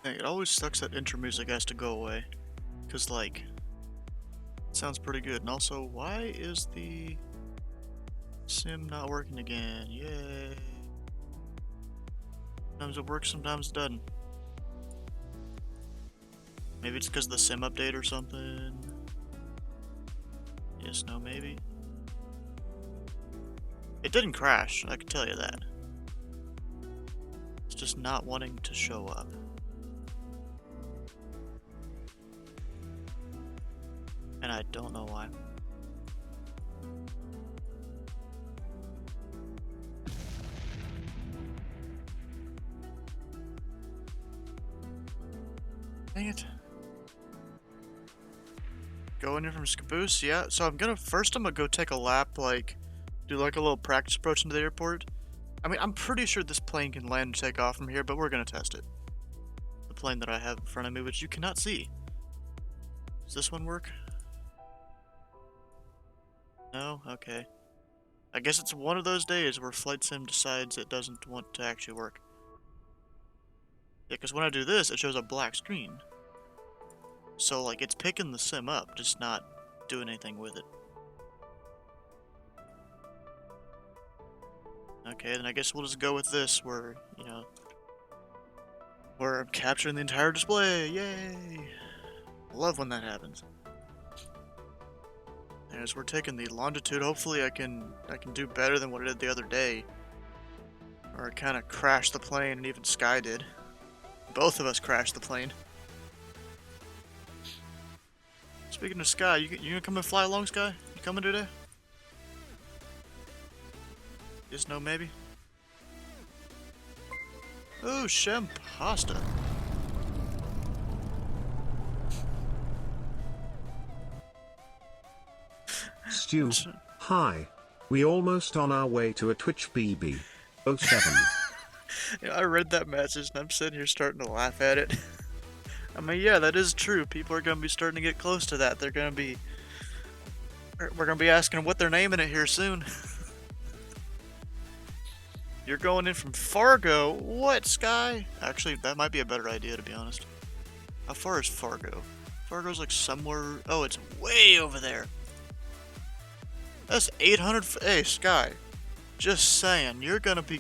Hey, it always sucks that intro music has to go away. Because, like, it sounds pretty good. And also, why is the sim not working again? Yay. Sometimes it works, sometimes it doesn't. Maybe it's because of the sim update or something. Yes, no, maybe. It didn't crash, I can tell you that. It's just not wanting to show up. And I don't know why. Dang it. Going in from Caboose, yeah. So I'm gonna go take a lap, like, do like a little practice approach into the airport. I mean, I'm pretty sure this plane can land and take off from here, but we're gonna test it. The plane that I have in front of me, which you cannot see. Does this one work? No? Okay. I guess it's one of those days where Flight Sim decides it doesn't want to actually work. Yeah, because when I do this, it shows a black screen. So, like, it's picking the sim up, just not doing anything with it. Okay, then I guess we'll just go with this, where, you know, where I'm capturing the entire display. Yay! Love when that happens. As we're taking the longitude, hopefully I can do better than what I did the other day. Or I kind of crashed the plane, and even Sky did. Both of us crashed the plane. Speaking of Sky, you gonna come and fly along, Sky? You coming today? Yes, no, maybe? Oh, Shem Pasta. Stu, hi. We almost on our way to a Twitch BB. 07. Yeah, I read that message and I'm sitting here starting to laugh at it. I mean, yeah, that is true. People are gonna be starting to get close to that. We're gonna be asking what they're naming it here soon. You're going in from Fargo? What, Sky? Actually, that might be a better idea, to be honest. How far is Fargo? Fargo's like somewhere... Oh, it's way over there. That's 800... Hey, Sky. Just saying, you're gonna be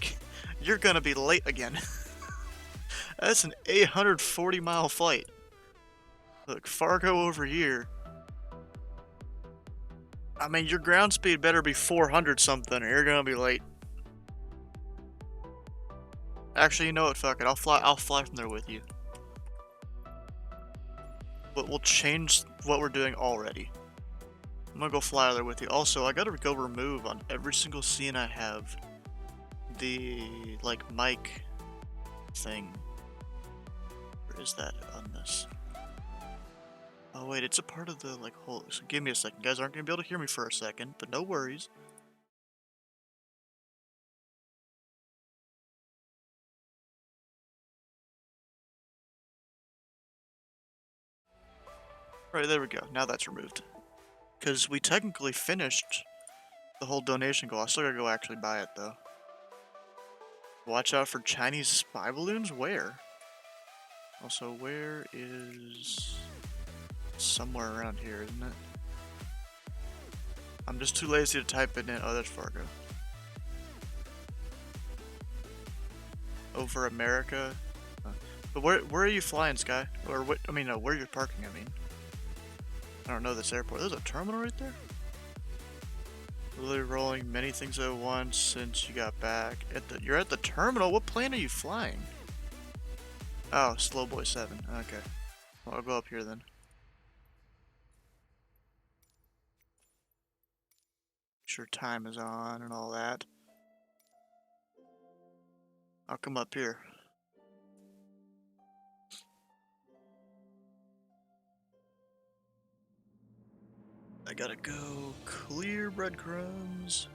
late again. That's an 840-mile flight. Look, Fargo over here. I mean, your ground speed better be 400 something, or you're gonna be late. Actually, you know what? Fuck it. I'll fly from there with you. But we'll change what we're doing already. I'm gonna go fly there with you. Also, I gotta go remove on every single scene I have the, like, mic thing. Where is that on this? Oh wait, it's a part of the, like, whole... So give me a second. You guys aren't gonna be able to hear me for a second, but no worries. Right, there we go. Now that's removed. Because we technically finished the whole donation goal. I still gotta go actually buy it, though. Watch out for Chinese spy balloons? Where? Also, where is... Somewhere around here, isn't it? I'm just too lazy to type it in. Oh, that's Fargo. Over America? But where are you flying, Sky? Or what? I mean, no, where you're parking, I mean. I don't know this airport. There's a terminal right there? Really rolling many things at once since you got back. You're at the terminal? What plane are you flying? Oh, Slow Boy 7. Okay. Well, I'll go up here then. Make sure time is on and all that. I'll come up here. I gotta go clear breadcrumbs.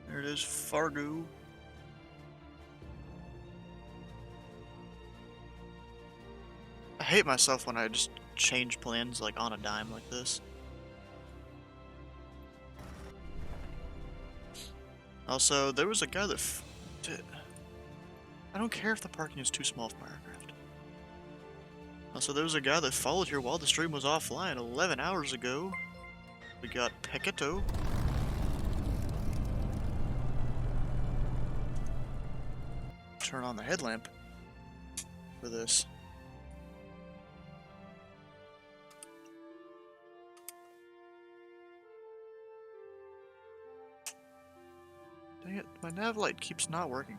There it is, Fargo. I hate myself when I just change plans like on a dime like this. Also, there was a guy that I don't care if the parking is too small for my aircraft. Also, there was a guy that followed here while the stream was offline 11 hours ago. We got Pecketo. Turn on the headlamp for this. Dang it, my nav light keeps not working.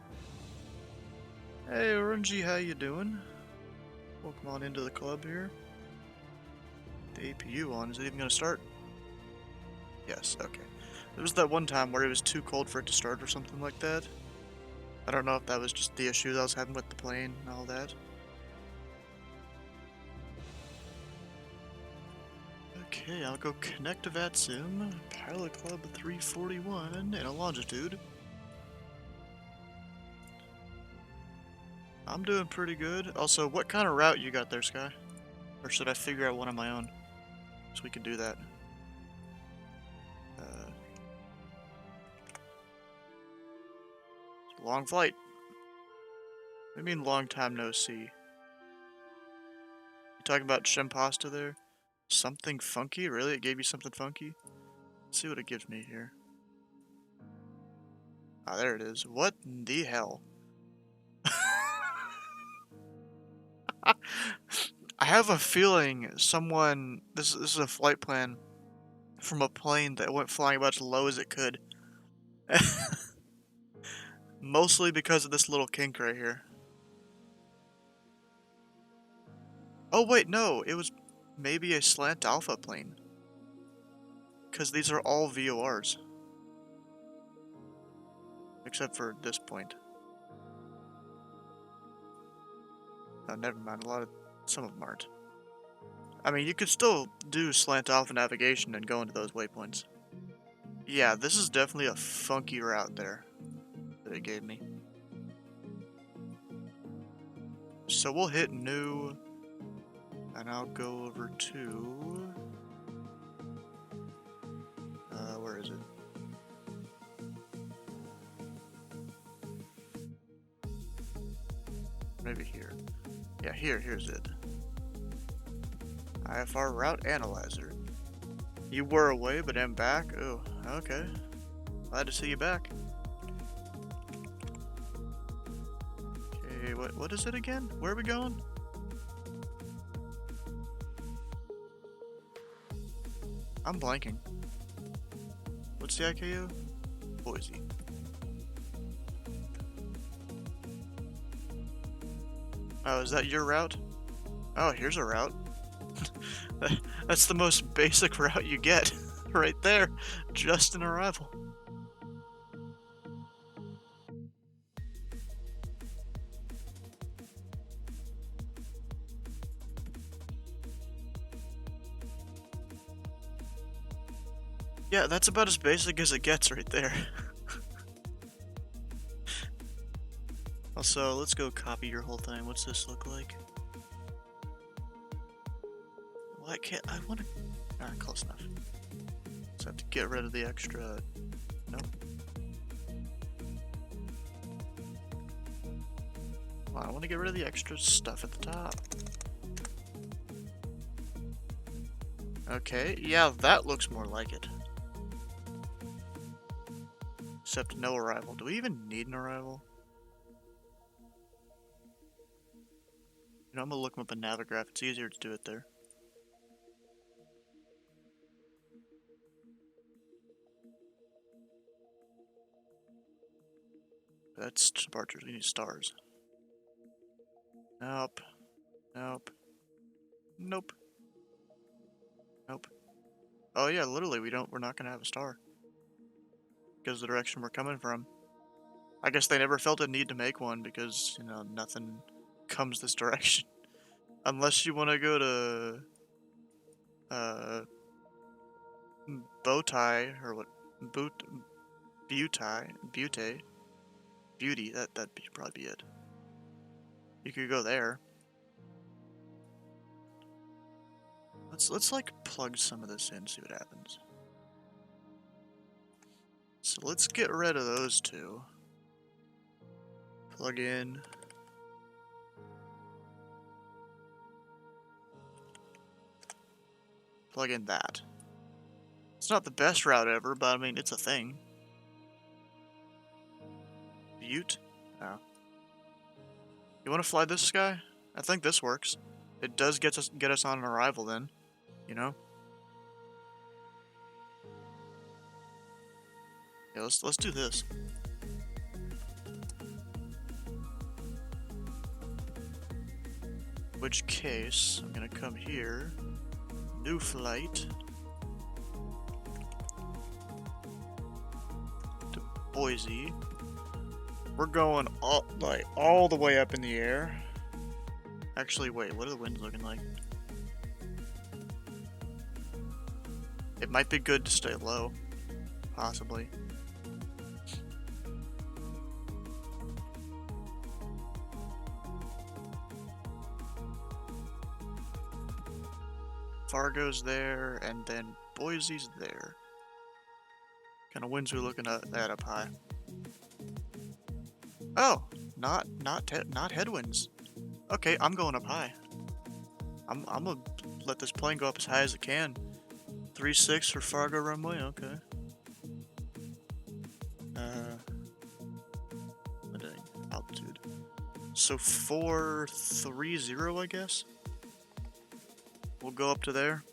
Hey, Orangey, how you doing? Welcome on into the club here. The APU on, is it even gonna start? Yes, okay. There was that one time where it was too cold for it to start or something like that. I don't know if that was just the issue that I was having with the plane and all that. Okay, I'll go connect to VATSIM, Pilot Club 341 in a longitude. I'm doing pretty good. Also, what kind of route you got there, Sky? Or should I figure out one on my own? So we can do that. It's a long flight. I mean long time no see. You talking about Shempasta there? Something funky? Really? It gave you something funky? Let's see what it gives me here. Ah, there it is. What in the hell? I have a feeling someone... This is a flight plan from a plane that went flying about as low as it could. Mostly because of this little kink right here. Oh wait, no, it was maybe a slant alpha plane. Because these are all VORs. Except for this point. Oh, never mind, some of them aren't. I mean, you could still do slant alpha navigation and go into those waypoints. Yeah, this is definitely a funky route there that it gave me. So we'll hit new, and I'll go over to... where is it? Maybe here. Yeah, here's it. IFR Route Analyzer. You were away, but am back? Oh, okay. Glad to see you back. Okay, what is it again? Where are we going? I'm blanking. What's the IKU? Boise. Oh, is that your route? Oh, here's a route. That's the most basic route you get. Right there. Just an arrival. Yeah, that's about as basic as it gets right there. Also, let's go copy your whole thing. What's this look like? Well, I want to... Alright, close enough. Just have to get rid of the extra... Nope. Well, I want to get rid of the extra stuff at the top. Okay, yeah, that looks more like it. Except no arrival. Do we even need an arrival? You know, I'm gonna look them up in Navigraph. It's easier to do it there. That's departures. We need stars. Nope. Nope. Nope. Nope. Oh yeah, literally, we're not gonna have a star. Because the direction we're coming from. I guess they never felt a need to make one because, you know, nothing comes this direction. Unless you want to go to, Bowtie, or what, Beauty, that'd probably be it. You could go there. Let's like plug some of this in, see what happens. So let's get rid of those two. Plug in. plug in that. It's not the best route ever, but I mean, it's a thing. Butte? Oh. You want to fly this guy? I think this works. It does get us on an arrival then, you know? Yeah, let's do this. In which case, I'm gonna come here. New flight. To Boise. We're going all the way up in the air. Actually, wait, what are the winds looking like? It might be good to stay low. Possibly. Fargo's there, and then Boise's there. Kind of winds we looking at up high. Oh, not headwinds. Okay, I'm going up high. I'm gonna let this plane go up as high as it can. 3-6 for Fargo runway. Okay. What altitude? So 430, I guess. We'll go up to there.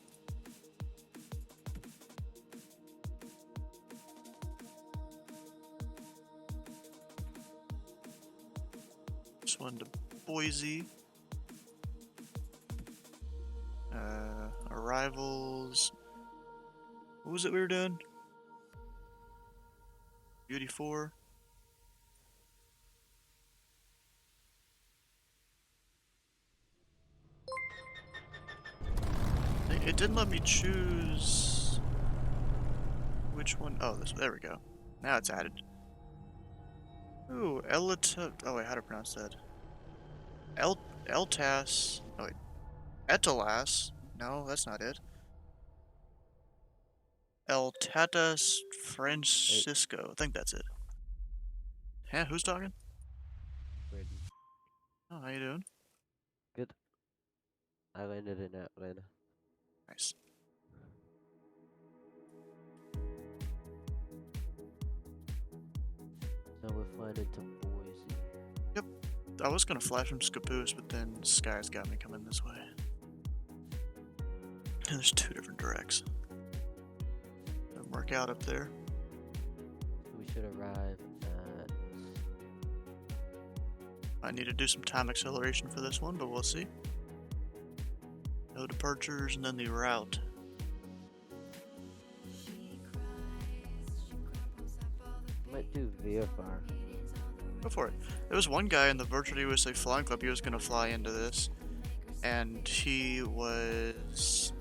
This one to Boise. Arrivals. What was it we were doing? Beauty 4. It didn't let me choose which one. Oh, there we go. Now it's added. Ooh, Elita. Oh wait, how to pronounce that? Eltas. Oh wait, Etalas. No, that's not it. El Tatas Francisco. I think that's it. Yeah, who's talking? Braden. Oh, how you doing? Good. I landed in Atlanta. Nice. Now we're flying into Boise. Yep. I was gonna fly from Scappoose, but then Sky's got me coming this way. And there's two different directs. Doesn't work out up there. We should arrive at... I need to do some time acceleration for this one, but we'll see. No departures, and then the route. Might do VFR. Go for it. There was one guy in the Virtual USA Flying Club, he was going to fly into this. And he was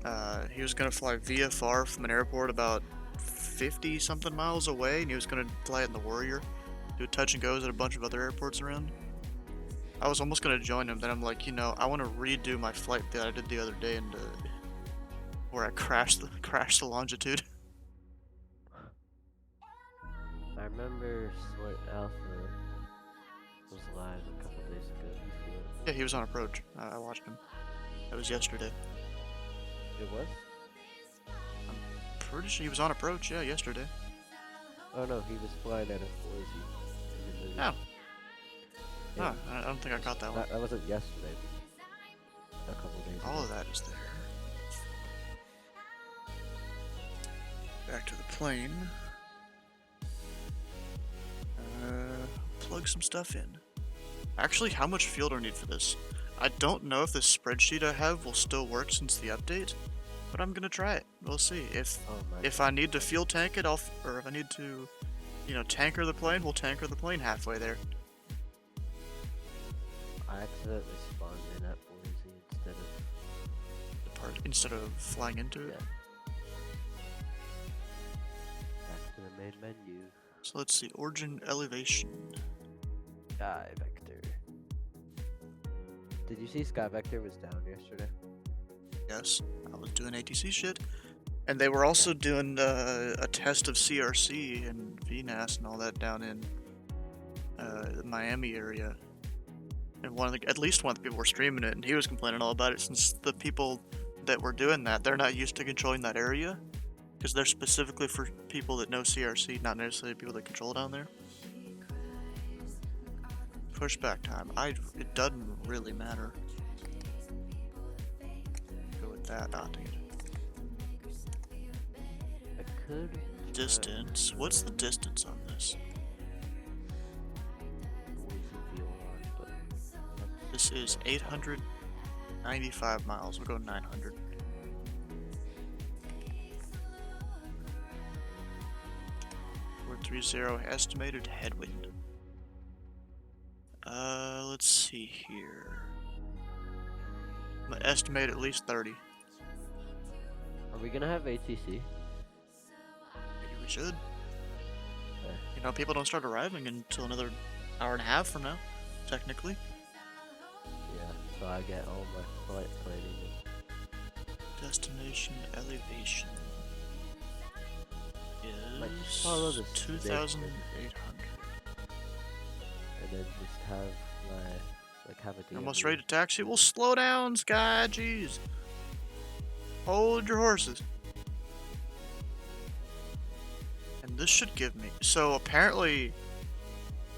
going to fly VFR from an airport about 50-something miles away, and he was going to fly it in the Warrior. Do touch and goes at a bunch of other airports around. I was almost going to join him, then I'm like, you know, I want to redo my flight that I did the other day, and where I crashed the longitude. I remember Slight Alpha was live a couple days ago before. Yeah, he was on approach. I watched him. That was yesterday. It was? Pretty sure he was on approach, yeah, yesterday. Oh no, he was flying out of Boise. Oh. Yeah. Oh, I don't think I caught that one. That wasn't yesterday. A couple days ago. All of that is there. Back to the plane. Plug some stuff in. Actually, how much fuel do I need for this? I don't know if this spreadsheet I have will still work since the update, but I'm gonna try it. We'll see. If I need to fuel tank it, or if I need to, you know, tanker the plane, we'll tanker the plane halfway there. I accidentally spawned in at Boise Instead of flying into it. Yeah. Back to the main menu. So let's see, origin elevation. Sky Vector. Did you see Sky Vector was down yesterday? Yes, I was doing ATC shit. And they were also doing a test of CRC and VNAS and all that down in the Miami area. and at least one of the people were streaming it, and he was complaining all about it since the people that were doing that, they're not used to controlling that area because they're specifically for people that know CRC, not necessarily people that control down there. Pushback time. It doesn't really matter. Go with that. Dang it. I could. Distance. What's the distance on this? This is 895 miles. We'll go 900. We're 30 estimated headwind. Let's see here. I'm gonna estimate at least 30. Are we gonna have ATC? Maybe we should. Okay. You know, people don't start arriving until another hour and a half from now, technically. Yeah, so I get all my flight planning. Destination elevation Might just follow is this 2,800. And then just have my, like, have a You're almost DME. ready to taxi? Well, slow down, Sky. Jeez. Hold your horses. And this should give me... So, apparently,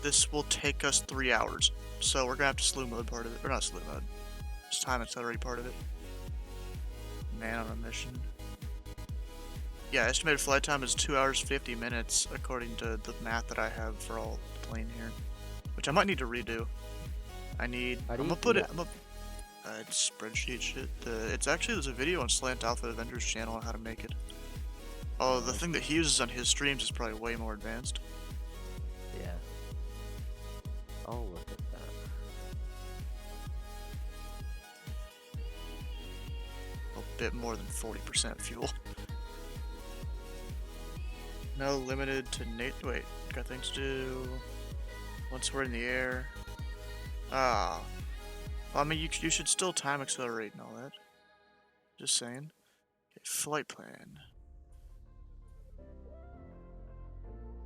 this will take us 3 hours. So, we're gonna have to slew mode part of it. Or not slew mode. Just time accelerate part of it. Man on a mission. Yeah, estimated flight time is 2 hours 50 minutes, according to the math that I have for all the plane here. Which I might need to redo. I'm gonna put it... it's spreadsheet shit. It's actually, there's a video on Slant Alpha Avengers channel on how to make it. Oh, the thing that he uses on his streams is probably way more advanced. Yeah. I'll look at that. A bit more than 40% fuel. No, limited to wait, got things to do. Once we're in the air. Ah. Well, I mean, you should still time accelerate and all that. Just saying. Okay, flight plan.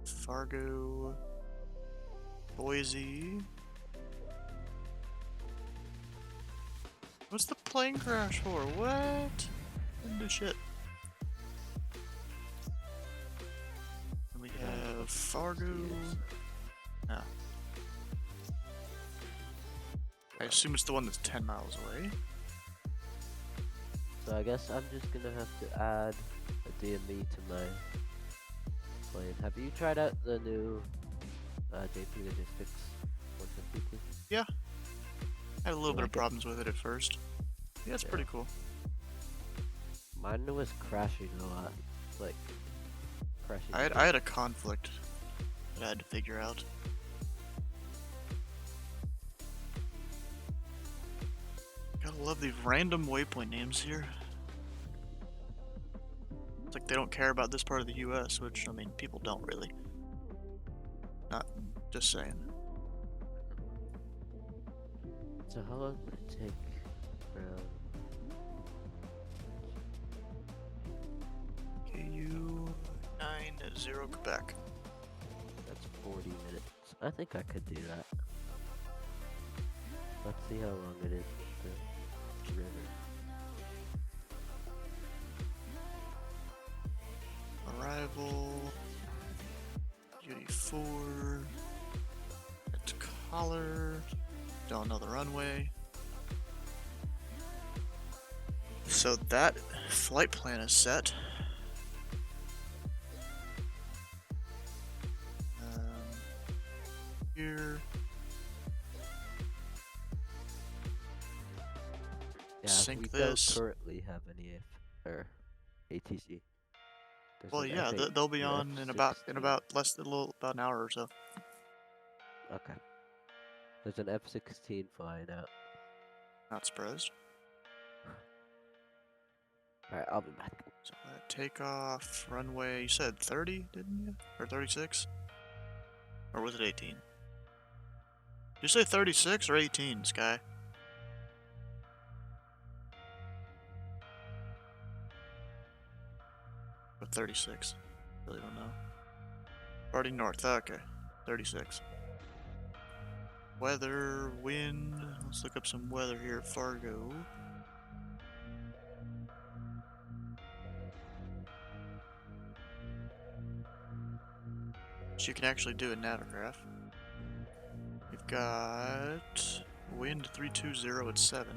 Fargo. Boise. What's the plane crash for? What? Didn't do shit. And we have Fargo. No. I assume it's the one that's 10 miles away. So I guess I'm just gonna have to add a DME to my plane. Have you tried out the new JP Logistics 152? Yeah. I had a little bit of like it? problems with it at first. Yeah, it's pretty cool. Mine was crashing a lot. Like, crashing. I had a conflict that I had to figure out. Gotta love these random waypoint names here. It's like they don't care about this part of the US, which, I mean, people don't really. Not just saying. So how long would it take around? KU90 Quebec. That's 40 minutes. I think I could do that. Let's see how long it is to the river. Arrival. Duty 4. It's collar. Don't know the runway. So that flight plan is set. Here. Yeah, Sync we this. don't currently have any ATC. There's Well, an yeah, F8 they'll be and on in F16. about about an hour or so. Okay. There's an F-16 flying out. Not surprised. Alright, I'll be back. So takeoff, runway. You said 30, didn't you? Or 36? Or was it 18? Did you say 36 or 18, Sky? Or 36. Really don't know. Already north. Okay. 36. Weather, wind. Let's look up some weather here at Fargo. So you can actually do a navigaph. We've got wind 320 at 7.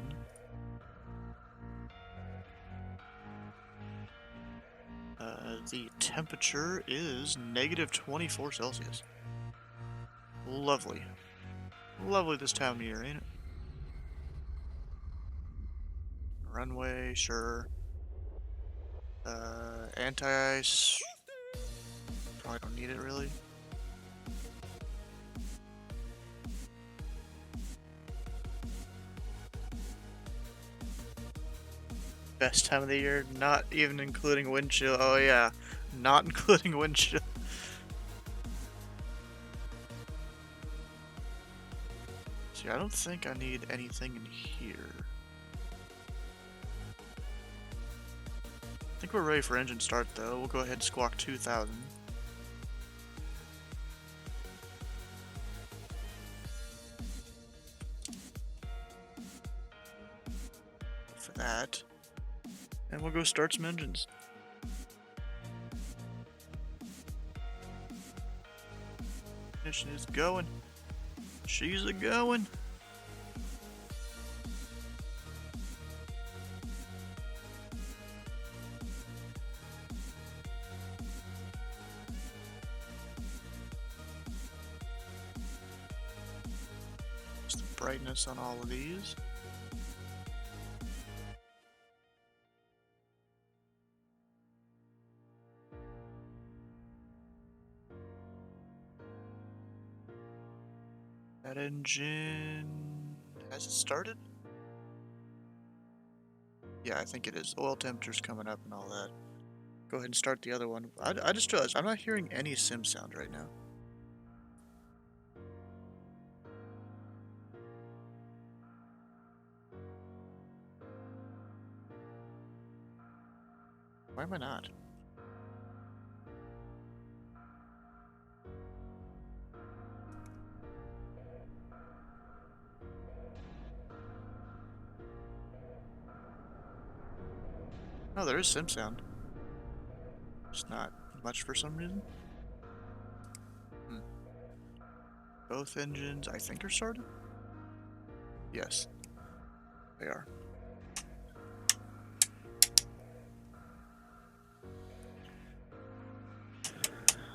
The temperature is -24 Celsius. Lovely. Lovely this time of year, ain't it? Runway, sure. Anti-ice. Probably don't need it really. Best time of the year, not even including wind chill. Oh yeah, not including wind chill. See, I don't think I need anything in here. I think we're ready for engine start though. We'll go ahead and squawk 2000. For that. And we'll go start some engines. Ignition is going. She's a going. Just the brightness on all of these. That engine... has it started? Yeah, I think it is. Oil temperature's coming up and all that. Go ahead and start the other one. I just realized I'm not hearing any sim sound right now. Why am I not? Oh, there is sim sound. Just not much for some reason. Both engines, I think, are started? Yes, they are.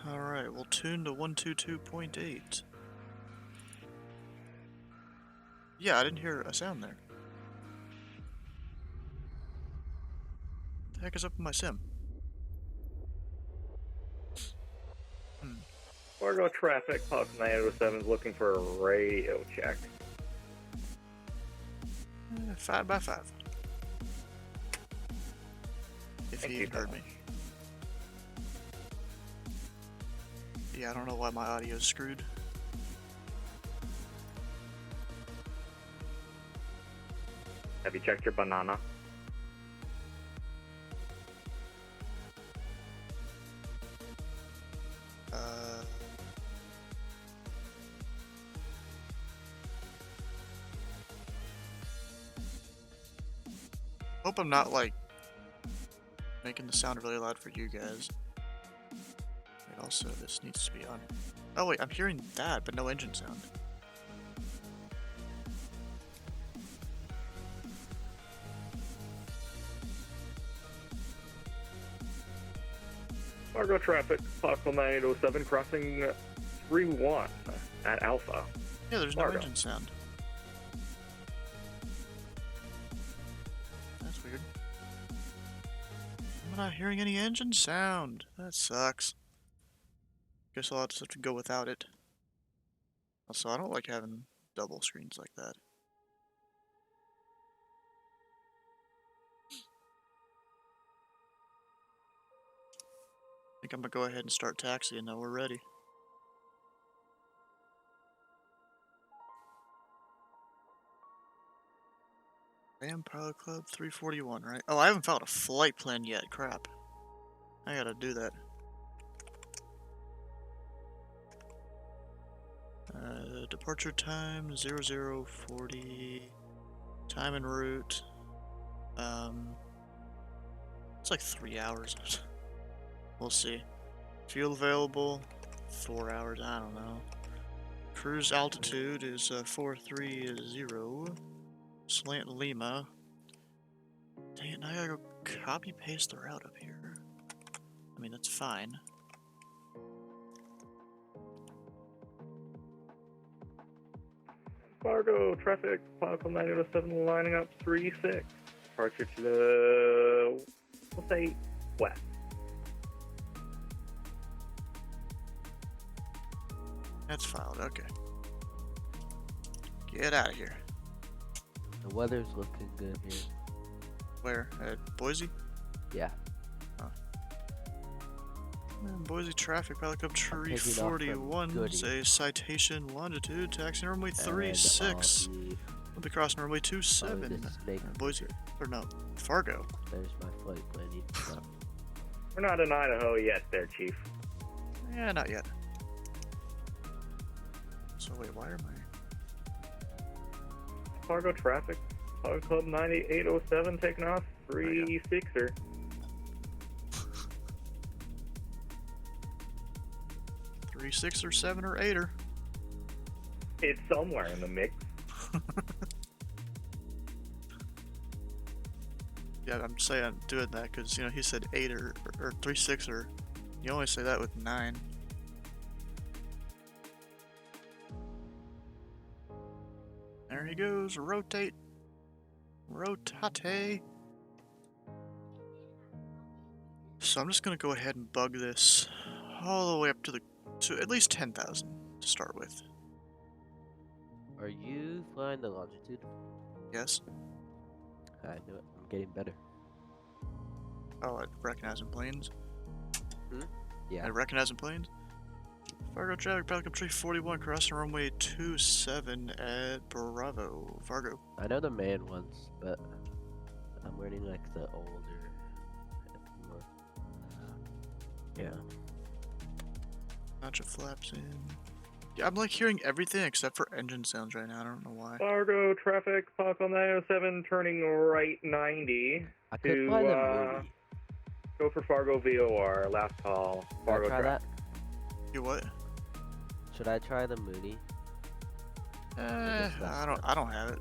Alright, we'll tune to 122.8. Yeah, I didn't hear a sound there. What the heck is up with my sim? Fargo traffic, Fox 907 is looking for a radio check. 5x5. If Thank he you so heard me. Yeah, I don't know why my audio's screwed. Have you checked your banana? Hope I'm not, like, making the sound really loud for you guys. Wait, also, this needs to be on. Oh wait, I'm hearing that, but no engine sound. Fargo traffic, Fox 9807 crossing 3-1 at Alpha. Yeah, there's no Fargo. engine sound. That's weird. I'm not hearing any engine sound. That sucks. Guess I'll just have to go without it. Also, I don't like having double screens like that. I think I'm gonna go ahead and start taxiing now we're ready. Ram Pilot Club 341, right? Oh, I haven't found a flight plan yet. Crap. I gotta do that. Departure time 0040. Time en route. It's like 3 hours. We'll see. Fuel available 4 hours. I don't know. Cruise altitude is 430. Slant Lima. Dang it, now I gotta go copy paste the route up here. I mean, that's fine. Fargo traffic, Falcon 907 lining up 36. Departure to the, we'll say, west. That's filed, okay. Get out of here. The weather's looking good here. Where? At Boise? Yeah. Boise traffic, Pelican up tree taking off from 41. Goody. Say citation longitude, taxi runway And 36. We'll be crossing runway I'll 27. just make Boise, or no, Fargo. There's my flight planning. So, We're not in Idaho yet there, Chief. Yeah, not yet. So wait, why am I? Fargo traffic, Fargo Club 9807 taking off 36er. 3, 6, or 7, or 8er. It's somewhere in the mix. Yeah, I'm saying I'm doing that because you know he said 8er or 3, 6er. You only say that with 9. There he goes. Rotate. Rotate. So I'm just gonna go ahead and bug this all the way up to at least 10,000 to start with. are you flying the longitude? Yes. I knew it. I'm getting better. Oh, I recognize in planes. Yeah. I recognize in planes. Fargo traffic, Pelican tree 41, crossing runway 27 at Bravo. Fargo. I know the man ones, but I'm learning like the older. More. Yeah. Bunch of flaps in. Yeah, I'm like hearing everything except for engine sounds right now. I don't know why. Fargo traffic, Falcon 907 turning right 90. I could To, fly the Mooney. Go for Fargo VOR, last call. Should I Fargo try traffic. that? You what? Should I try the Mooney? I don't have it.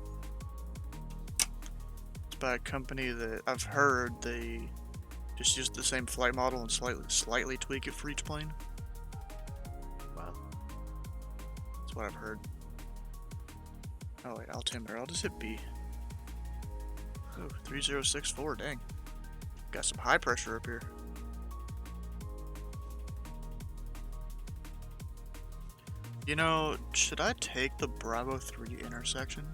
It's by a company that I've heard they just use the same flight model and slightly tweak it for each plane. Wow. That's what I've heard. Oh wait, altimeter. I'll just hit B. Oh, 3064. Dang. Got some high pressure up here. You know, should I take the Bravo 3 intersection?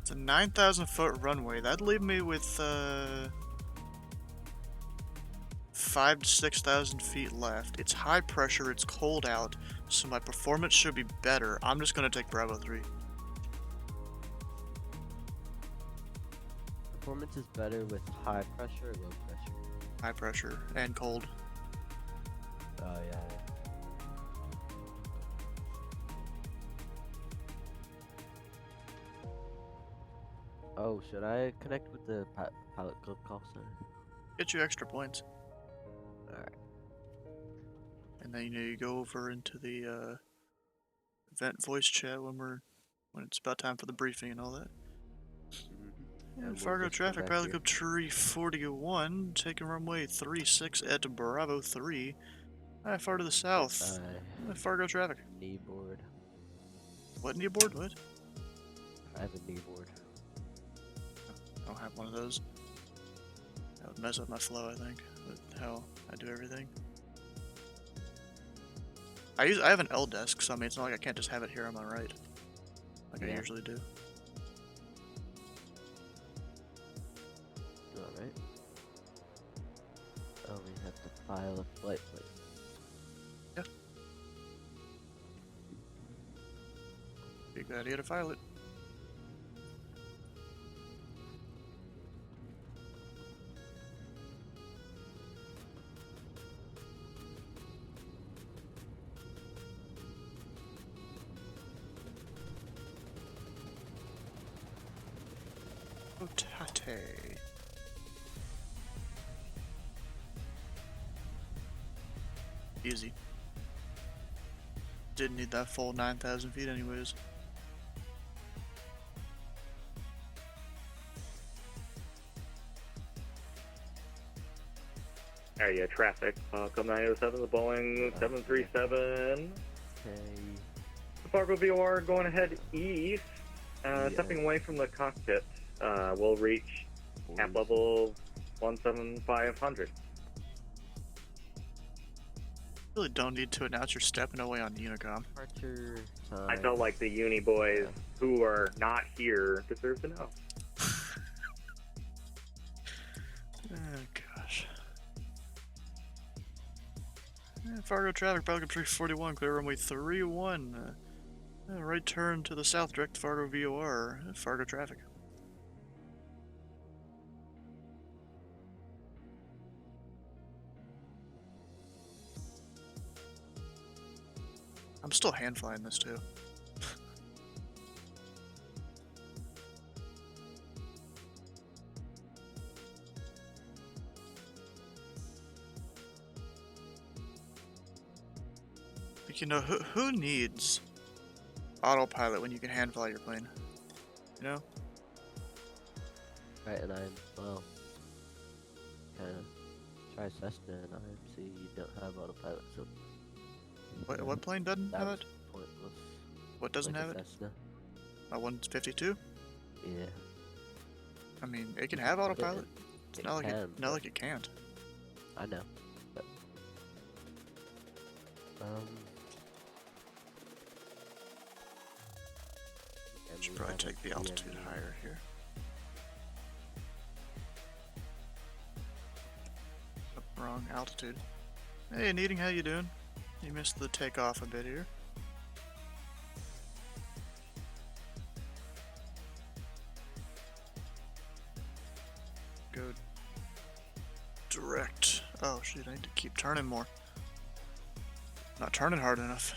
It's a 9,000 foot runway. That'd leave me with 5 to 6,000 feet left. It's high pressure, it's cold out, so my performance should be better. I'm just gonna take Bravo 3. Performance is better with high pressure or low pressure? High pressure and cold. Oh yeah. Oh, should I connect with the pilot club call center? Get you extra points. Alright. And then you go over into the event voice chat when it's about time for the briefing and all that. And we'll Fargo just go traffic, back Pilot here. Club Tree 41, taking runway 36 at Bravo 3. Far to the south. Fargo traffic. Knee board. What knee board? What? I have a knee board. I don't have one of those. That would mess up my flow, I think, with how I do everything. I have an L desk, so I mean it's not like I can't just have it here on my right, like I Yeah. usually do. Alright. Oh, we have to file a flight plate. Yeah. Be a good idea to file it. Potate. Easy. Didn't need that full 9,000 feet anyways. Area traffic. Falcon 907, the Boeing 737. Okay. The Fargo VOR going ahead east, stepping away from the cockpit. We'll reach cap level 17500. Really don't need to announce you're stepping away on the Unicom. Departure time. I felt like the uni boys who are not here deserve to know. Oh gosh. Fargo traffic, Falcon 341, clear runway 31. Right turn to the south, direct to Fargo VOR. Fargo traffic. I'm still hand flying this too. Like, you know, who needs autopilot when you can hand fly your plane? You know? Right, and well, kind of try Cessna and IMC. You don't have autopilot, so What plane doesn't have it? pointless. What doesn't Like have a it? Cessna. My 152? Yeah. I mean, it can have autopilot. It's It not like can, not like it can't. I know. But, and Should we probably have take a the altitude CME. higher here. Oh, wrong altitude. Hey, Needing, how you doing? You missed the takeoff a bit here. Go direct. Oh shit, I need to keep turning more. Not turning hard enough.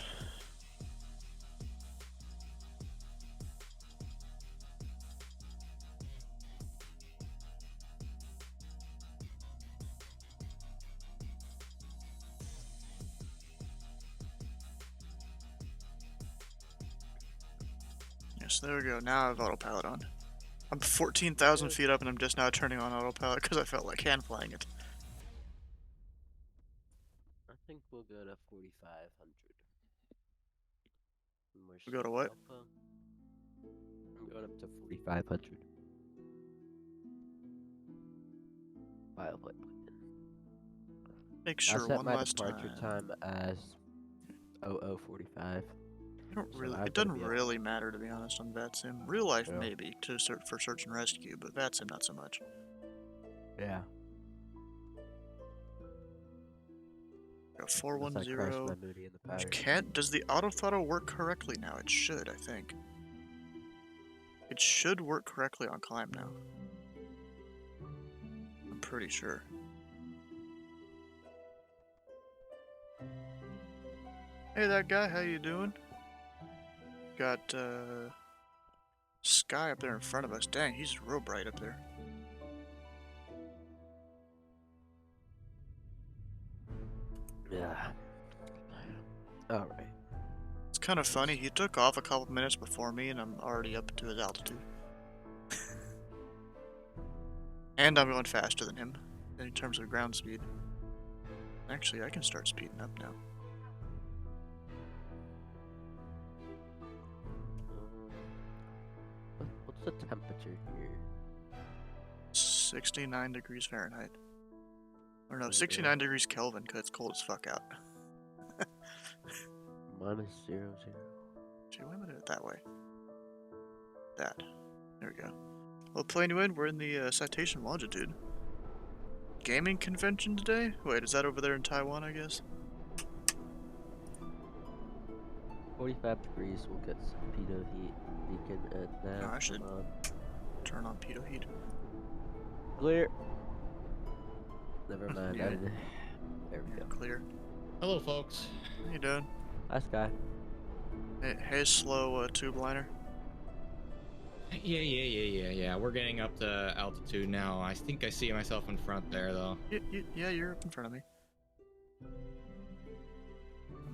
Yes, there we go. Now I have autopilot on. I'm 14,000 feet up and I'm just now turning on autopilot because I felt like hand flying it. I think we'll go to 4,500. We go to what? I'm going up to 4,500. Biplane. Make I sure set one my last departure time. time as 00:45. It doesn't really matter, to be honest, on VATSIM. Real life, Yeah. maybe, for search and rescue, but VATSIM, not so much. Yeah. Got Unless I crash 410. my Moody in the powder. Does the auto throttle work correctly now? It should, I think. It should work correctly on climb now. I'm pretty sure. Hey, that guy, how you doing? Got, Sky up there in front of us. Dang, he's real bright up there. Yeah. Alright. It's kind of funny, he took off a couple minutes before me and I'm already up to his altitude. And I'm going faster than him, in terms of ground speed. Actually, I can start speeding up now. What's the temperature here? 69 degrees Fahrenheit. Or no, Yeah. 69 degrees Kelvin, because it's cold as fuck out. -0, 0. Should we limit it that way? That. There we go. Well, plane you in, we're in the citation longitude. Gaming convention today? Wait, is that over there in Taiwan, I guess? 45 degrees, we'll get some pitot heat beacon and now. No, I should turn on pitot heat. Clear. Never mind. Yeah. There we go. Clear. Hello, folks. How you doing? Hi, Sky. Hey, slow tube liner. Yeah. We're getting up to altitude now. I think I see myself in front there, though. Yeah, you're up in front of me.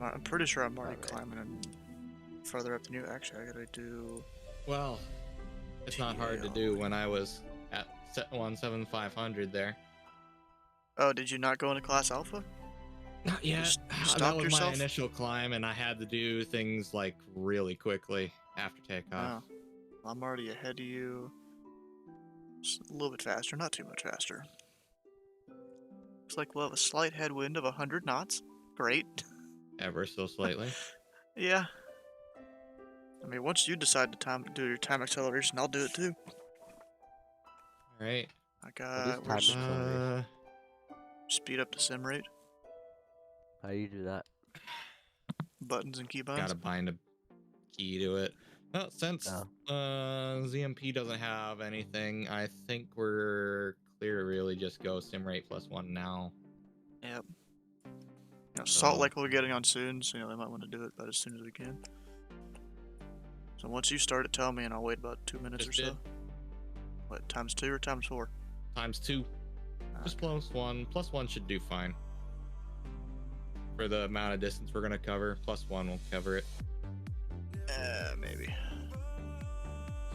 I'm pretty sure I'm already climbing and further up than you. Actually, I gotta do. Well, it's not hard to do when I was at 17500 there. Oh, did you not go into class alpha? Not yet. Just That stopped was yourself? my initial climb, and I had to do things like really quickly after takeoff. Oh, I'm already ahead of you. Just a little bit faster, not too much faster. Looks like we'll have a slight headwind of 100 knots. Great. Ever so slightly. Yeah. I mean, once you decide to do your time acceleration, I'll do it too. All right. I What got is time acceleration? speed up the sim rate, How do you do that? buttons and keybinds. Gotta bind a key to it. Well, since ZMP doesn't have anything, I think we're clear to really just go sim rate +1 now. Yep. You know, Salt Lake we're getting on soon, so they might want to do it about as soon as we can. So once you start it, tell me, and I'll wait about 2 minutes or so. What, ×2 or ×4? ×2. Just +1. +1 should do fine. For the amount of distance we're gonna cover, +1 will cover it. Maybe.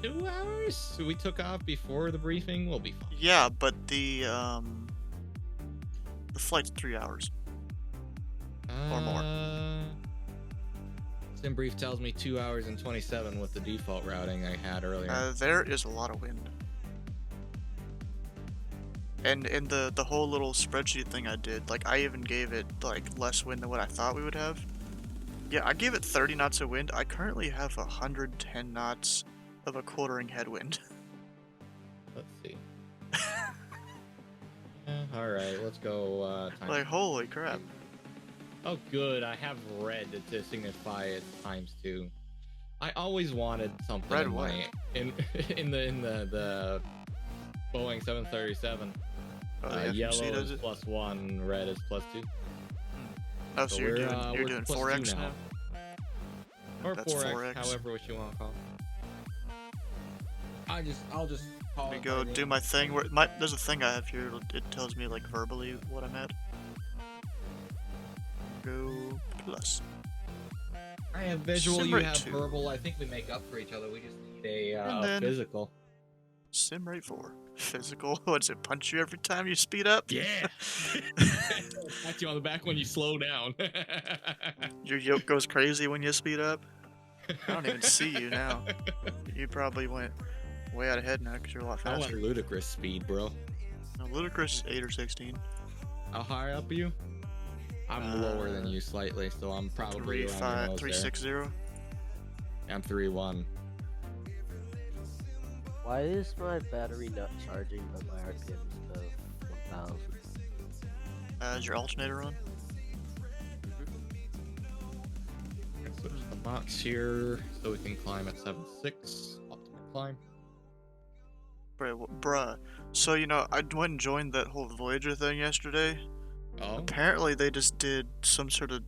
2 hours? So we took off before the briefing. We'll be fine. Yeah, but the flight's 3 hours. Or more. Sim brief tells me 2 hours and 27 with the default routing I had earlier. There is a lot of wind. And in the whole little spreadsheet thing I did, like I even gave it like less wind than what I thought we would have. Yeah, I gave it 30 knots of wind. I currently have 110 knots of a quartering headwind. Let's see. All right, let's go. Like, holy crap. Oh, good. I have red to signify it ×2. I always wanted something Red in what? in the Boeing 737. Oh, the Yellow FMC does is it? +1, red is +2. Oh, so you're doing we're doing +2 4x now? Or That's 4x, 4x. however what you want to call it. I'll just call Let me it go by do name. my thing. There's a thing I have here. It tells me like verbally what I'm at. Go plus. I have visual, Sim you rate have 2. verbal. I think we make up for each other. We just need And a then- physical. Sim rate 4. Physical. What does it punch you every time you speed up? Yeah. Pat you on the back when you slow down. Your yoke goes crazy when you speed up. I don't even see you now. You probably went way out ahead now because you're a lot I went faster. ludicrous speed, bro. No, Ludicrous is 8 or 16. How high up are you? I'm lower than you slightly, so I'm probably around your nose 360. there. I'm 3-1. Why is my battery not charging but my RPM is above 1000? Is your alternator on? Switch the box here so we can climb at 7.6. Optimal climb. Bruh. So, I went and joined that whole Voyager thing yesterday. Oh, Apparently, they just did some sort of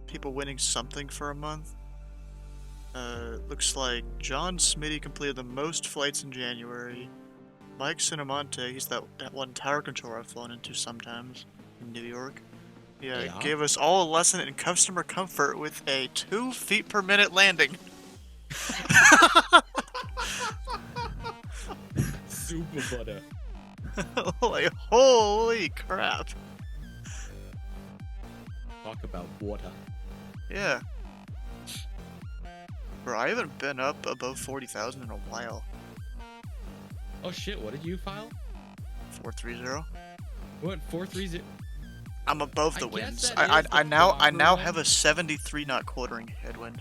people winning something for a month. Looks like John Smitty completed the most flights in January. Mike Cinemonte, he's that one tower controller I've flown into sometimes in New York. Yeah, Yeah. gave us all a lesson in customer comfort with a 2 feet per minute landing. super butter. Like, holy crap. Talk about water. Yeah. Bro, I haven't been up above 40,000 in a while. Oh shit, what did you file? 430. What, 430? I'm above the I guess winds. that is I the now proper have wind. a 73 knot quartering headwind.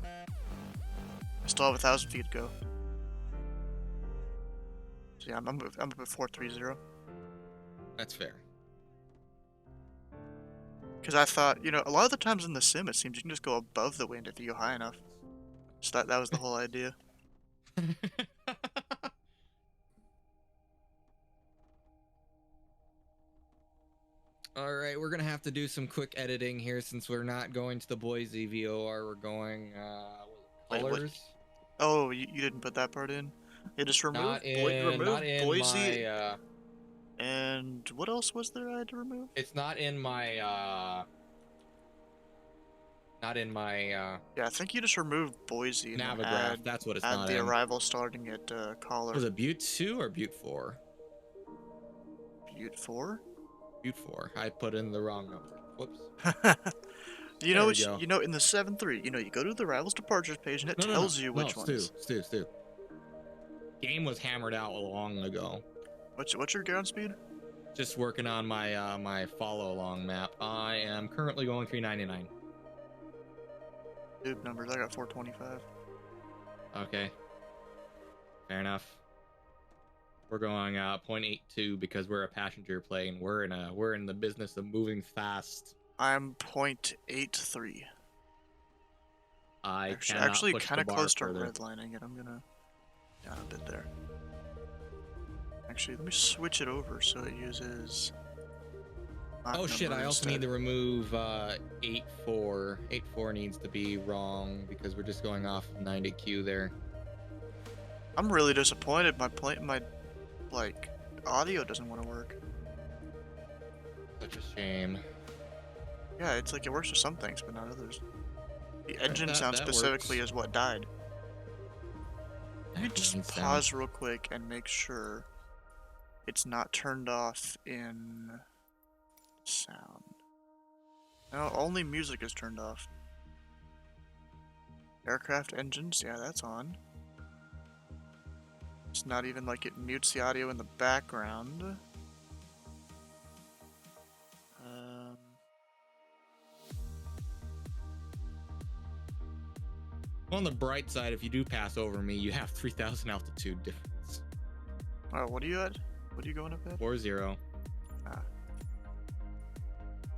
I still have 1,000 feet to go. So yeah, I'm up at 430. That's fair. Because I thought, a lot of the times in the sim, it seems you can just go above the wind if you go high enough. So that was the whole idea. Alright, we're gonna have to do some quick editing here since we're not going to the Boise VOR, we're going, Wait, what? colors. Oh, you didn't put that part in? You just remove Not in Boise, my and what else was there I had to remove? it's not in my Yeah, I think you just removed Boise and then Navigraph. That's what it's add not the in. arrival starting at Collar. Was it Butte 2 or Butte 4? Butte 4? Butte 4. I put in the wrong number. Whoops. You There know we what? go. You know, in the 7.3, you know, you go to the arrivals departures page and it No, tells you which ones. Stu. Game was hammered out long ago. What's your ground speed? Just working on my my follow along map. I am currently going 399. Dude, numbers. I got 425. Okay. Fair enough. We're going 0.82 because we're a passenger plane. We're in the business of moving fast. I'm 0.83. I Actually, push kind the of bar close to further. redlining it. I'm gonna down a bit there. Actually, let me switch it over so it uses. Oh shit! I also need to remove 8.4. 8.4 needs to be wrong because we're just going off 90Q there. I'm really disappointed. My like audio doesn't want to work. Such a shame. Yeah, it's like it works for some things, but not others. The engine that- sound that specifically works. is what died. Let me just Engine sound. pause real quick and make sure it's not turned off in sound. No, only music is turned off. Aircraft engines, yeah, that's on. It's not even like it mutes the audio in the background. On the bright side, if you do pass over me, you have 3,000 altitude difference. Oh, what are you at? What are you going up at? 4-0. Ah.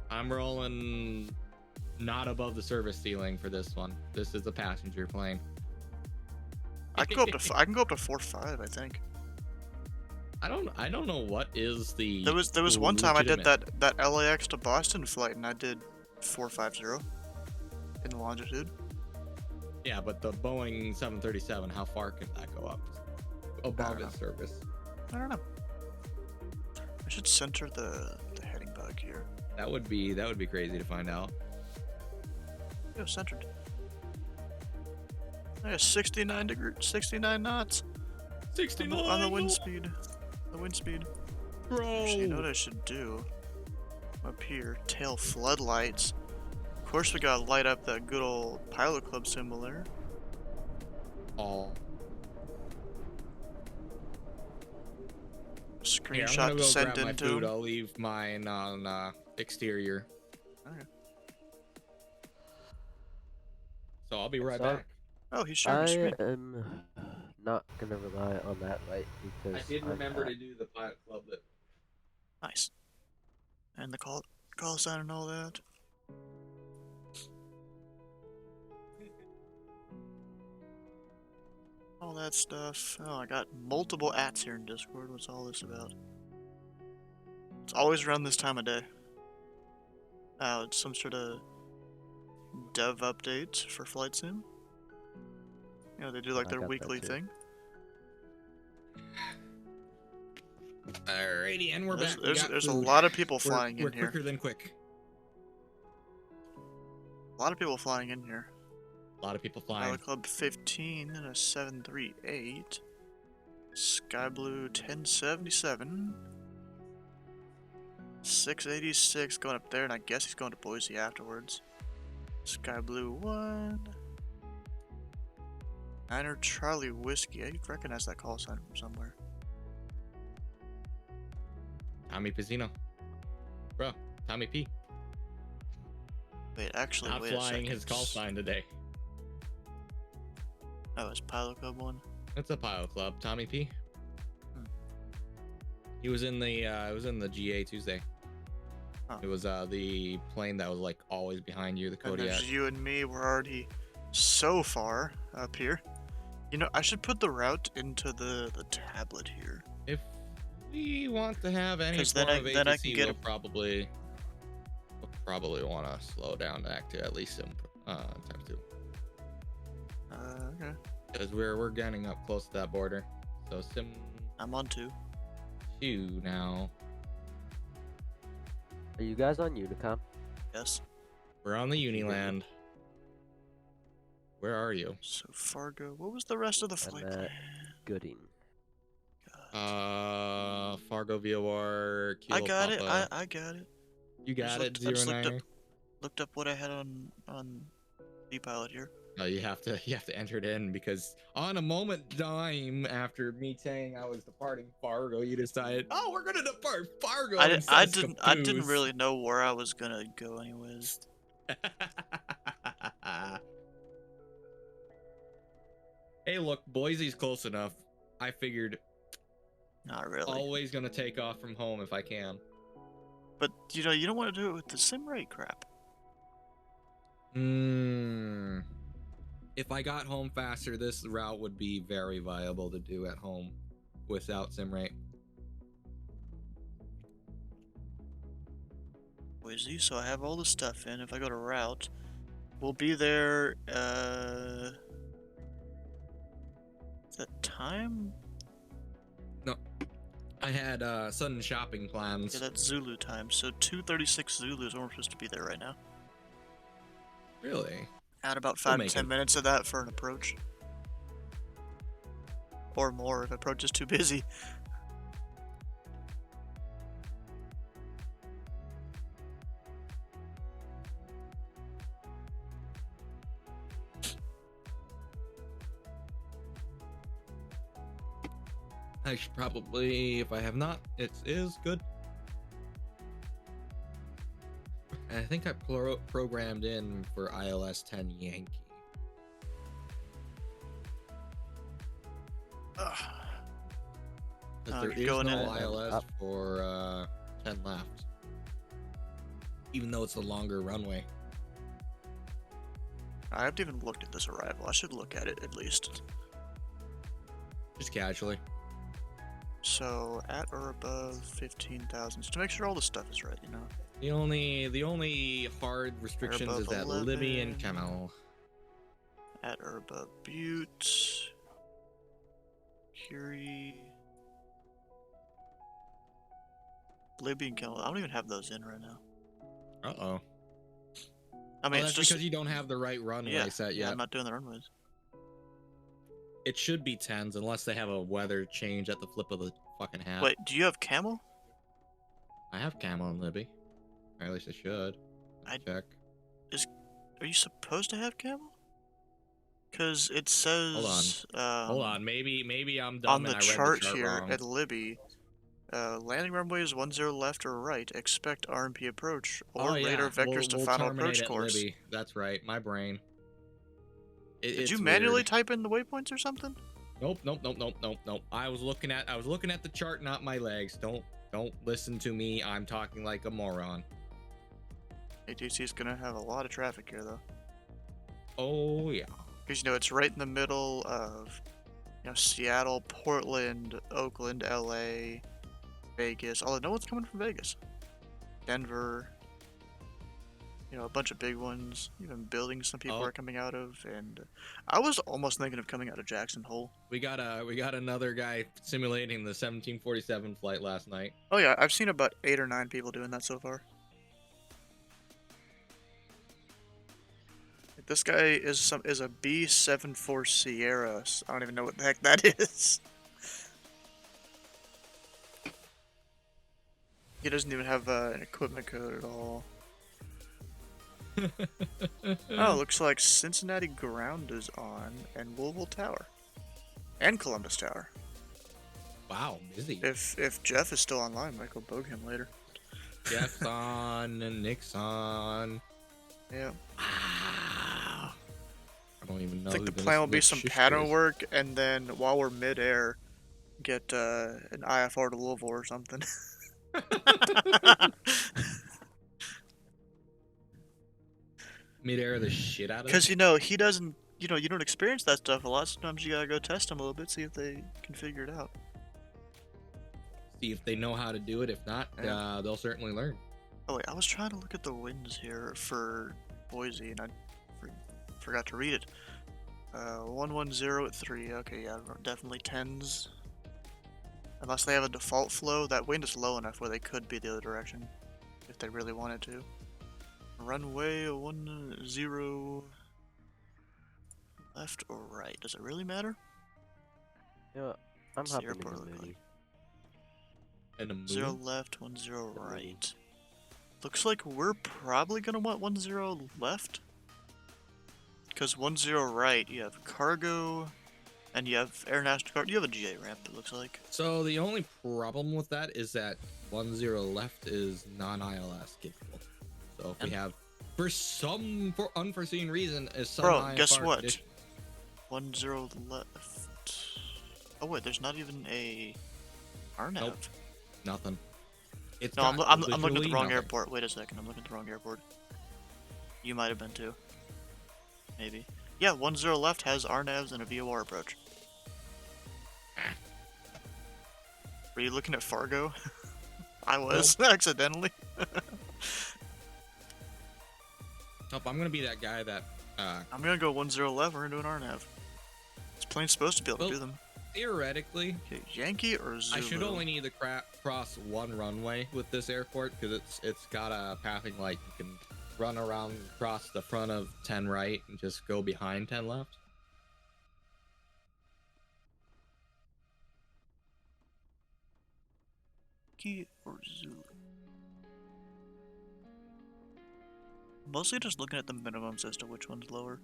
I'm rolling not above the service ceiling for this one. This is a passenger plane. I can go up to 4.5, I think. I don't know what is the. There was one time I did legitimate- that LAX to Boston flight and I did 450 in the longitude. Yeah, but the Boeing 737, how far can that go up above its service? I don't know. I should center the heading bug here. That would be crazy to find out. Yeah, centered. I got 69 knots 69 on the wind speed. The wind speed. bro. Actually, you know what I should do? Up here, tail floodlights. Of course, we gotta light up that good old Pilot Club symbol there. Oh. Here, I'm Screenshot gonna to go send grab my into. food. I'll leave mine on exterior. Okay. So I'll be right So- back. Oh, he's sharing his I screen. am not gonna rely on that light because I did I'm remember at- to do the Pilot Club that. Nice. And the call sign and all that. All that stuff. Oh, I got multiple ats here in Discord. What's all this about? It's always around this time of day. Oh, it's some sort of dev update for Flight Sim. You know, they do like I their got that weekly too. thing. Alrighty, and we're back. We got There's a food. lot of people We're flying in here. quicker than quick. A lot of people flying in here. A lot of people flying. Pilot Club 15 and a 738. Sky Blue 1077. 686 going up there, and I guess he's going to Boise afterwards. Sky Blue 1. Niner Charlie Whiskey. I recognize that call sign from somewhere. Tommy Pizzino. Bro, Tommy P. Wait, actually, Not wait a flying second. his call sign today. Oh, it's Pilot Club 1. It's a Pilot Club. Tommy P. Hmm. He was in the GA Tuesday. Oh. It was the plane that was like always behind you, the And Kodiak. there's you and me. We're already so far up here. You know, I should put the route into the tablet here. If we want to have any 'Cause form then I- of then I agency, can get we'll probably want to slow down to act to at least some times 2. Okay. Because we're getting up close to that border. So sim I'm on 2. 2 now. Are you guys on Unicom? Yes. We're on the Uniland. Where are you? So Fargo. What was the rest of the flight at plan? Gooding. Fargo VOR. I Kilo got it. Papa. I got it. You got it, I just 09er. looked up what I had on D-Pilot here. No, you have to enter it in because on a moment dime after me saying I was departing Fargo, you decided, oh, we're gonna depart Fargo. I didn't really know where I was gonna go anyways. Hey, look, Boise's close enough. I figured Not really. always gonna take off from home if I can. But you know, you don't want to do it with the sim rate crap. If I got home faster, this route would be very viable to do at home without sim rate. Boise, so I have all the stuff in. If I go to route, we'll be there. Is that time? No, I had sudden shopping plans. Yeah, that's Zulu time. So 2:36 Zulu is when we're supposed to be there right now. Really? Add about We'll 5 to make 10 it. minutes of that for an approach. Or more if approach is too busy. I should probably, if I have not, it is good. I think I programmed in for ILS 10 Yankee. Ugh. Because there is going no in. ILS for 10 left. Even though it's a longer runway. I haven't even looked at this arrival. I should look at it at least. Just casually. So at or above 15,000, just to make sure all the stuff is right, you know. The only hard restrictions above is at Libby and 11. Camel. At or above Butte. Curie. Libby and Camel. I don't even have those in right now. Uh-oh. I mean, That's it's just because you don't have the right runway set yeah, yet. I'm not doing the runways. It should be 10s unless they have a weather change at the flip of the fucking hat. Wait, do you have Camel? I have Camel and Libby. Or at least I should. I- Check. Are you supposed to have Camel? Because it says... Hold on. Maybe I'm dumb on the and I read chart the chart here wrong. at Libby, landing runways 10 left or right. Expect RMP approach or radar vectors to we'll final terminate approach at course. Libby. That's right. My brain. Did It's you manually weird. type in the waypoints or something? Nope. I was looking at the chart, not my legs. Don't listen to me. I'm talking like a moron. ATC is gonna have a lot of traffic here though, Oh yeah. because you know it's right in the middle of, you know, Seattle, Portland, Oakland, LA, Vegas. Although no one's coming from Vegas. Denver. You know, a bunch of big ones. Even buildings some people are coming out of, and I was almost thinking of coming out of Jackson Hole. We got another guy simulating the 1747 flight last night. Oh yeah, I've seen about 8 or 9 people doing that so far. This guy is a B74 Sierra. I don't even know what the heck that is. He doesn't even have an equipment code at all. Oh, looks like Cincinnati Ground is on, and Louisville Tower, and Columbus Tower. Wow, busy. If Jeff is still online, might go bog him later. Jeff's on and Nick's on. Yeah. Wow. I don't even know. I think who the plan will be this some shift pattern is. work, and then while we're mid-air, get an IFR to Louisville or something. Mid-air the shit out of it. Because, you know, he doesn't, you know, you don't experience that stuff a lot. Sometimes you gotta go test them a little bit, see if they can figure it out. See if they know how to do it. If not, Yeah. they'll certainly learn. Oh, wait, I was trying to look at the winds here for Boise, and I forgot to read it. 110 at 3. Okay, yeah, definitely 10s. Unless they have a default flow, that wind is low enough where they could be the other direction if they really wanted to. Runway 10 left or right? Does it really matter? You know, I'm What's the hopping in airport the look like? Moody. And a 0 move. left, 10 The Moody. right. Looks like we're probably gonna want 10 left. Because 10 right, you have cargo, and you have Air National Guard. You have a GA ramp, it looks like. So the only problem with that is that 10 left is non-ILS capable. So if we have, for some unforeseen reason, is some Bro, IFR guess what? condition- 10 left. Oh wait, there's not even a RNAV. Nope. Nothing. It's No, I'm got looking at the visually wrong nothing. airport. Wait a second, I'm looking at the wrong airport. You might have been too. Maybe. Yeah, 10 left has RNAVs and a VOR approach. Were you looking at Fargo? I was, accidentally. Nope, I'm gonna be that guy that I'm gonna go 10 left, we're gonna do an RNAV. This plane's supposed to be able to Well, do them. theoretically, Okay, Yankee or Zulu? I should only need to cross one runway with this airport because it's got a pathing like you can run around across the front of 10 right and just go behind 10 left. Yankee or Zulu? Mostly just looking at the minimums as to which one's lower.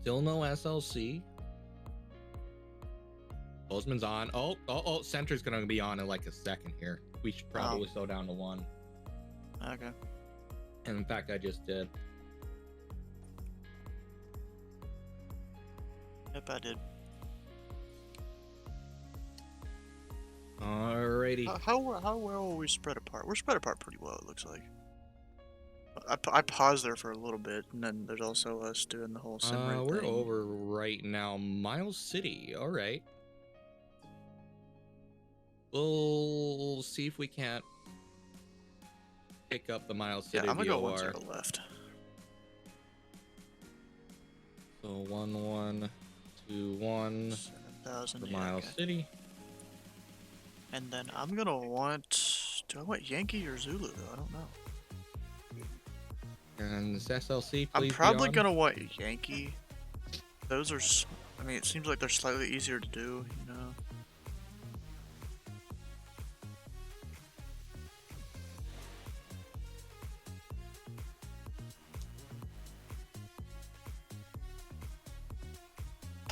Still no SLC. Bozeman's on. Oh, center's gonna be on in like a second here. We should probably slow down to 1. Okay. And in fact, I just did. Yep, I did. Alrighty. How well are we spread apart? We're spread apart pretty well, it looks like. I paused there for a little bit, and then there's also us doing the whole sim rate We're thing. over right now. Miles City. All right. We'll see if we can't pick up the Miles City. Yeah, I'm gonna go VOR. 10 left. So 1121 7,000. for Yeah, Miles okay. City. And then I'm gonna want. Do I want Yankee or Zulu though? I don't know. And this SLC, please. I'm be probably on. gonna want Yankee. Those are. I mean, it seems like they're slightly easier to do, you know.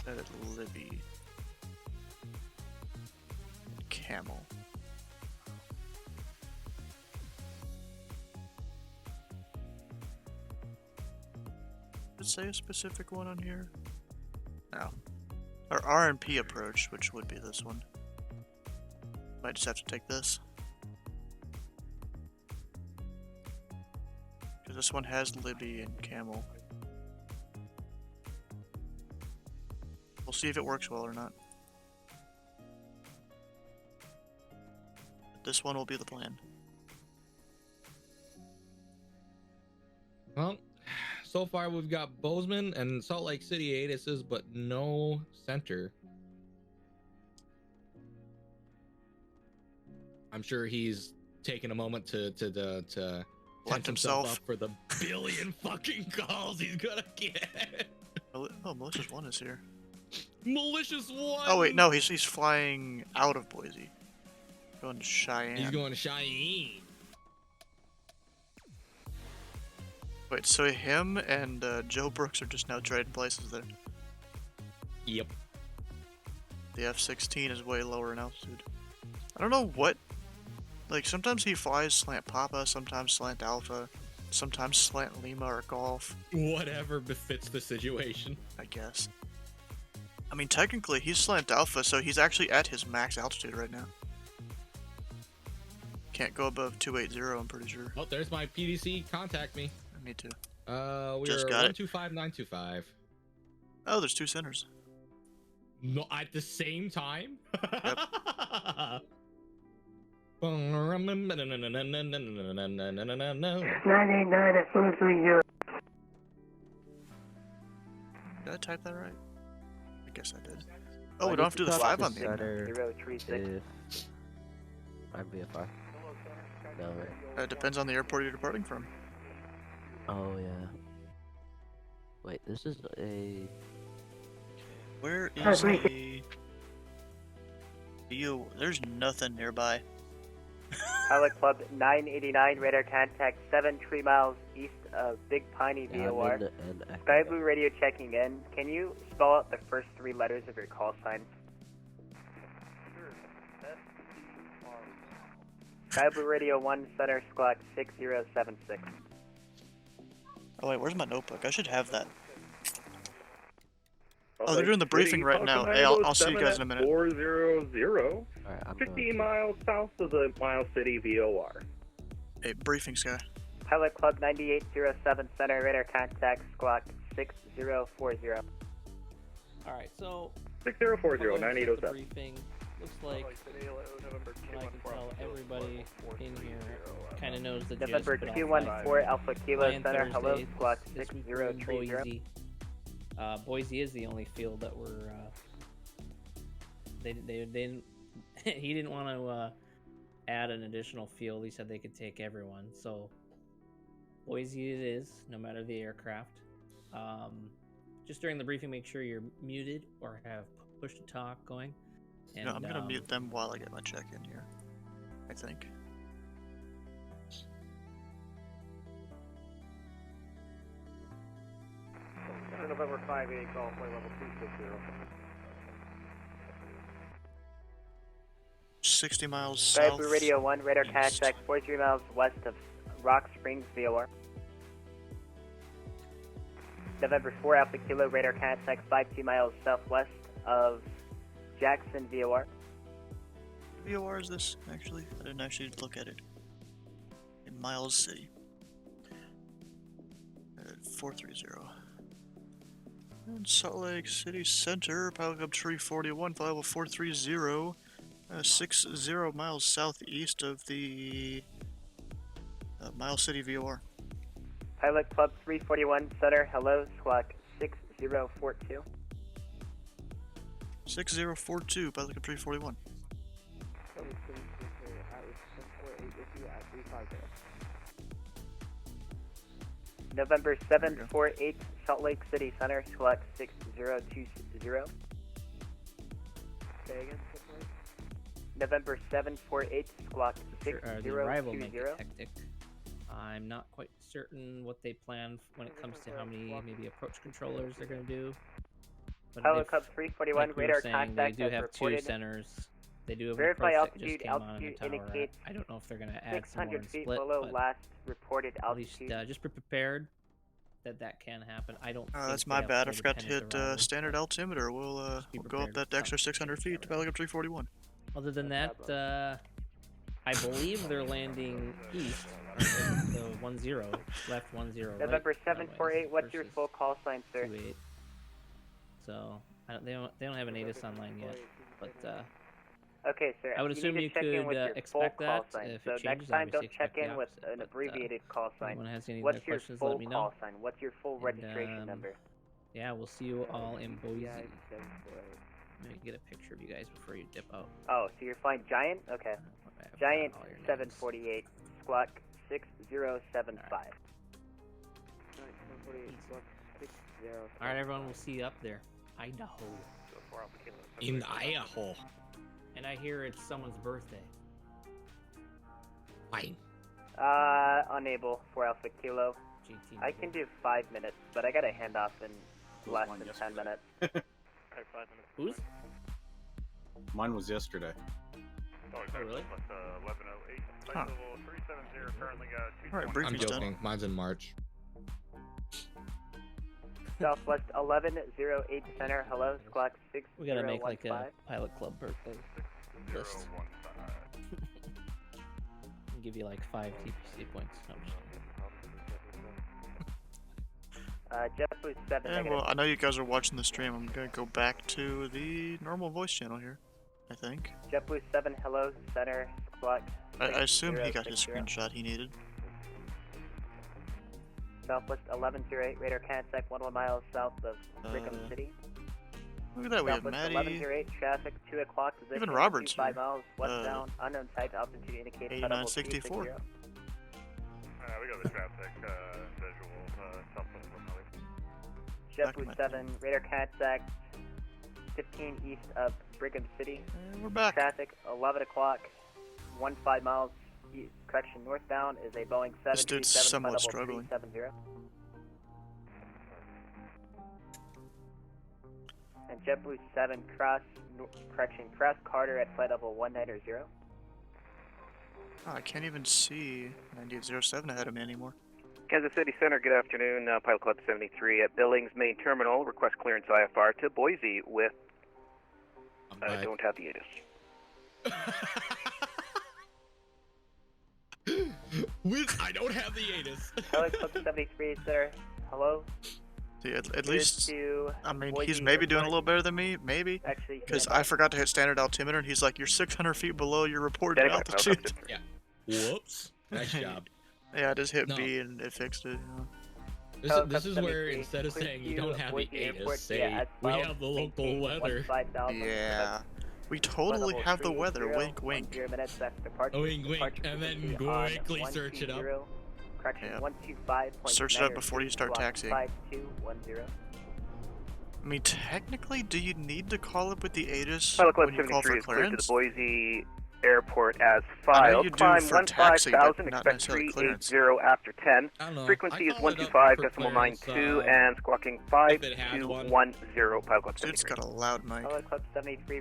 That is Libby. Camel. Does it say a specific one on here? No. Our RNP approach, which would be this one. Might just have to take this. Because this one has Libby and Camel. We'll see if it works well or not. This one will be the plan. Well, so far we've got Bozeman and Salt Lake City ATISes, but no center. I'm sure he's taking a moment to tense himself up for the billion fucking calls he's gonna get. Oh, Malicious 1 is here. Malicious one. Oh wait, no, he's flying out of Boise. Going to Cheyenne. He's going to Cheyenne. Wait, so him and Joe Brooks are just now trading places there. Yep. The F-16 is way lower in altitude. I don't know what... Like, sometimes he flies slant Papa, sometimes slant Alpha, sometimes slant Lima or Golf, Whatever befits the situation. I guess. I mean, technically, he's slant Alpha, so he's actually at his max altitude right now. Can't go above 280, I'm pretty sure. Oh, there's my PDC. Contact me. Me too. Just We're got it. 125925. Oh, there's 2 centers. No, at the same time? Yep. No. 989 at 430. Did I type that right? I guess I did. Oh, I we don't need have to do the talk 5 to on the end. Sutter 036. if I'm VFR. No, right? It depends on the airport you're departing from. Oh yeah. Wait, this is a. Where is a... There's nothing nearby. Pilot Club 989, radar contact 3 miles east of Big Piney VOR. Sky Blue radio checking in. Can you spell out the first 3 letters of your call sign? Sky Blue Radio 1, Center Squawk 6076. Oh wait, where's my notebook? I should have that. Oh, they're doing the briefing right now. Hey, I'll see you guys in a minute. 400, Alright, I'm 50 going. miles south of the Miles City VOR. Hey, briefing, Sky. Pilot Club 9807, Center radar contact Squawk 6040. Alright, so 6040, following the 9807. briefing, looks like I can tell everybody in here kind of knows the gist. November but I'll 214 fly Alpha Kilo flying Center, hello, Thursday Squawk this week we're in 6030. Boise. Boise is the only field that we're they didn't he didn't want to add an additional field. He said they could take everyone, so Boise it is, no matter the aircraft. Just during the briefing, make sure you're muted or have push to talk going. And, No, I'm gonna mute them while I get my check in here. I think. November 58, call flight level 260. 60 miles Sky south. Blue Radio 1, radar east. contact 43 miles west of Rock Springs VOR. November 4 Alpha Kilo, radar contact 52 miles southwest of Jackson VOR. VOR is this, actually? I didn't actually look at it. In Miles City. 430. And Salt Lake City Center, Pilot Club 341, flight level 430. 60 miles southeast of the Miles City VOR. Pilot Club 341, Center, hello, Squawk 6042. 6042, Pilot Club 341. November 748, Salt Lake City Center, Squawk 6020. Say again, November 748, Squawk the arrival make 6020. it hectic. I'm not quite certain what they plan when it comes to how many maybe approach controllers they're going to do. But Pilot they've- Club 341, like we were radar saying, contact they do as have reported. 2 centers. They do have Verify an approach that altitude, just came on in the altitude tower. indicates I don't know if they're going to add some more 600 and feet split, below but last reported at least altitude. just be prepared that can happen. I don't think That's they my have bad. I full forgot to hit independent arrival, standard but altimeter. We'll be go up prepared that for extra something. 600 feet to Pilot Club 341. Other than that, I believe they're landing east, or the 10, left 10. November right, 748, what's your versus full call sign, sir? 28. So they don't have an ATIS online yet, but Okay, sir. I would assume need you to check in could with your expect full call that. sign. If So it next changes, time, obviously don't check expect the in with opposite, an but, abbreviated call if sign. anyone has any What's other your questions, full let me know. call sign? What's your full And, registration number? Yeah, we'll see you all in Boise. Let me get a picture of you guys before you dip out. Oh, so you're flying Giant? Okay. I've got Giant all your names. 748, Squawk 6075. All right, everyone, we'll see you up there, Idaho. In Idaho. And I hear it's someone's birthday. Fine. Unable for Alpha Kilo. JT. I can do 5 minutes, but I got a handoff in less than 10 minutes. Who's? Mine was yesterday. Oh, really? Huh. Alright, I'm briefing's done. joking. Mine's in March. Southwest 1108 Center, hello, Squawk 6015. We gotta make like a pilot club birthday list. And give you like 5 TPC points. No, I'm just kidding. JetBlue 7 Yeah, negative. well, I know you guys are watching the stream. I'm gonna go back to the normal voice channel here, I think. JetBlue 7, hello, center, squawk. I assume he got his 6060. screenshot he needed. Southwest 1108, radar contact 11 miles south of Brigham City. Look at that, we have Southwest Maddie, 1108, traffic 2 o'clock, position even Robert's 5 here. miles westbound, unknown type, altitude indicated. 8964. We got the traffic visual, Southwest 108. JetBlue 7, radar contact 15 east of Brigham City. And we're back. Traffic 11 o'clock, 15 miles, correction, northbound is a Boeing This dude's 737 somewhat flight level struggling. 370. And JetBlue 7, cross Carter at flight level 190. Oh, I can't even see 9807 ahead of me anymore. Kansas City Center, good afternoon. Pilot Club 73 at Billings Main Terminal. Request clearance IFR to Boise with don't have the ATIS. With I don't have the ATIS. Pilot Club 73 Center, hello. See, at least, To I mean, Boise he's maybe doing a Airport. little better than me, maybe. Actually, Because I forgot to hit standard altimeter, and he's like, you're 600 feet below your reported Standing by, Pilot Club altitude. 73. Whoops. Nice job. Yeah, I just hit No. B and it fixed it. You know? This is where 73, instead of please saying you do don't have the Boise Airport, ATIS, say yeah, we at have the local 12, weather. 15,000, Yeah. We totally have the weather. Wink, wink. 10 minutes after departure. Wink, wink, Departure and then frequency on quickly search it up. 120, Correction, Yep. 125.9. Search it up before you start taxiing. 5210. I mean, technically, do you need to call up with the ATIS Pilot Club when you call 73 for is cleared to the clearance? Boise Airport as I know filed. you do Climb for taxi, but 15,000, not expect necessarily clearance. 380 after 10. I don't know. Frequency I is called it up for clearance, 125.92 and squawking if it had one. 5210. Pilot Club Dude's 73. got a loud mic. Pilot Club 73,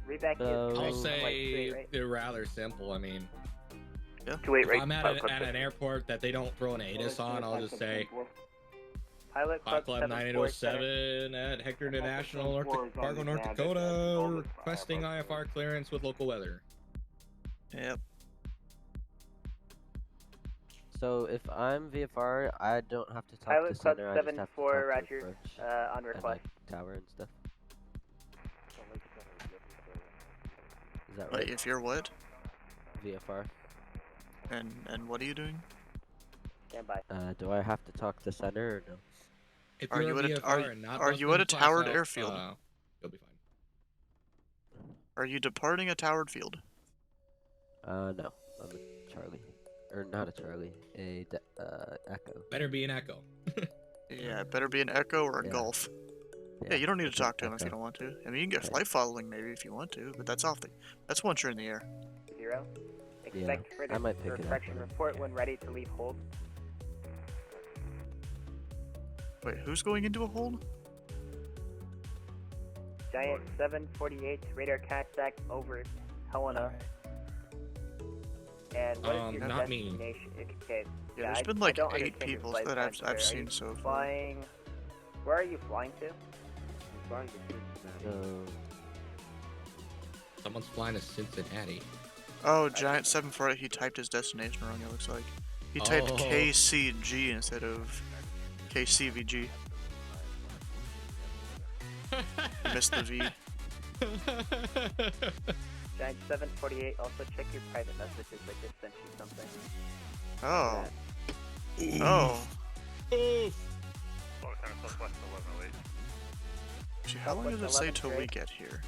reback No. is I'll Like say right? they're rather simple. I mean, 28 if rate. I'm Pilot Club at an airport that they don't throw an ATIS on, I'll just say Pilot Pilot Club Club 747. 9807 at Hector International, Fargo, North Dakota, requesting IFR clearance with local weather. Yep. So if I'm VFR, I don't have to talk Pilot to Club center. I just have to talk 74, to Roger, approach on and request. like tower and stuff. Is that Like, right? if you're what? VFR. And what are you doing? Stand by. Do I have to talk to center or no? If Are you're you a at a- VFR are- and not are you busting at a the class towered out, airfield? You'll be fine. Are you departing a towered field? No. I'm a Charlie. Or not a Charlie. Echo. Better be an Echo. Yeah, it better be an Echo or a Yeah. Golf. Yeah, you don't need to it's an talk to him if you Echo. don't want to. I mean, you can get Okay. flight following maybe if you want to, but that's off the. That's once you're in the air. 0. Expect further I might pick it up correction when I'm- report when ready to leave hold. Wait, who's going into a hold? Giant 748 radar contact over Helena. And what is your not me. destination? Okay. Yeah, there's been I like don't 8 understand your people flight that plans, I've sir. Are seen you so far. flying. Where are you flying to? So Someone's flying to Cincinnati. Oh, Giant 748. He typed his destination wrong. It looks like he typed Oh. KCG instead of KCVG. He missed the V. Giant 748. Also check your private messages. I just sent you something. Oh. Oh. Oof. Southwest 1108. Gee, how long does it say till we 11-3. get here?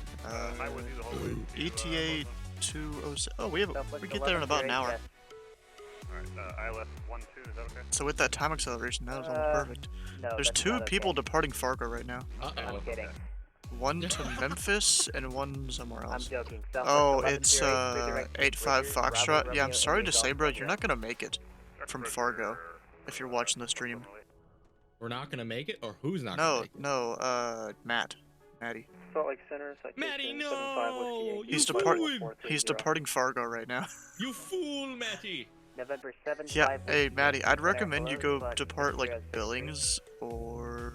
Might with you the whole way. to, ETA 207. Oh, we Southwest get there in about an 11-3, hour. yes. Alright, ILS 12, is that okay? So with that time acceleration, that was almost perfect. No, There's that's 2 not okay. people departing Fargo right now. Uh-oh. I'm kidding. One to Memphis and one somewhere I'm else. joking. Oh, Southwest it's 11-3, redirect 85 Bridger, Foxtrot. Bravo, Yeah, I'm Romeo, sorry to India, say, Golf, bro, Romeo. you're not gonna make it from Fargo if you're watching the stream. We're not gonna make it, or who's not gonna No, make it? no, Matty. Salt Lake Center, Matty, no! He's You fool! He's departing Fargo right now. You fool, Matty! November 7, Yeah, 5, hey Matty, I'd recommend you hello, go flight depart like 6063. Billings or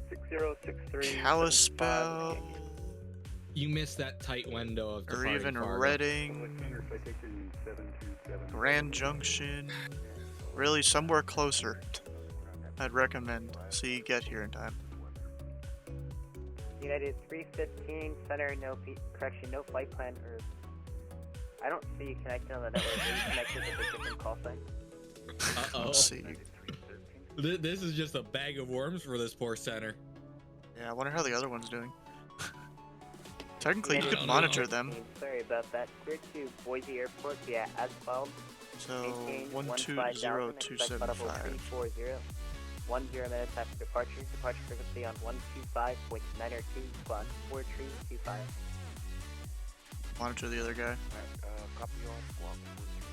6063. Kalispell You missed that tight window of or departing even Fargo. Redding, Grand Junction. Really, somewhere closer. I'd recommend so you get here in time. United 315, center, no no flight plan, or I don't see you connected on the network. Are you connected with a different call sign? Uh-oh. Let's see. This is just a bag of worms for this poor center. Yeah, I wonder how the other one's doing. Technically, you United could monitor them. 315, sorry about that. Clear to Boise Airport via asphalt. So, Maintain 120275. 10 minutes after departure. Departure frequency on 125.902, squawk 4325. Monitor the other guy.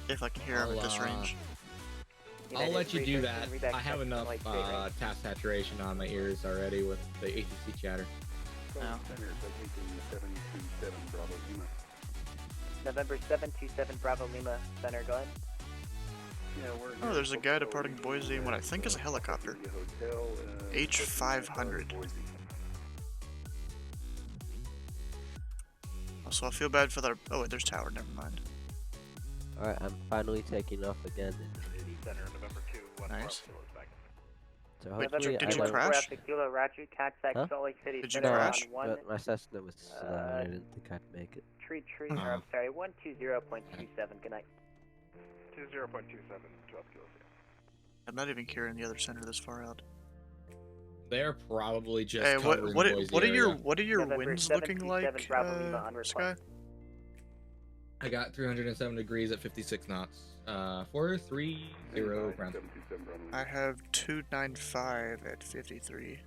If I can hear him at this range. I'll let you do that. I have enough task saturation on my ears already with the ATC chatter. No. November 727 Bravo Lima, center, go ahead. Oh, there's a guy departing Boise in what I think is a helicopter. H500. So I feel bad for the. Oh wait, there's tower. Never mind. Alright, I'm finally taking off again. Center, November 2, 1 Nice. So Wait, hopefully did I you won't- crash? Roger, contact Huh? Salt Lake City Did you Center crash? on 1 but my Cessna was slow and I didn't think I'd make it. tree, or I'm sorry, 120.27, good night. 20.27, 12 kilos. I'm not even carrying the other center this far out. They're probably just Hey, covering Boise what are your area. what are your November winds 727 looking like, Bravo Lima on Sky? request. I got 307 degrees at 56 knots. 430 ground. I have 295 at 53.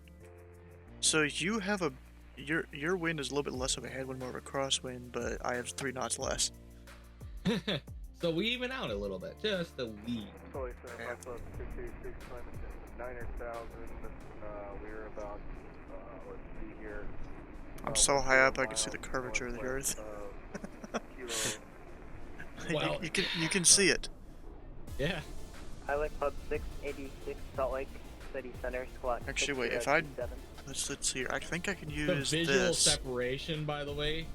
So you have a your wind is a little bit less of a headwind, more of a crosswind, but I have 3 knots less. So we even out a little bit, just a wee. Fully center, 5 9,000. We're about, let's see here. I'm so high up I can see the curvature of the earth. Well- you can see it. Yeah. Pilot Club 686 Salt Lake City Center, squawk. Actually, wait, if I let's see here. I think I can The use visual this. separation, by the way,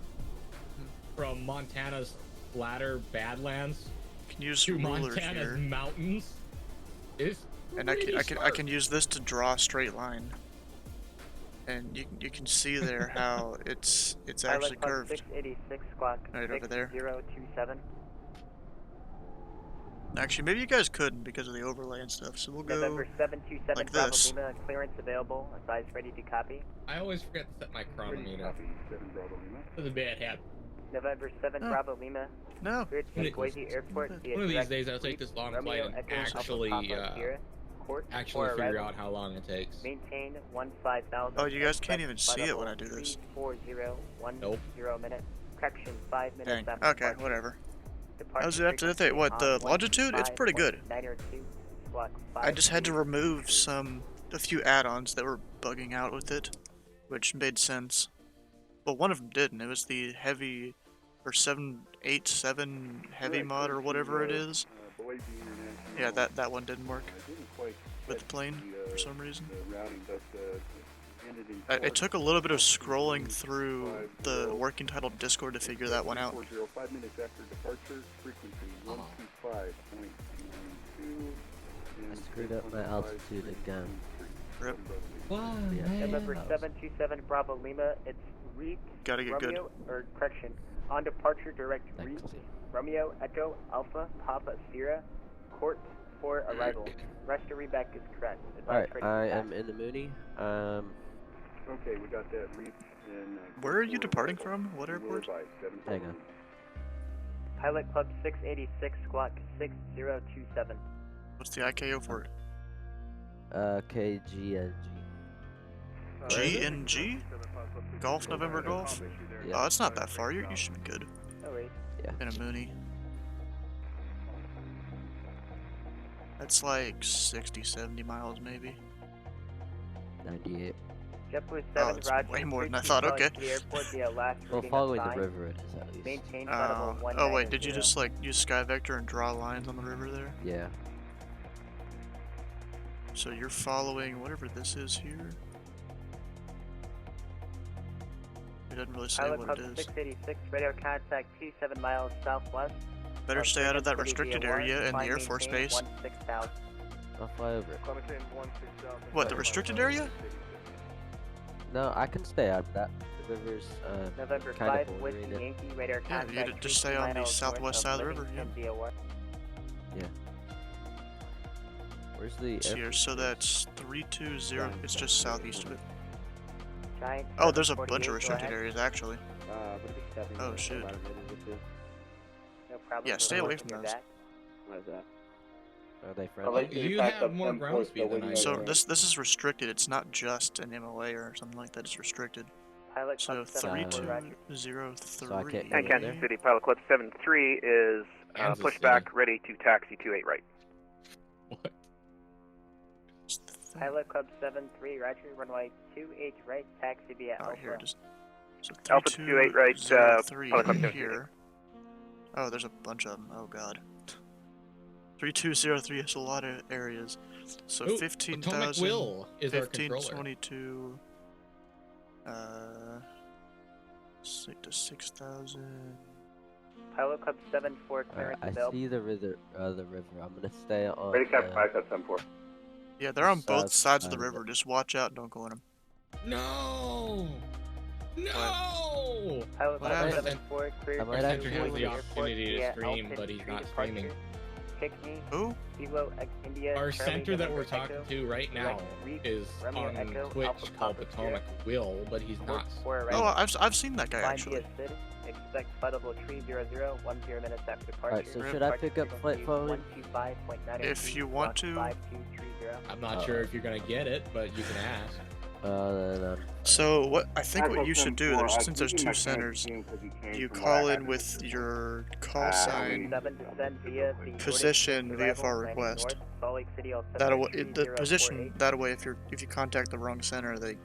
from Montana's flatter Badlands I can use to ruler Montana's here, mountains is and I pretty can sharp. use this to draw a straight line. And you can see there how it's actually Pilot Club curved. 686 squawk. Right over there. 6027. Actually, maybe you guys couldn't because of the overlay and stuff. So we'll go. November 727 like Bravo this. Lima, clearance available. Advise ready to copy. I always forget to set my chronometer. That's a bad habit. November 7 Oh. Bravo Lima, No. clear to Boise Airport via One of these direct days I'll take route, this long Romeo flight and Echo Alpha actually, Papa Sierra, court actually for figure arrival. out how long it takes. Maintain 15,000. Oh, you guys can't expect even see flight it when level I do this. 34010 Nope. minute. Correction 5 minutes Dang. after Okay, departure. whatever. Departure How's it after the thing? frequency What, the on longitude? It's pretty good. 125.902, squawk I just had to 53. remove a few add-ons that were bugging out with it, which made sense. But one of them didn't. It was the heavy, or 787 heavy mod or whatever it is. Yeah, that one didn't work with the plane for some reason. It took a little bit of scrolling through the working title Discord to figure that one out. 5 minutes after departure, frequency 125.992. I screwed up my altitude again. Rip. Why? Yeah. November 727 Bravo Lima, it's Reed, Gotta get good. Romeo, or correction, on departure direct Reed, Thankfully. Romeo Echo Alpha Papa Sierra, court for arrival. Rest of readback is correct. Advise Alright, ready I to am in the Mooney. Okay, we got that reach in. Where are you departing from? What airport? Hang on. Pilot Club 686 squawk 6027. What's the IKO for it? KGNG. GNG? Golf November Golf? Yeah. Oh, it's not that far. You should be good. Oh wait. In a Mooney. That's like 60, 70 miles maybe. 98. JetBlue 7 Oh, it's Roger. way more than I 32 thought, calling okay. to the airport via last Well, reading following of the time. river it is at least. Maintain flight level Oh wait, did you 190. just like use Sky Vector and draw lines on the river there? Yeah. So you're following whatever this is here? It doesn't really say Pilot what Club it is. 686, radio contact 27 miles southwest. Better stay out of that City restricted via area in the flying Air Force maintain Base. 16,000. I'll fly over it. What, the restricted area? No, I can stay out of that. The river's November kind 5, of Whiskey bordering it. Yankee, radar Yeah, contact. you just stay on the southwest side of the river. Yeah. Yeah. Where's the Here, so that's 320. It's just southeast of it. Giant Oh, there's a 748, bunch of go restricted ahead. areas actually. Oh shoot. No problem. Yeah, stay away from Your those. back. What is that? Are they I'd friendly? like You back have up more 10 ground points, speed than I do. So this is restricted. It's not just an MOA or something like that. It's restricted. Pilot So Club 74, Roger. 3203. So I can't go And in Kansas there? City Pilot Club 73 is Kansas pushed City. back, ready to taxi 28 right. What? Pilot Club 73, Roger. Runway 28 right, taxi via Oh, Alpha. here it is. So Alpha 28 right, 3203 Pilot Club 73. here. Oh, there's a bunch of them. Oh god. 3203 has a lot of areas. So Ooh, 15,000. Atomic Will is our controller. 1522. 6 to 6,000. Pilot Club 74, clearance I available. see the river. I'm gonna stay on. Ready cap 574. Yeah, they're on both South sides of the side of river. it. Just watch out and don't go in them. No! No! Pilot What Club happened? 74, clear I Our might center actually has go the to opportunity to stream, but he's not streaming. Pickney, Who? Kilo, India, Our Charlie, center that we're November talking Echo, to right now Reef, is Romeo on Echo, Twitch Alpha called Papa Atomic Will, but he's not. Four right. Oh, I've seen that guy Flying actually. via Sid. Expect flight level 300, 10 minutes after departure. Alright, so should I pick up flight following? If you want to. 5230. I'm not sure if you're gonna get it, but you can ask. Then, So what I think what you should do, since there's two centers, you call in with your call sign 7 descend via the position Nordic VFR arrival, landing request. north, Salt Lake City, all That way, 73048. the position that way, if you contact the wrong center, they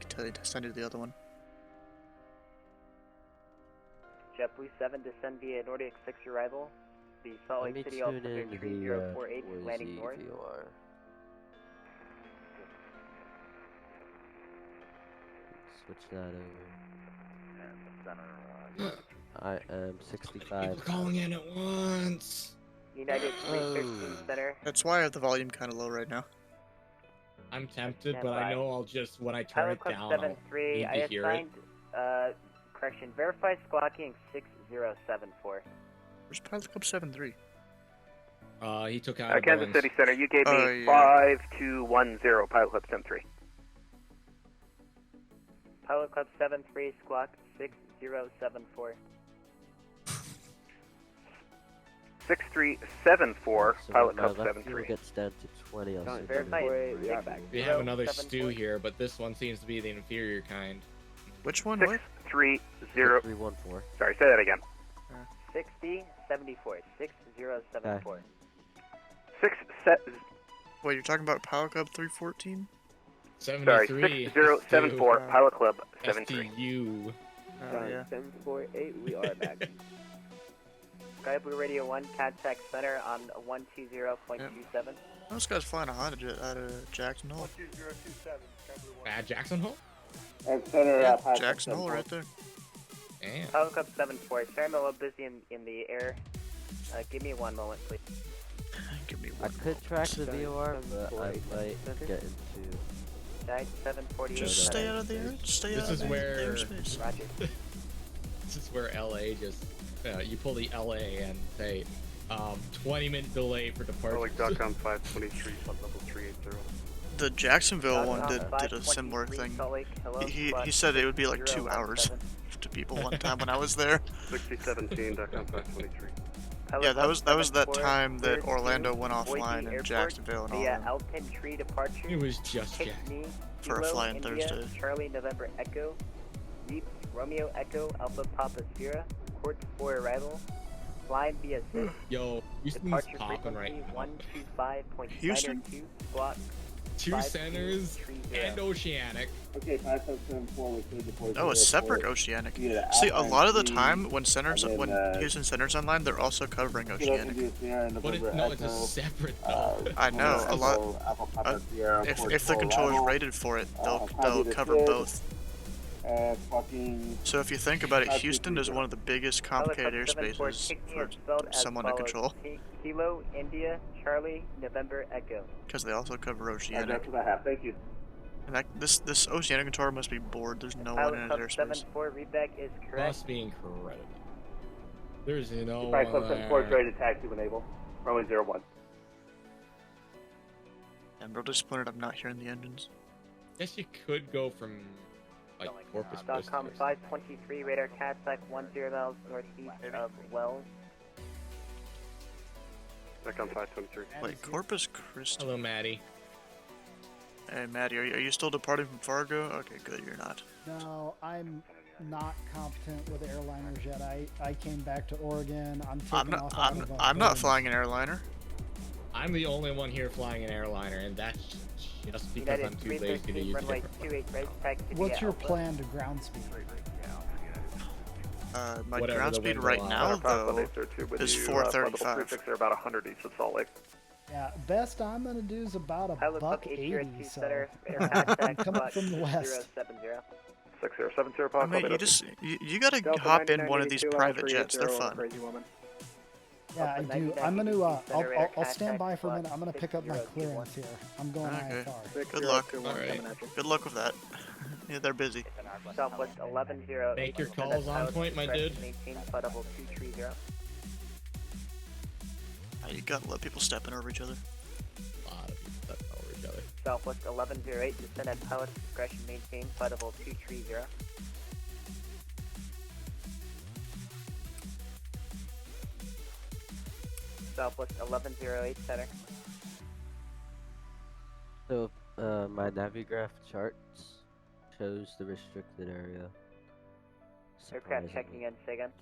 send you to the other one. JetBlue 7 descend via Nordic 6 arrival. The Salt let me Lake City, all tune in the 3048, landing Boise north. VOR. Switch that over. I am 65. People calling in at once. United 313 Oh. Center. That's why I have the volume kind of low right now. I'm tempted, Stand but I by. know I'll just when I turn Pilot it Club down, 73, I'll I need to hear it. assigned, correction, verify squawking 6074. Where's Pilot Club 73? He took out. Kansas City Center, you gave me Oh, yeah. 5210, Pilot Club 73. Pilot Club 73, squawk 6074. 6374, So Pilot when my Club left 73. fuel gets down to 20, I'll switch Verify over. it. We have another stew here, but this one seems to be the inferior kind. Which one? What? 630. 314. Sorry, say that again. 6074. 6074. Wait, you're talking about Pilot Club 314? Sorry, 73. 6074, Pilot Club 73. STU. Oh yeah. 748, we are back. Sky Blue Radio 1, contact center on 120.27. This guy's flying a Honda jet out of Jackson Hole. 12027, Sky Blue 1. At Jackson Hole? Center, Yeah, Pilot Jackson Hole 74. right there. Damn. Pilot Club 74, sorry I'm a little busy in the air. Give me one moment, please. Give me I one. could track the VOR, but I might get into. Died 748. Just stay out of the air. Stay This out is of the where- airspace. Roger. This is where LA just you pull the LA and say 20-minute delay for departure. Public.com 523, flight level 380. The Jacksonville Knock one on did a 523, similar thing. Salt Lake, hello, He squawk said it would be like 2 hours 6017. to people one time when I was there. 6017.com 523. Pilot Yeah, that Club was that 74, time that 32, Orlando went Boise offline and Airport Jacksonville and all via that Alpine Tree departure. It was just Jack. Pickney, for a Kilo, flying India, Thursday. Charlie November Echo, Reef, Romeo Echo, Alpha Papa Sierra, Port 4 arrival, flying via Sid, Yo, Houston's departure popping right frequency now. 125.92, Houston? squawk Two centers 5230. and Oceanic. Okay, 5774, we cleared the Boise Oh, a separate Airport. Oceanic. Yeah, See, a lot of the Alpine time when centers, and then, when Houston centers online, they're also covering Kilo, Oceanic. India, Sierra, But November no, it's a Echo, separate uh, though. I know, a lot. Alpha Papa Sierra, If Port the 4 controller's arrival. rated for it, they'll copy the cover Sid. both. Fucking. So if you think about it, Five, two, Houston three, is zero. one of the biggest complicated airspaces for someone to control. Kilo, India, Charlie, November, Echo. Because they also cover oceanic. That's what I have. Thank you. And that, this oceanic controller must be bored. There's no one in his airspace. 74, readback is correct. Must be incredible. There's no Pilot one Club 74 is there. ready to taxi when able. Runway 01. I'm real disappointed I'm not hearing the engines. Guess you could go from like Corpus Christi. .com 523, radar contact 10 miles northeast of Wells. Second 523. Wait, Corpus Christi. Hello, Maddie. Hey, Maddie, are you still departing from Fargo? Okay, good, you're not. No, I'm not competent with airliners yet. I came back to Oregon. I'm not flying an airliner. I'm the only one here flying an airliner, and that's just because I'm too lazy to use a different one. What's your plan to ground speed? My Whatever ground the speed wind right will now, allow. though, is 435. They're about 100 east of Salt Lake. Yeah, best I'm gonna do is about a Pilot Club $180. So Center, I'm coming from the west. 070. 6070 I mean, you gotta hop in one of these private jets. They're fun. Yeah, I do. I'm gonna I'll stand by for a minute. I'm gonna pick up my clearance here. I'm going Okay. IFR. Good luck. Alright. Good luck with that. Yeah, they're busy. Southwest 110. Make your calls on point, my dude. Maintain flight level 230. You gotta let people stepping over each other. A lot of people stepping over each other. Southwest 1108, descend at pilot's discretion, maintain flight level 230. Southwest 1108, center. So, my Navigraph charts shows the restricted area. Aircraft checking in, say again.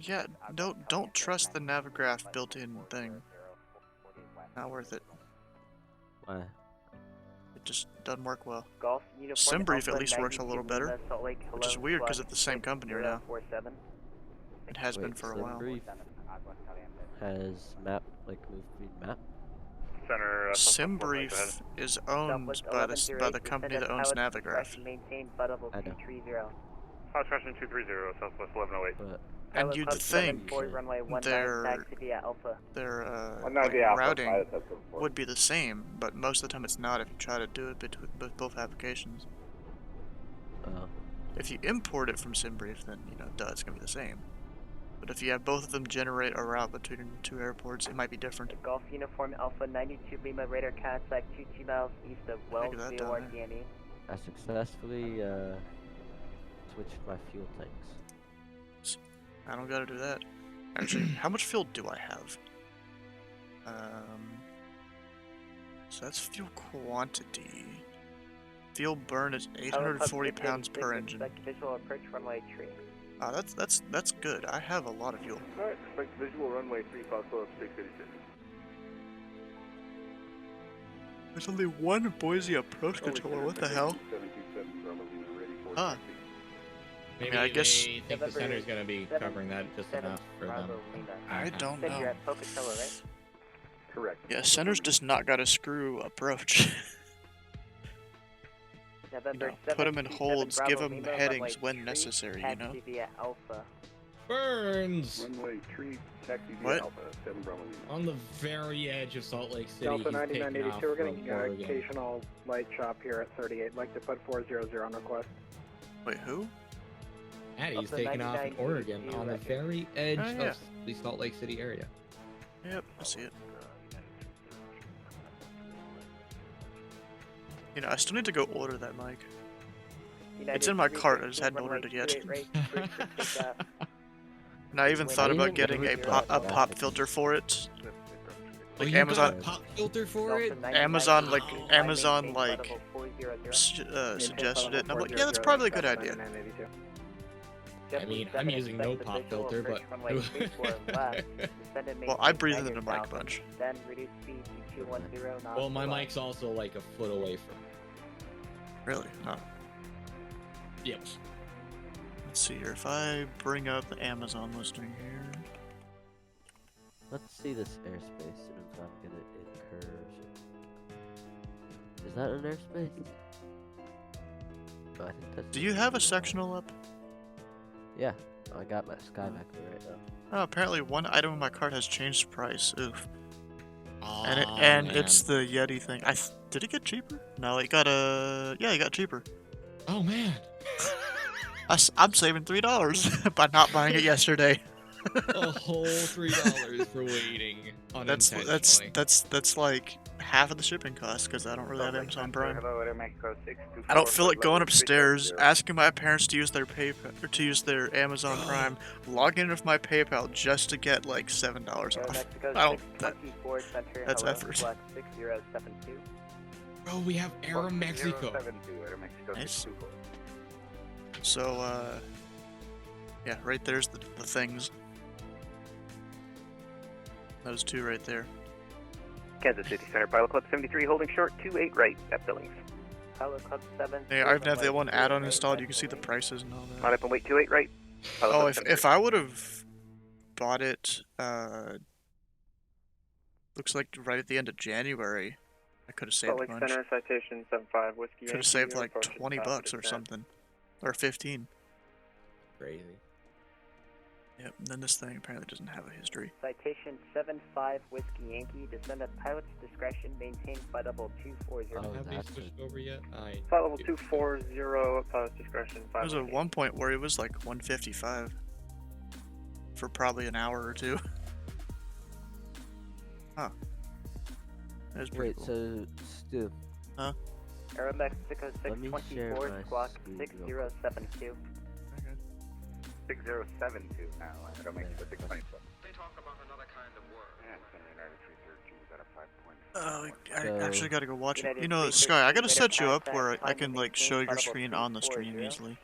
Yeah, don't trust the Navigraph built-in thing. Not worth it. Why? It just doesn't work well. Golf uniform. SimBrief at least works a 92 little better, Lima, Salt Lake, which is hello, weird because flight it's the same company right now. 047. It has been Wait, for a while. SimBrief has map, like move speed map. Center. SimBrief is owned by the company that owns Navigraph. Maintain flight level I know. 230. South Crescent 230, Southwest 1108. But And you'd think runway 19, their taxi via Alpha. routing would be the same, but most of the time it's not if you try to do it between both applications. If you import it from SimBrief, then, duh, it's going to be the same. But if you have both of them generate a route between two airports, it might be different. Golf uniform Alpha 92 Lima, radar contact 22 miles east of Wells, VOR DNE. I successfully switched my fuel tanks. I don't gotta do that. Actually, how much fuel do I have? So that's fuel quantity. Fuel burn is 840 pounds per engine. Visual approach runway tree. That's good. I have a lot of fuel. Alright, expect visual runway 3 Foxtrot 686. There's only one Boise approach controller. What the hell? Huh. Maybe I guess they think the center's gonna be covering that just enough for them. I don't Said you're know. at Pocatello, right? Correct. Yeah, center's just not got a screw approach. November Put them in 727 holds, give Bravo them Lima, headings runway when tree, necessary, taxi via Alpha. Burns! Runway 3, taxi What? via Alpha, 7 Bravo Lima. On the very edge of Salt Lake City, Delta he's taking 9982, off we're from getting Oregon. occasional light chop here at 38. Like to put 400 on request. Wait, who? Maddie's Delta taking off in 9982 Oregon on the record. very edge Oh, yeah. of the Salt Lake City area. Yep, I see it. I still need to go order that mic. It's in my cart, I just hadn't ordered it yet. And I even thought about getting a pop filter for it. Like you Amazon, got a pop filter for it? Amazon suggested it, and I'm like, yeah, that's probably a good idea. I mean, I'm using no pop filter, but... Well, I breathe into the mic a bunch. Then reduce speed to 210 knots. Well, my mic's also like a foot away from... Really? Huh. Yep. Let's see here. If I bring up the Amazon listing here. Let's see this airspace and if I'm gonna incursion. Is that an airspace? I think that's Do you have a sectional up? Yeah, I got my Sky Vector right now. Oh, apparently one item in my cart has changed price. Oof. Oh, And man. it's the Yeti thing. Did it get cheaper? No, it got yeah, it got cheaper. Oh man. I'm saving $3 by not buying it yesterday. A whole $3 for waiting unintentionally. That's like half of the shipping cost because I don't really have Amazon Prime. Hello, Air Mexico 624. I don't feel like going level upstairs 340. asking my parents to use their PayPal or to use their Amazon Prime, log in with my PayPal just to get like $7 Air off. Mexico I don't. 624 Center, That's hello, effort. flight 6072. Bro, we have Aeromexico. 072, Air Mexico Nice. 624. So yeah, right there's the things. Those two right there. Kansas City Center, Pilot Club 73, holding short 28 right at Billings. Pilot Club 7. Hey, I even have the one add-on installed. You can see the prices and all that. Line up and wait 28 right. Pilot Oh, Club if 73. I would have bought it, looks like right at the end of January, I could have saved Salt a Lake bunch. Center, citation 75, Whiskey Could have Yankee, saved you're like approaching $20 or descent. something, or 15. Crazy. Yep. And then this thing apparently doesn't have a history. Citation 75 Whiskey Yankee, descend at pilot's discretion, maintain flight level 240. Have they switched over yet? Flight level 240, pilot's discretion, There was 5. at one point where it was like 155 for probably an hour or two. Huh. That was pretty Wait, cool. so Stu, Huh? Aero Mexico Let me share 624 my squawk screen real quick. 6072. 6072 now, Air Mexico 624. They talk about another kind of work. Yeah, Center United 313, we've got a 5.5. Oh, I So- actually gotta go watch it. United You know, 313, Sky, I gotta radar set you up contact, where I climb can and like maintain show your flight level screen on the stream 240. easily.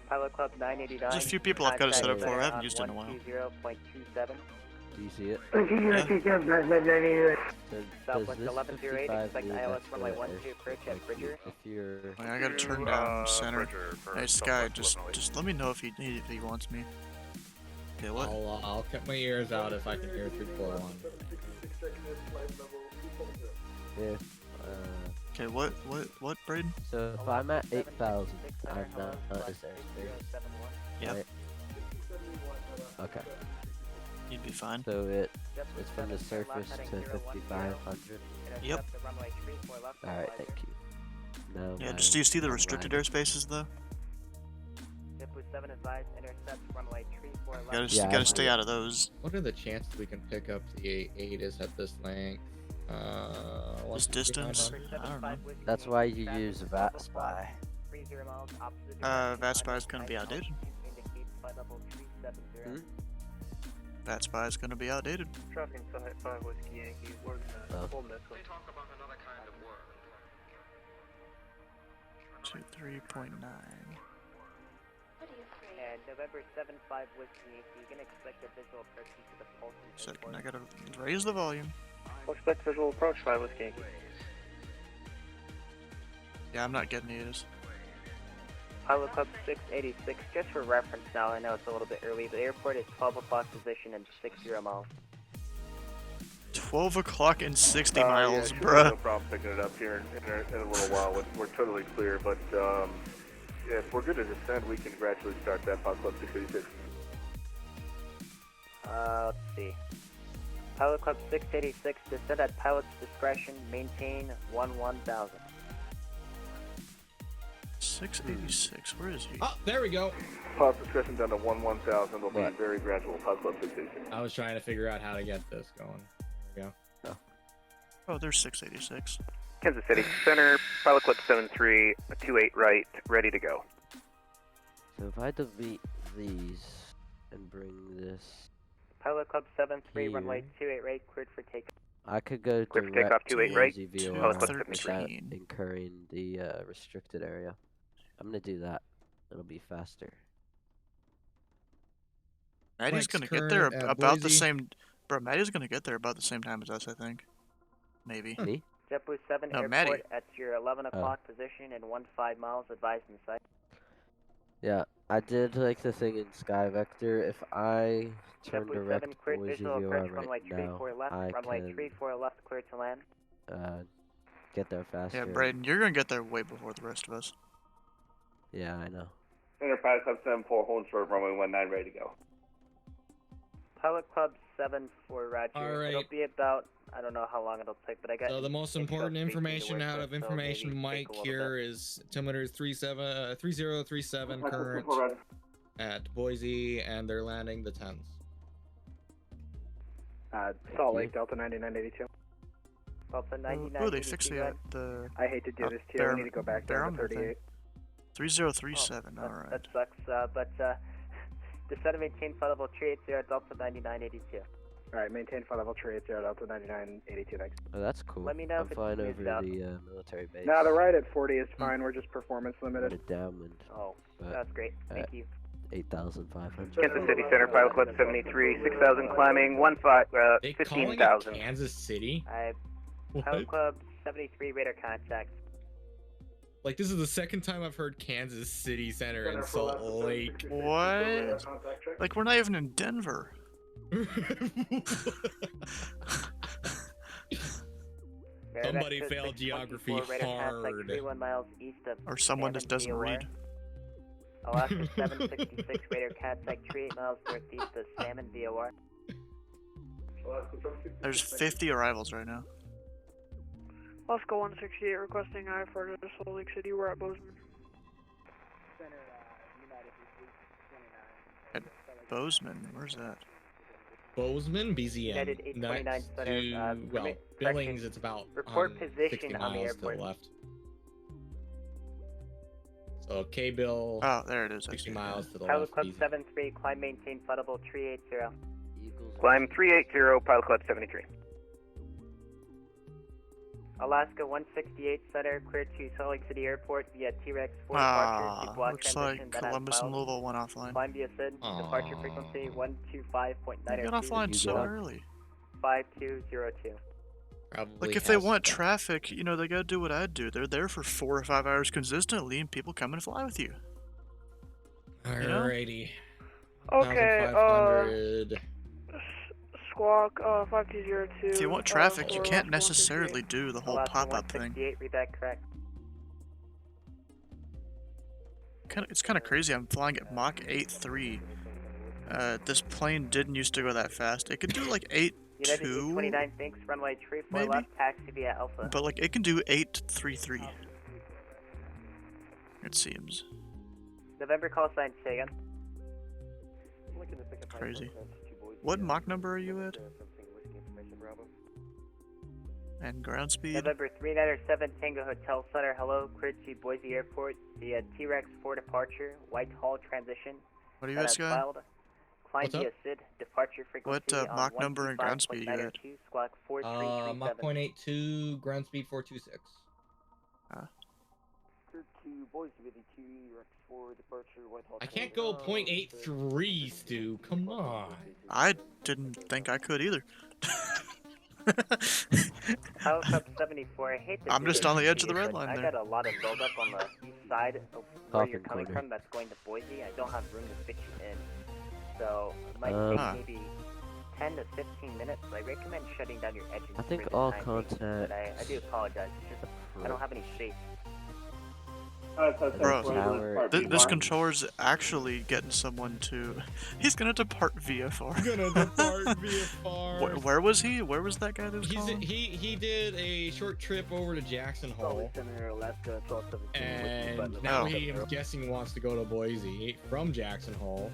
Pilot Club 989. There's a few people I've got to set up contact for. I center haven't on used it in a while. 120.27. do you see it? Yeah. So Southwest does this 1108, 55 expect mean ILS that's runway the 12 air- approach like, at Bridger. If you're Wait, I gotta turn down center. Hey Sky, just let me know if he wants me. Okay, what? I'll cut my ears out if I can hear 341. if Okay, what, Braden? so if I'm at 8,000, I'm not in airspace. Yep. Right? Okay. You'd be fine. So it's from the surface to 5,500. Yep. Alright, thank you. Now Yeah, just do you see the restricted airspaces though? You Yeah, gotta I stay see. out of those. What are the chances we can pick up the ATIS at this length? This distance? I don't know. That's why you use VAT Spy. VAT Spy is gonna be outdated. VAT Spy is gonna be outdated. Traffic site 5 Whiskey Yankee, working Oh. full missile. They talk about another kind of work. 23.9. And November 75 Whiskey Yankee, you can expect a visual approach to the pulse. Second, I gotta raise the volume. Expect visual approach 5 Whiskey Yankee. Yeah, I'm not getting these. Pilot Club 686, just for reference now, I know it's a little bit early, but the airport is 12 o'clock position and 60 miles. 12 o'clock and 60 Yeah, miles, sure, bruh. No problem picking it up here in a little while. We're totally clear, but if we're good to descend, we can gradually start that Pilot Club 686. Let's see. Pilot Club 686, descend at pilot's discretion, maintain 11,000. 686, where is he? Oh, there we go. Pilot discretion down to 11,000 will be What? very gradual. Pilot Club 686. I was trying to figure out how to get this going. There we go. Oh, there's 686. Kansas City Center, Pilot Club 73, 28 right, ready to go. So if I delete these and bring this, Pilot Club 73, Here. runway 28 right, cleared for takeoff. I could go Clear for direct takeoff, to 28 right, ZVOR Pilot Club without 13. incurring the restricted area. I'm gonna do that. It'll be faster. Maddie's Flights gonna get there current at about the Boise. same. Bro, Maddie's gonna get there about the same time as us, I think. Maybe. Me? JetBlue 7 No, airport Maddie. at your 11 o'clock position and 15 miles advised in sight. Yeah, I did like the thing in Sky Vector. If I turn JetBlue direct 7, cleared Boise visual VOR approach, right runway now, 34 left, I runway can 34 left, cleared to land. get there faster. Yeah, Braden, you're gonna get there way before the rest of us. Yeah, I know. Center Pilot Club 74, hold short, runway 19, ready to go. Pilot Club 74, Roger. All right. It'll be about, I don't know how long it'll take, but I got. So the most important information out of information so Mike here is altimeter 3037 current at Boise, and they're landing the 10s. Salt Lake, Delta 9982. Delta 9982. Oh, they fixed the. I hate to do this to you. We need to go back down to 38. 3037, alright. That sucks, but descend and maintain flight level 380 Delta 9982. Alright, maintain flight level 380 Delta 9982, thanks. Oh, that's cool. Let me know I'm if it's flying over moved out. the military base. No, the ride at 40 is fine. We're just performance limited. At downwind. Oh, that's great. Thank you. 8,500. Kansas City Center, Pilot Club 73, 6,000 climbing, 15,000. Kansas City? Pilot Club 73, radar contact. Like, this is the second time I've heard Kansas City Center in Salt Lake. What? Like, we're not even in Denver. Somebody failed geography hard. 31 miles east of or someone just doesn't read. Alaska 766, radar contact 38 miles northeast of Salmon, VOR. There's 50 arrivals right now. Alaska 168 requesting IFR to Salt Lake City. We're at Bozeman. At Bozeman? Where's that? Bozeman? BZM. United 829 Center, well, Billings, it's about report position 60 on the miles to the airport. left. So K-Bill. Oh, there it is. 60 miles to the Pilot left. Club 73, climb maintain flight level 380. Climb 380, Pilot Club 73. Alaska 168 Center, clear to Salt Lake City Airport via T-Rex 4 departure to block Looks transition. like Columbus and Louisville went offline. Climb via SID, departure frequency 125.902. They got offline so early. 5202. Probably Like, if they want traffic, you know, they gotta do what I'd do. They're there for 4 or 5 hours consistently, and people come and fly with you. Alrighty. Okay, 1,500. Squawk 5202. If you want traffic, you can't necessarily do the whole pop-up thing. Read that correct. It's kind of crazy. I'm flying at Mach 8.3. This plane didn't used to go that fast. It could do like 8.2. United 829, thanks, runway 34 maybe? left, taxi via Alpha. But like, it can do 8.33. It seems. November call sign, say again. Crazy. What Mach number are you at? And ground speed? November 397 Tango Hotel Center, hello, cleared to Boise Airport via T-Rex 4 departure, Whitehall transition. What are you at, Sky? Climb via SID, departure frequency What Mach number and ground speed you at? Squawk 4337. Mach 0.82, ground speed 426. Boise with the T-Rex 4 departure, Whitehall. I can't go 0.83, Stu. Come on. I didn't think I could either. Pilot Club 74, I hate to I'm do just this on the to edge of the you, red but line I there. got a lot of buildup on the east side of where you're coming from that's going to Boise. I don't have room to fit you in. So it might take maybe 10 to 15 minutes. I recommend shutting down your engine. I think for the all time being, contact. but I do apologize. It's just I don't have any space. Bro, this controller's actually getting someone to... He's gonna depart VFR. Gonna depart VFR. Where was he? Where was that guy that was calling? He did a short trip over to Jackson Hole. And now I'm guessing wants to go to Boise from Jackson Hole.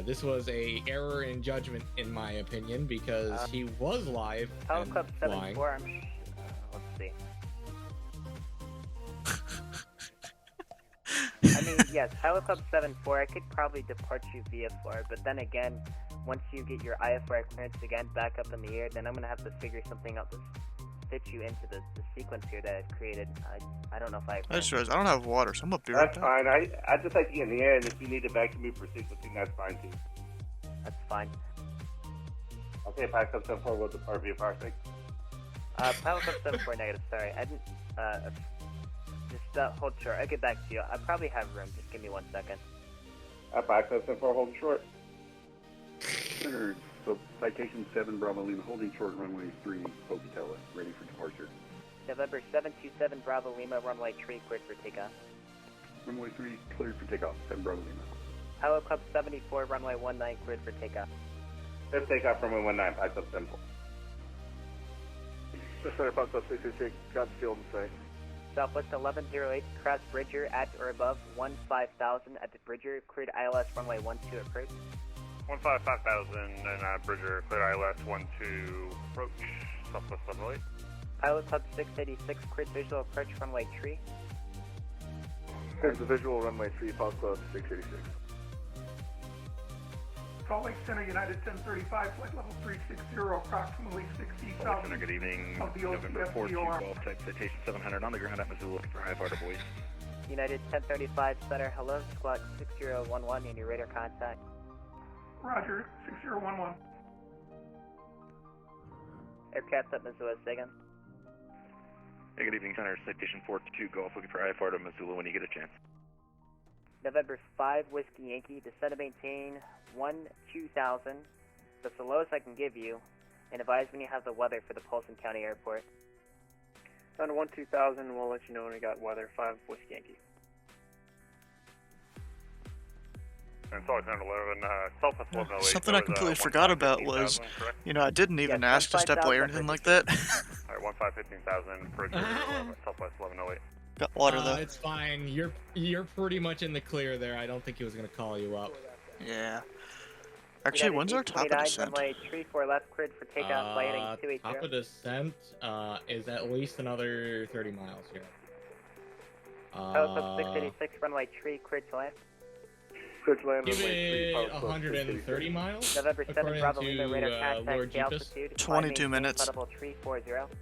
This was a error in judgment, in my opinion, because he was live and Club flying. 74, let's see. I mean, yes, Pilot Club 74, I could probably depart you VFR, but then again, once you get your IFR clearance again back up in the air, then I'm going to have to figure something out to fit you into the sequence here that I've created. I don't know if I just realized I don't have water, so I'm up to be right That's back. fine. I just like to get in the air, and if you need to vacuum me for sequencing, that's fine too. That's fine. Okay, Pilot Club 74 will depart VFR, thanks. Pilot Club 74 negative, sorry. I didn't, just hold short. I'll get back to you. I probably have room. Just give me 1 second. Pilot Club 74 holding short. So, citation 7 Bravo Lima, holding short runway 3, Pocatello, ready for departure. November 727 Bravo Lima, runway 3, cleared for takeoff. Runway 3, cleared for takeoff, 7 Bravo Lima. Pilot Club 74, runway 19, cleared for takeoff. Let's take off runway 19, Pilot Club 74. Center Pilot Club 666, got the field in sight. Southwest 1108, cross Bridger at or above 15,000 at the Bridger, cleared ILS runway 12 approach. 155,000 and Bridger, cleared ILS 12 approach, Southwest 1108. Pilot Club 686, cleared visual approach runway 3. There's the visual runway 3, Pilot Club 686. Salt Lake Center, United 1035, flight level 360, approximately 60 Salt Lake Center, good evening. of the November 4 2 OCFDOR. Golf, type citation 700 on the ground at Missoula, looking for IFR to Boise. United 1035 Center, hello, squawk 6011, in your radar contact. Roger, 6011. Aircraft at Missoula, Sagan. Hey, good evening, Center, citation 42 Golf, looking for IFR to Missoula when you get a chance. November 5 Whiskey Yankee, descend to maintain 2000. That's the lowest I can give you, and advise when you have the weather for the Polson County Airport. Down to 2000, we'll let you know when we got weather, 5 Whiskey Yankee. And Southwest 11, Southwest 1108. Something I completely forgot about was, you know, I didn't even ask to step away or anything like that. Alright, 15,000, Bridger, Southwest 1108. Got water though. It's fine. You're pretty much in the clear there. I don't think he was gonna call you up. Yeah. Actually, when's our top of descent? Runway 34 left, cleared for takeoff, landing 280. Top of descent is at least another 30 miles here. Pilot Club 686, runway 3, cleared to land. Cleared to land, Give runway 3, it Pilot Club 130 miles. November 7 according Bravo to, Lima, radar contact, Lord the Jeepus. altitude. 22 minutes. Level 340.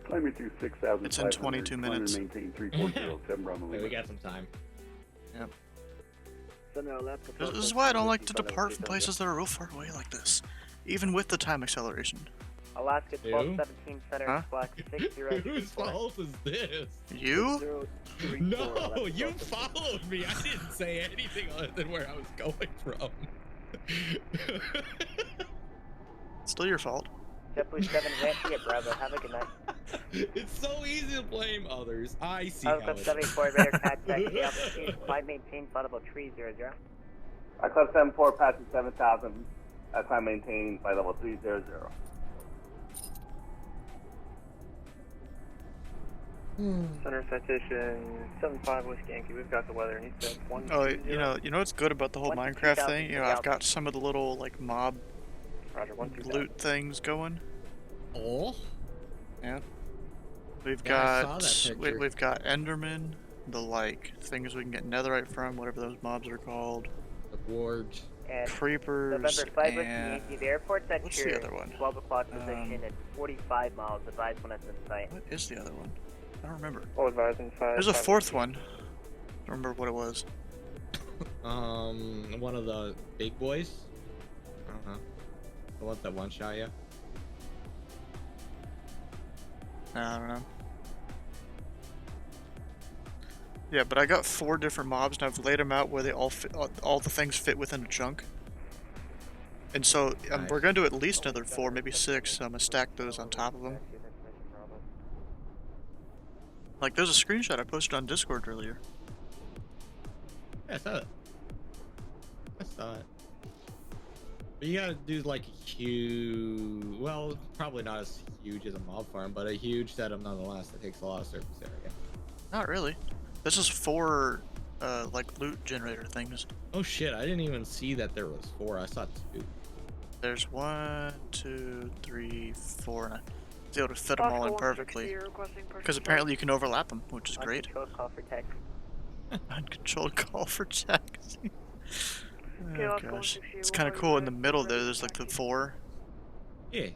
Climbing through 6,000. It's in 22 minutes. Maintain 340, 7 Bravo Lima. We got some time. Yep. This is why I don't like to depart from places that are real far away like this, even with the time acceleration. Alaska 1217 Center, squawk 6024. Whose fault is this? You? No, you followed me. I didn't say anything other than where I was going from. Still your fault. JetBlue 7 Yankee at Bravo. Have a good night. It's so easy to blame others. I see Pilot how Club it is. 74 radar contact, the altitude. Climb maintain flight level 300. Pilot Club 74 passing 7,000. Climb maintain flight level 300. Center citation 75 Whiskey Yankee, we've got the weather, and he said 1. Oh, you know what's good about the whole Minecraft thing? You know, I've got some of the little like mob Roger, loot things going. Oh. Yeah. We've Yeah, I got saw that picture. we've got Enderman, the like things we can get netherite from, whatever those mobs are called. The wards. And Creepers November 5 Whiskey and Yankee, the airport's at what's your the other one? 12 o'clock position at 45 miles. Advise when it's in sight. What is the other one? I don't remember. Well, advising 5. There's a fourth one. I don't remember what it was. One of the big boys. I don't know. The ones that one shot you. I don't know. Yeah, but I got 4 different mobs, and I've laid them out where they all fit, all the things fit within a chunk. And so Nice. we're gonna do at least another 4, maybe 6. So I'm gonna stack those on top of them. Like there's a screenshot I posted on Discord earlier. Yeah, I saw it. I saw it. But you gotta do like a huge, well, probably not as huge as a mob farm, but a huge setup nonetheless that takes a lot of surface area. Not really. This is 4 like loot generator things. Oh shit, I didn't even see that there was 4. I saw 2. There's 1, 2, 3, 4, and I was able to fit them all in perfectly. Because apparently you can overlap them, which is great. Uncontrolled call for text. Uncontrolled call for text. Okay, Oh let's go gosh, 160, it's kind of cool. In the middle there, there's like the 4 Yeah.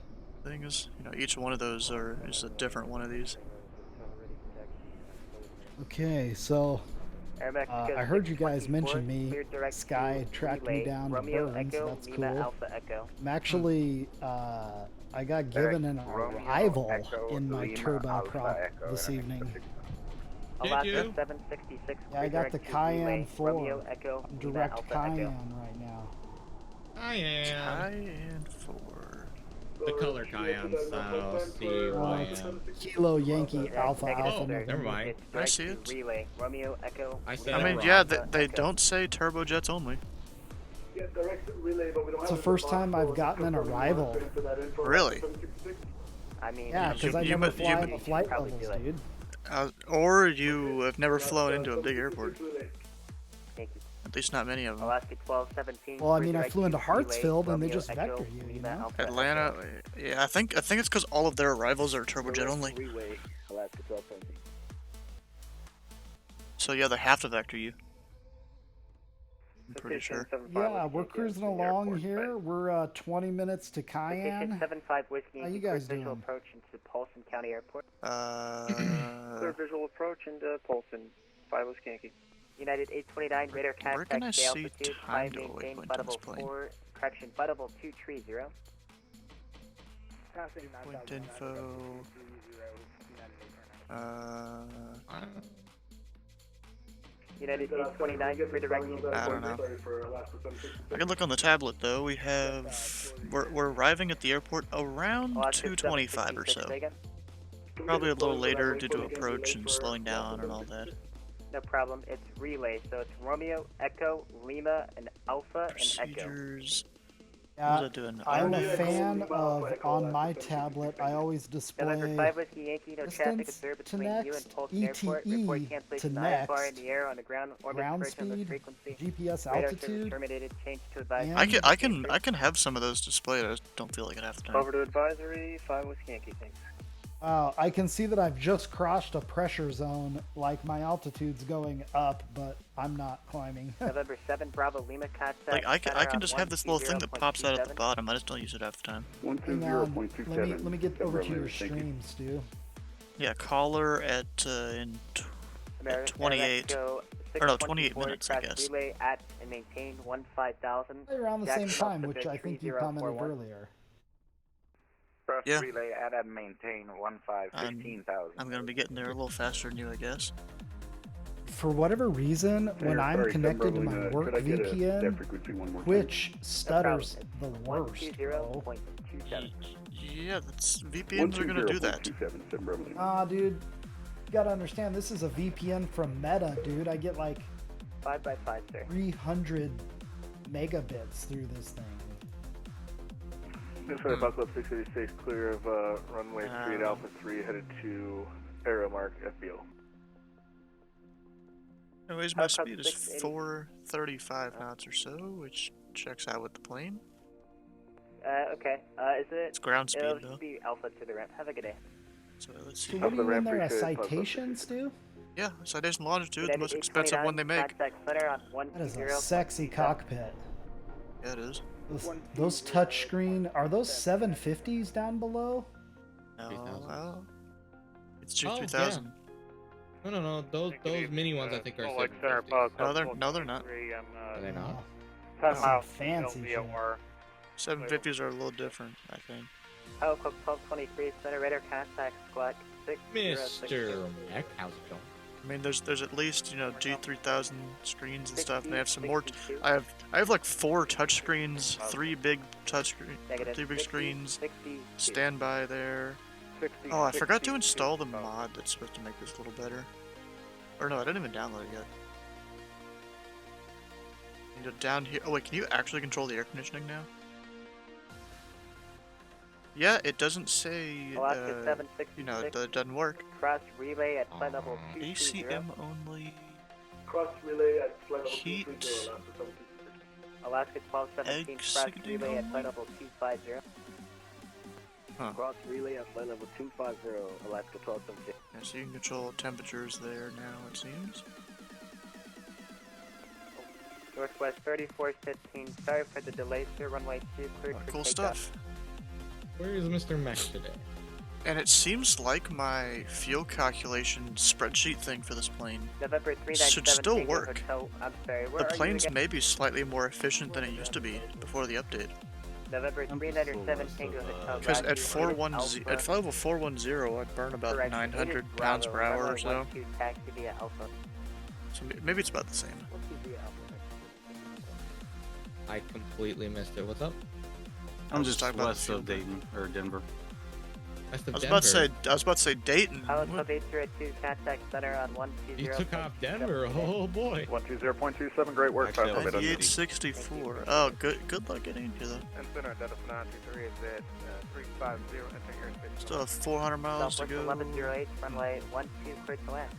things. You know, each one of those is a different one of these. Okay, so I heard you guys 624, mention me. clear direct Sky to tracked me relay, down to Romeo Burns. Echo, That's Lima cool. Alpha Echo. I'm actually, I got given an arrival in my turboprop this evening. Alaska you? 766, Yeah, I clear got the direct to relay, Cayenne 4. Romeo Echo, Lima Direct Alpha Cayenne Echo. right now. Cayenne 4. The color Cayenne style CYM. Kilo Yankee Alpha Alpha. Oh, never mind. I see it. Relay. Romeo Echo. I said I mean, it yeah, wrong. they don't say turbojets only. It's the first time I've gotten an arrival. Really? I mean, Yeah, because I never fly in the flight levels, dude. Or you have never flown into a big airport. At least not many of them. Alaska 1217. Well, I mean, I flew into Hartsfield and they just vector you know? Atlanta, yeah, I think it's because all of their arrivals are turbojet only. Alaska 1217. So yeah, they have to vector you. I'm pretty sure. Yeah, we're cruising along here. We're 20 minutes to Cayenne. 75 Whiskey. How you guys visual doing? approach into Polson County Airport. Clear visual approach into Polson. 5 Whiskey Yankee. United 829 radar Where can I contact see altitude. time to maintain waypoint on this buttable plane? 4. Correction, buttable 230. Point info. United 829 redirecting. I don't know. I can look on the tablet though. We have we're arriving at the airport around 2:25 or so. Probably a little later due to approach and slowing down and all that. No problem. It's relay, so it's Romeo, Echo, Lima, and Alpha, and Echo. Procedures. What was I doing? I'm a fan of, on my tablet, I always display November 5 Whiskey Yankee, no traffic observed between you and Polson Airport. Report cancellation to IFR in next, the air on the ground orbit ground first on the speed, frequency. GPS Radar altitude. service terminated. Change to advisory. I can have some of those displayed. I just don't feel like it half the time. Over to advisory. 5 Whiskey Yankee. Thanks. Wow, I can see that I've just crossed a pressure zone, like my altitude's going up, but I'm not climbing. November 7 Bravo Lima contact. Like I can just have this little thing that pops out at the bottom. I just don't use it half the time. Let me get over to your stream, Stu. Yeah, caller at at 28. Or no, 28 minutes, I guess. Relay at and maintain 15,000. Around the same time, which I think you commented earlier. Yeah. Relay at and maintain 15,000. I'm gonna be getting there a little faster than you, I guess. For whatever reason, when I'm connected to my work VPN, Twitch stutters the worst, bro. Yeah, VPNs are gonna do that. Dude, you gotta understand, this is a VPN from Meta, dude. I get like 5x5, sir. 300 megabits through this thing. Sorry, Buckle up 686, clear of runway 3 Alpha 3, headed to Aero Mark FBO. Anyways, my speed is 435 knots or so, which checks out with the plane. Okay. Is it? It's ground speed, it'll though. just be Alpha to the ramp. Have a good day. So let's see. So what are you in there, a citation, Stu? Yeah, citation longitude, the most expensive one they make. That is a sexy cockpit. Yeah, it is. Those touchscreen, are those 750s down below? No, well, it's Yeah. G3000. No. Those mini ones I think are like 750s. No, they're not. Are they not? That's some fancy shit. 750s are a little different, I think. Hello, Club 1223, center radar contact squad 6. Mr. Mac, how's it going? I mean, there's at least, you know, G3000 screens and stuff, and they have some more. I have like 4 touch screens, 3 big screens, standby there. Oh, I forgot to install the mod that's supposed to make this a little better. Or no, I didn't even download it yet. You know, down here. Oh wait, can you actually control the air conditioning now? Yeah, it doesn't say. You know, it doesn't work. Cross relay at flight level 220. ACM only. Cross relay at flight level Heat. Alaska 1217, cross relay at flight level 250. Huh. Cross relay at flight level 250, Alaska 1217. Yeah, so you can control temperatures there now, it seems. Northwest 3415, sorry for the delay, sir. Runway 2 cleared for Cool takeoff. stuff. Where is Mr. Mac today? And it seems like my fuel calculation spreadsheet thing for this plane November 397 should still Tango work. Hotel. I'm sorry, where The are you plane's again? may be slightly more efficient than it used to be before the update. November 397 Tango Hotel. Because at latitude 410, at flight level 410, I'd burn about Correct. 900 Bravo, pounds per hour runway or so. 12 taxi via Alpha. So maybe it's about the same. I completely missed it. What's up? I'm just talking about west the of Dayton or Denver. West of I was Denver. about to say Dayton. Pilot Club 802, contact center on 120. You took off Denver. Oh boy. 120.27, great work. Actually, I was 9864. Oh, good luck getting into that. And center, Delta 923 is at 350, enter airspace. Still have 400 miles to Southwest go. 1108, runway 12, clear to land.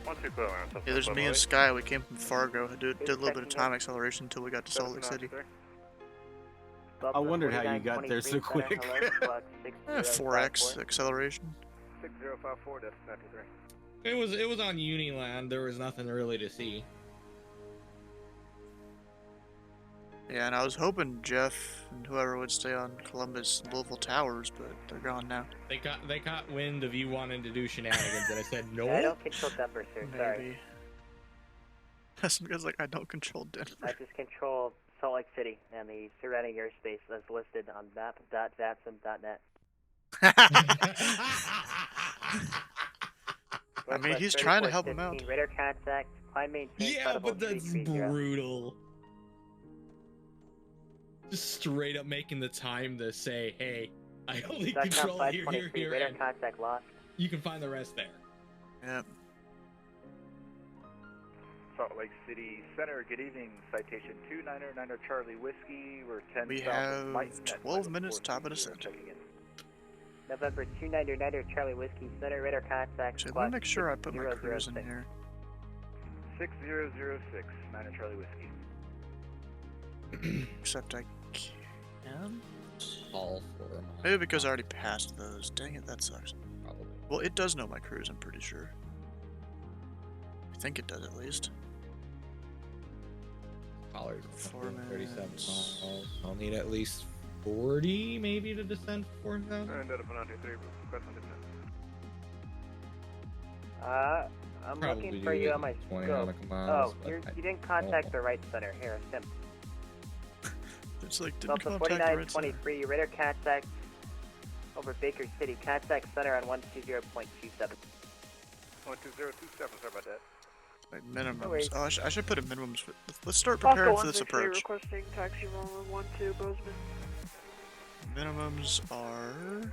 12 clear land. Yeah, there's me and Sky. We came from Fargo. Did a little bit of time acceleration until we got to Salt Lake City. I wondered how you got there so quick. 4x acceleration. 6054, Delta 923. It was on Uniland. There was nothing really to see. Yeah, and I was hoping Jeff and whoever would stay on Columbus Louisville Towers, but they're gone now. They caught wind of you wanting to do shenanigans, and I said no. Yeah, I don't control Denver, sir. Sorry. Some guy's like, I don't control Denver. I just control Salt Lake City and the surrounding airspace as listed on map.vatsim.net. I mean, he's trying to help him out. Radar contact, climb maintain. Yeah, but that's brutal. Just straight up making the time to say, hey, I only control here, radar contact lost. You can find the rest there. Yep. Salt Lake City Center, good evening. Citation 299 Charlie Whiskey. We're 10 We south have of Mike, 12 minutes, top of the center. November 299 Charlie Whiskey Center, radar contact. So let me make sure I put my cruise in here. 6006, 9 Charlie Whiskey. Except I can. All 4 miles. Maybe because I already passed those. Dang it, that sucks. Probably. Well, it does know my cruise, I'm pretty sure. I think it does at least. Collars 4 37 minutes. miles. I'll need at least 40 maybe to descend 4,000. And Delta 923, request on descent. I'm Probably looking for you on my 20 scope. nautical miles, Oh, you didn't contact the right center. Here, Sim. It's like, didn't Delta contact the right center. 4923, radar contact over Baker City. Contact center on 120.27. 12027, sorry about that. Like minimums. Oh, I should put a minimums. Let's start preparing for this approach. Requesting taxi runway 12 Bozeman. Minimums are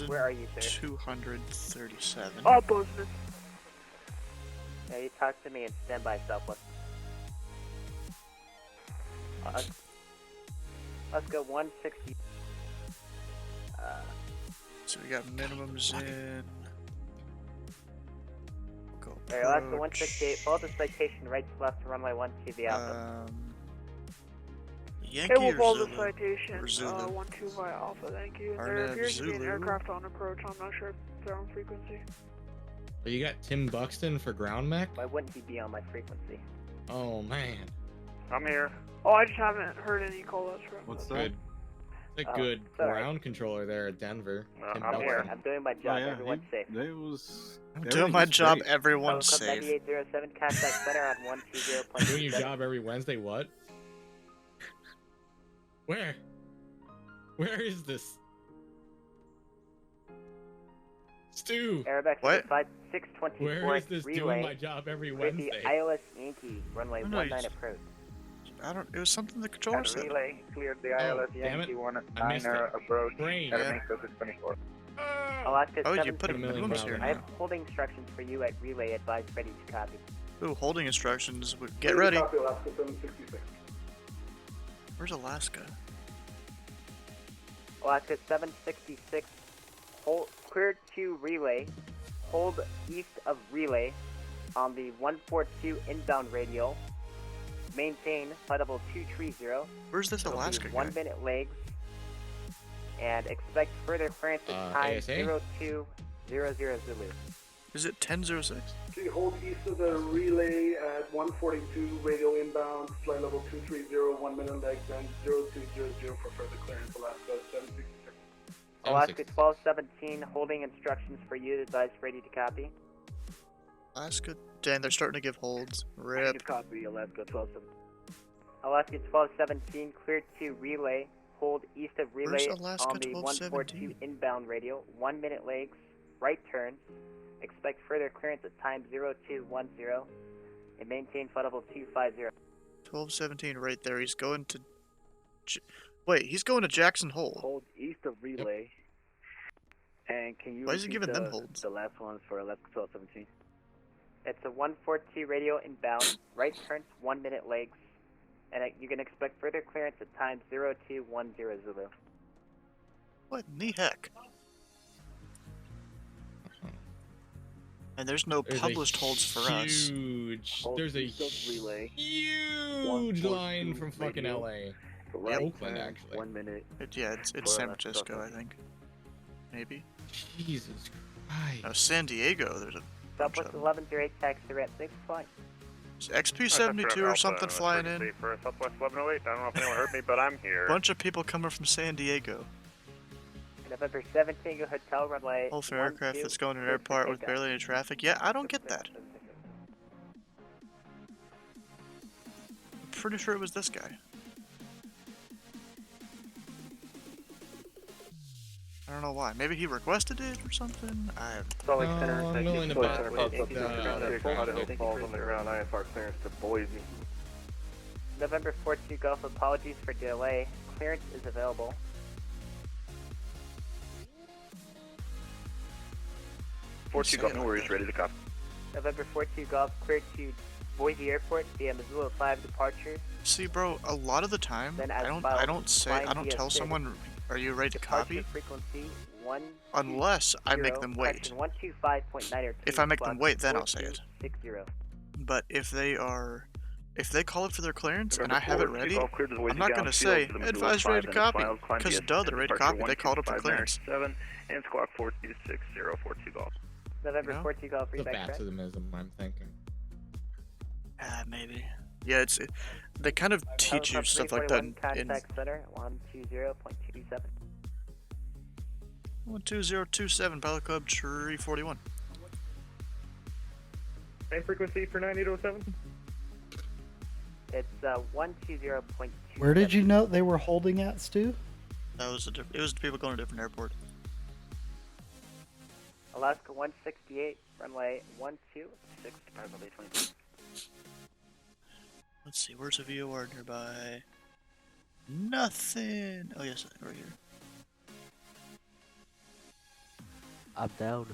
Where are you, sir? 3,237. Oh, Bozeman. Yeah, you talk to me and stand by Southwest. Let's go 160. So we got minimums in. We'll go Alright, last 168. Follow the citation right to left to runway 12 the Alpha. Yankee Okay, we'll follow or the Zulu? citation. Or Zulu? 12 via Alpha, thank you. Arnab, There appears to be an Zulu. aircraft on approach. I'm not sure if they're on frequency. Oh, you got Tim Buxton for ground mech? Why wouldn't he be on my frequency? Oh man. I'm here. Oh, I just haven't heard any call outs from What's Good. that? It's a good ground controller there at Denver. Tim I'm Buxton. here. I'm doing my job. Everyone's safe. I'm doing my job. Everyone's Club safe. 9807, contact center on 120.27. Doing your job every Wednesday, what? Where? Where is this? Stu! Arabex What? 5624 Where is this relay doing my job every with the Wednesday? ILS Yankee, runway Oh, no, 19 you- approach. I don't. It was something the controller And said. relay cleared the Oh, ILS damn Yankee it. 19 it. approach. Brain. At Yeah. a make of 24. Alaska Oh, you put a 760. minimums here. I have holding instructions for you at relay. Advise ready to copy. Ooh, holding instructions. Get ready. Copy, Alaska 766. Where's Alaska? Alaska 766. Hold clear to relay. Hold east of relay on the 142 inbound radial. Maintain flight level 230. Where's this It'll be Alaska guy? 1 minute legs. And expect further clearance at time ASA? 0200 Zulu. Is it 1006? Okay, hold east of the relay at 142, radio inbound, flight level 230, 1 minute legs, and 0200 for further clearance, Alaska 766. Alaska 1217, holding instructions for you. Advise ready to copy. Alaska. Dang, they're starting to give holds. Rip. Copy, Alaska 1217. Alaska 1217, cleared to relay. Hold east of relay Where's Alaska on the 142 1217? inbound radio. 1 minute legs, right turn. Expect further clearance at time 0210 and maintain flight level 250. 1217 right there. He's going to... Wait, he's going to Jackson Hole. Hold east of relay. And can you Why is he repeat giving them holds? the last ones for 1217? It's a 142 radio inbound, right turns 1 minute legs, and you can expect further clearance at time 0210 Zulu. What in the heck? And there's no published holds for us. There's a huge line from fucking LA. Oakland, actually. 1 minute. It's San Francisco, I think. Maybe. Jesus Christ. No, San Diego. There's a. Southwest 1108 taxi at 6 flight. Is XP72 or something flying in? For Southwest 1108. I don't know if anyone heard me, but I'm here. Bunch of people coming from San Diego. November 17, hotel runway. Whole for aircraft that's going to an airport with barely any traffic. Yeah, I don't get that. I'm pretty sure it was this guy. I don't know why. Maybe he requested it or something? I have... Salt Lake Center, I'm willing to bet falls on the ground IFR clearance to Boise. November 14 Gulf, apologies for delay. Clearance is available. Golf, no worries, ready to copy. November 14 Golf, cleared to Boise Airport via Missoula 5 departure. See, bro, a lot of the time, I don't tell someone, are you ready to copy? Frequency Unless I make them wait. 125.9 If I make them wait, then I'll say it. 60. But if they call it for their clearance and I have it ready, I'm not going to say, advise ready to copy, because duh, they're ready to copy, they called up for clearance. 7 and squawk 426042 Golf. November 14 Golf, the baptismism, I'm thinking. Maybe. Yeah, they kind of teach you stuff like that in... Contact center, 120.27. 12027, Pilot Club Tree 41. Same frequency for 9807? It's 120.2. Where did you know they were holding at, Stu? It was the people going to a different airport. Alaska 168, runway 126, probably 22. Let's see, where's a VOR nearby? Nothing! Oh yes, right here. I'm down.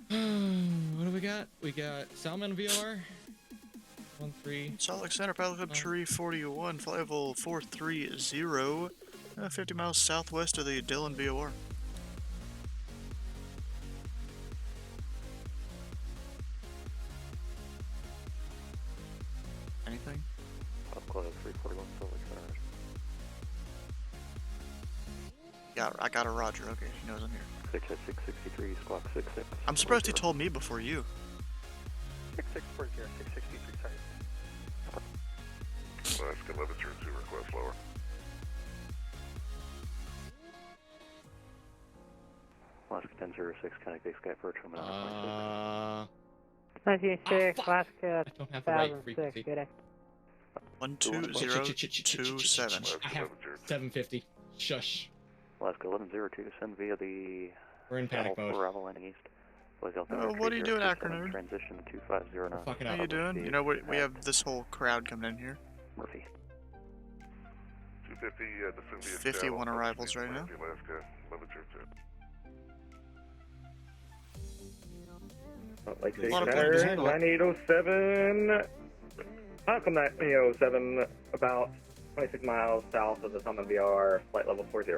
What do we got? We got Salmon VOR. 13. Salt Lake Center, Pilot Club Tree 41, flight level 430, 50 miles southwest of the Dillon VOR. Anything? Club 341, Salt Lake Center. Yeah, I got a Roger. Okay, he knows I'm here. 663, squawk 66. I'm surprised he told me before you. 6640, 663, sorry. Alaska 1102, request lower. Alaska 1006, connect base sky for terminal. 196, Alaska I don't have the right 1006, frequency. good day. 12027. I have 750. Shush. Alaska 1102, send via the... We're in panic mode. Arrival landing east. What are you doing, Acronym? Transition 250 How you doing? You know, we have this whole crowd coming in here. Murphy. 250, 51 arrivals right now. Alaska 1102. Like A lot of planes. 9807. Malcolm 9807, about 26 miles south of the Summon VR, flight level 40.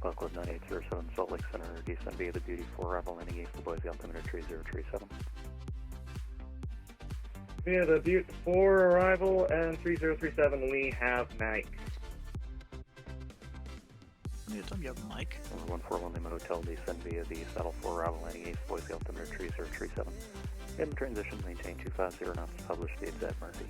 Club 9807, Salt Lake Center, descend via the Beauty 4, arrival landing east to Boise, altimeter 3037. Via the Butte 4 arrival and 3037, we have Mike. You have Mike. 141 Lima Hotel, descend via the Saddle 4 arrival landing east, Boise, altimeter 3037. In transition, maintain 250 knots, publish the exact Murphy.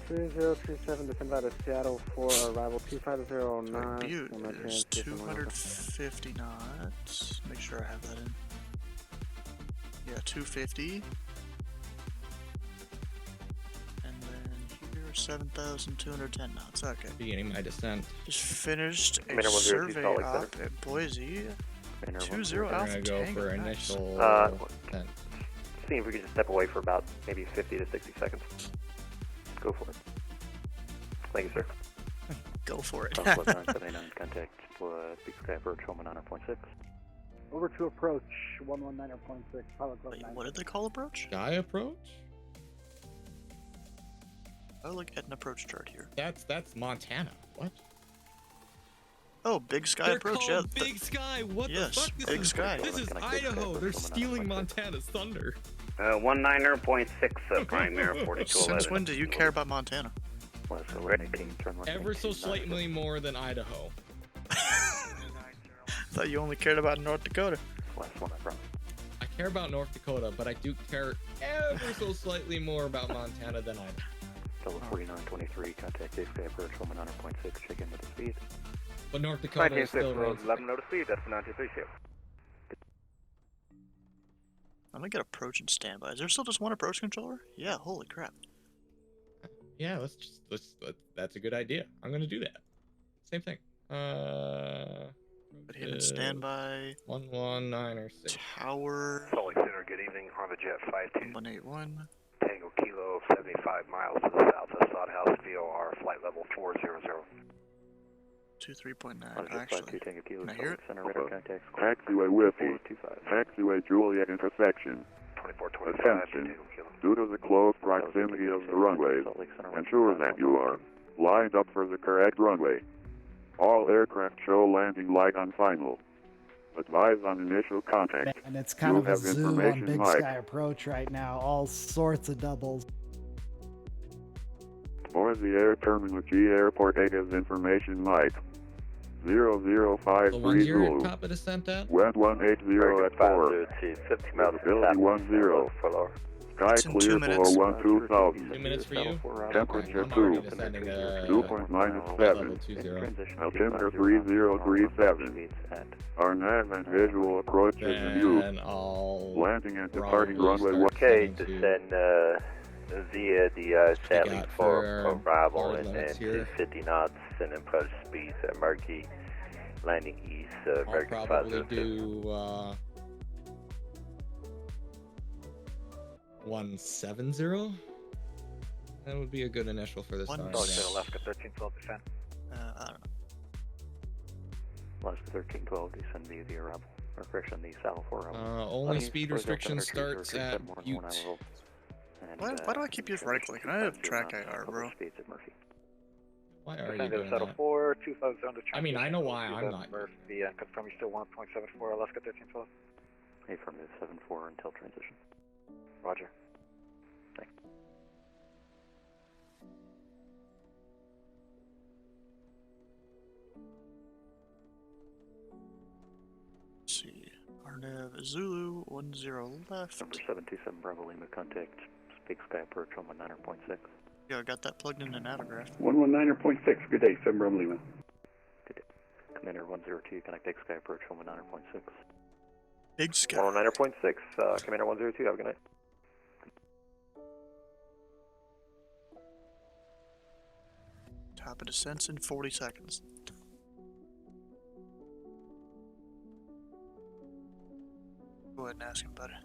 3037, descend out of Seattle 4, arrival 2509. Butte is 250 knots. Make sure I have that in. Yeah, 250. And then here, 7,210 knots. Okay. Beginning my descent. Just finished a survey op at Boise. 2-0 We're Alpha gonna go Tango, for nice. initial. See if we can just step away for about maybe 50 to 60 seconds. Go for it. Thank you, sir. Go for it. 979, contact Big Sky approach, home 9.6. Over to approach, 119.6, Pilot Club 9. What did they call approach? Sky approach? I look at an approach chart here. That's Montana. What? Oh, Big Sky They're approach. called Yeah. Big Sky. What yes, the fuck? Big Sky. This is Idaho. They're stealing Montana's thunder. 19.6, primary 4211. Since when do you care about Montana? Ever so slightly more than Idaho. Thought you only cared about North Dakota. I care about North Dakota, but I do care ever so slightly more about Montana than Idaho. Double 4923, contact Big Sky approach, home 9.6, check in with the speed. But North Dakota is still road 11 notice speed, that's 936. I'm gonna get approach and standby. Is there still just one approach controller? Yeah, holy crap. Yeah, that's a good idea. I'm gonna do that. Same thing. Put him in standby. 11906. Tower. Salt Lake Center, good evening. Harvard Jet 181. Tango Kilo 75 miles to the south of Sod House, VOR, flight level 400. 23.9, actually. Can I hear it? Taxiway Whiskey. Taxiway Juliet intersection. 2425. Attention. Due to the close proximity of the runways, ensure that you are lined up for the correct runway. All aircraft show landing light on final. Advise on initial contact. And it's kind of a zoo on Big Sky approach right now. All sorts of doubles. Boise Air Terminal G Airport 8 is information Mike. 00530. So when's your top of descent at? Wind 180 at 4. 50 miles Visibility 10. Sky clear for 12,000. 2 minutes for you? Temperature I'm 2. already descending Dew point -7. Altimeter 3037. Our nav and visual approach is in use. Landing and departing runway 1. Okay, descend via the Stanley for arrival and then 250 knots and approach speeds at Murky, landing east of I'll Murky probably Plaza. do 170. That would be a good initial for this time. Alaska 1312 descent. I don't know. Alaska 1312 descend via the arrival. Or correction, the Saddle 4 arrival. Only speed restriction starts at Butte. Why do I keep using right click? Can I have track IR, bro? Why are you doing that? 4, 250 I mean, I know why I'm not. Murphy, confirm you're still 1.74, Alaska 1312. Affirmative 74 until transition. Roger. Thanks. Let's see. Arnev Zulu 10 left. Number 727 Bravo Lima, contact Big Sky approach on 19.6. Yeah, I got that plugged into Navograph. 119.6, good day, 7 Bravo Lima. Good day. Commander 102, connect Big Sky approach on 19.6. Big Sky. 119.6, Commander 102, have a good night. Top of descents in 40 seconds. Go ahead and ask him about it.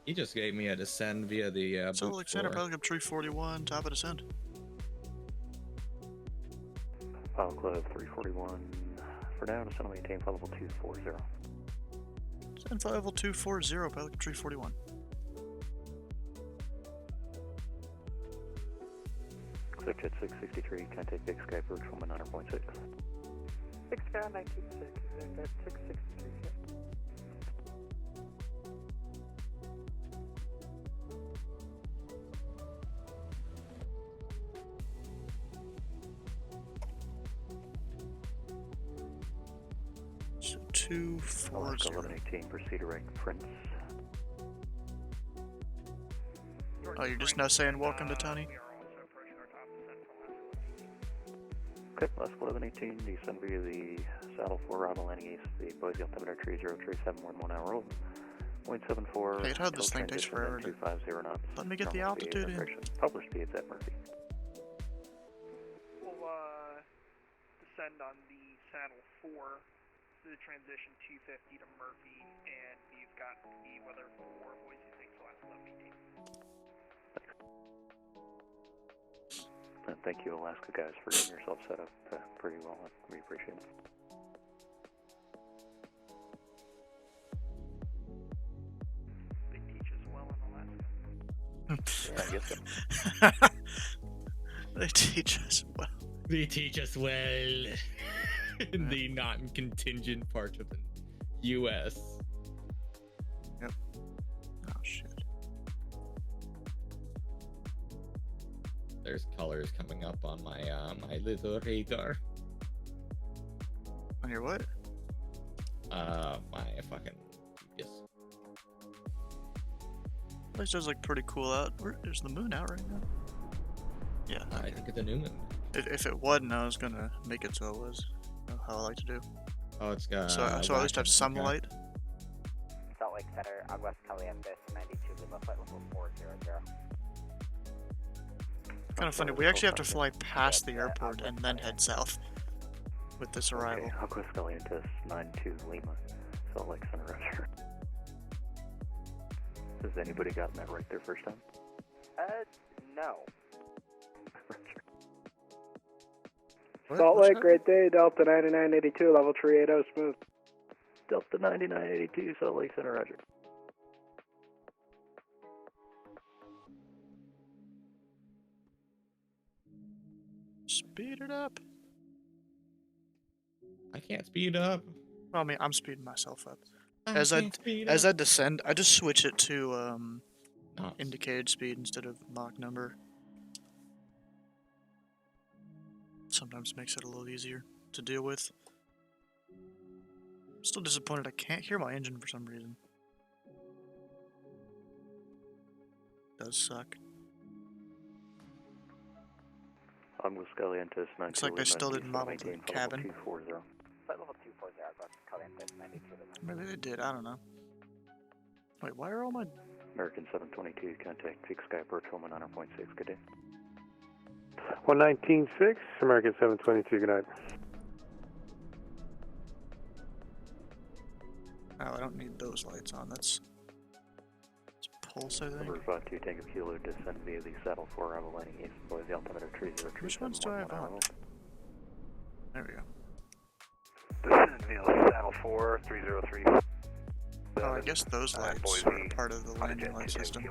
He just gave me a descend via the Salt Lake Center, Pelican Tree 41, top of descent. Pilot Club 341. For now, descend and maintain flight level 240. Descend flight level 240, Pelican Tree 41. Jet 663, contact Big Sky approach from 9.6. Big Sky 196, at 663. So 240. 1118, proceed direct Prince. Oh, you're just now saying welcome to Tony? Okay, Alaska 1118, descend via the Saddle 4 arrival landing east, the Boise altimeter tree 03711 hour old. 0.74. Hey, how this thing takes forever to 250 knots. let me get the altitude in. Published speeds at Murphy. We'll descend on the Saddle 4 to transition 250 to Murphy, and he's got the weather for Boise 6 last 1118. And thank you, Alaska guys, for getting yourself set up pretty well. We appreciate it. They teach us well in Alaska. Yeah, I guess so. They teach us well. They teach us well in the non-contingent part of the U.S. Yep. Oh shit. There's colors coming up on my my little radar. On your what? My fucking GPS. Place does look pretty cool out. Is the moon out right now? Yeah. I think it's a new moon. If it wasn't, I was gonna make it so it was. You know, how I like to do. Oh, it's got. So at least have some light. Salt Lake Center, Aguas Calientes, 92 Lima, flight level 400. Kind of funny. We actually have to fly past the airport and then head south with this arrival. Okay, Aguas Calientes, 92 Lima, Salt Lake Center, Roger. Has anybody gotten that right their first time? No. Salt Lake, great day, Delta 9982, level 380, smooth. Delta 9982, Salt Lake Center, Roger. Speed it up. I can't speed up. Well, I mean, I'm speeding myself up. As I descend, I just switch it to indicated speed instead of Mach number. Sometimes makes it a little easier to deal with. I'm still disappointed I can't hear my engine for some reason. Does suck. Aguas Calientes, 92 Looks like they still didn't model the cabin. 240. Flight level 240, Aguas Calientes, 92 Lima. Maybe they did, I don't know. Wait, why are all my... American 722, contact Peak Sky approach 109.6, good day. 119.6, American 722, good night. Oh, I don't need those lights on, that's pulse, I think. Number 52, Tango Kilo, descend via the Saddle 4, arrival landing east, Boise, altimeter 30. Which ones do I have on? There we go. Descend via Saddle 4, 303. Oh, I guess those lights are part of the landing light system.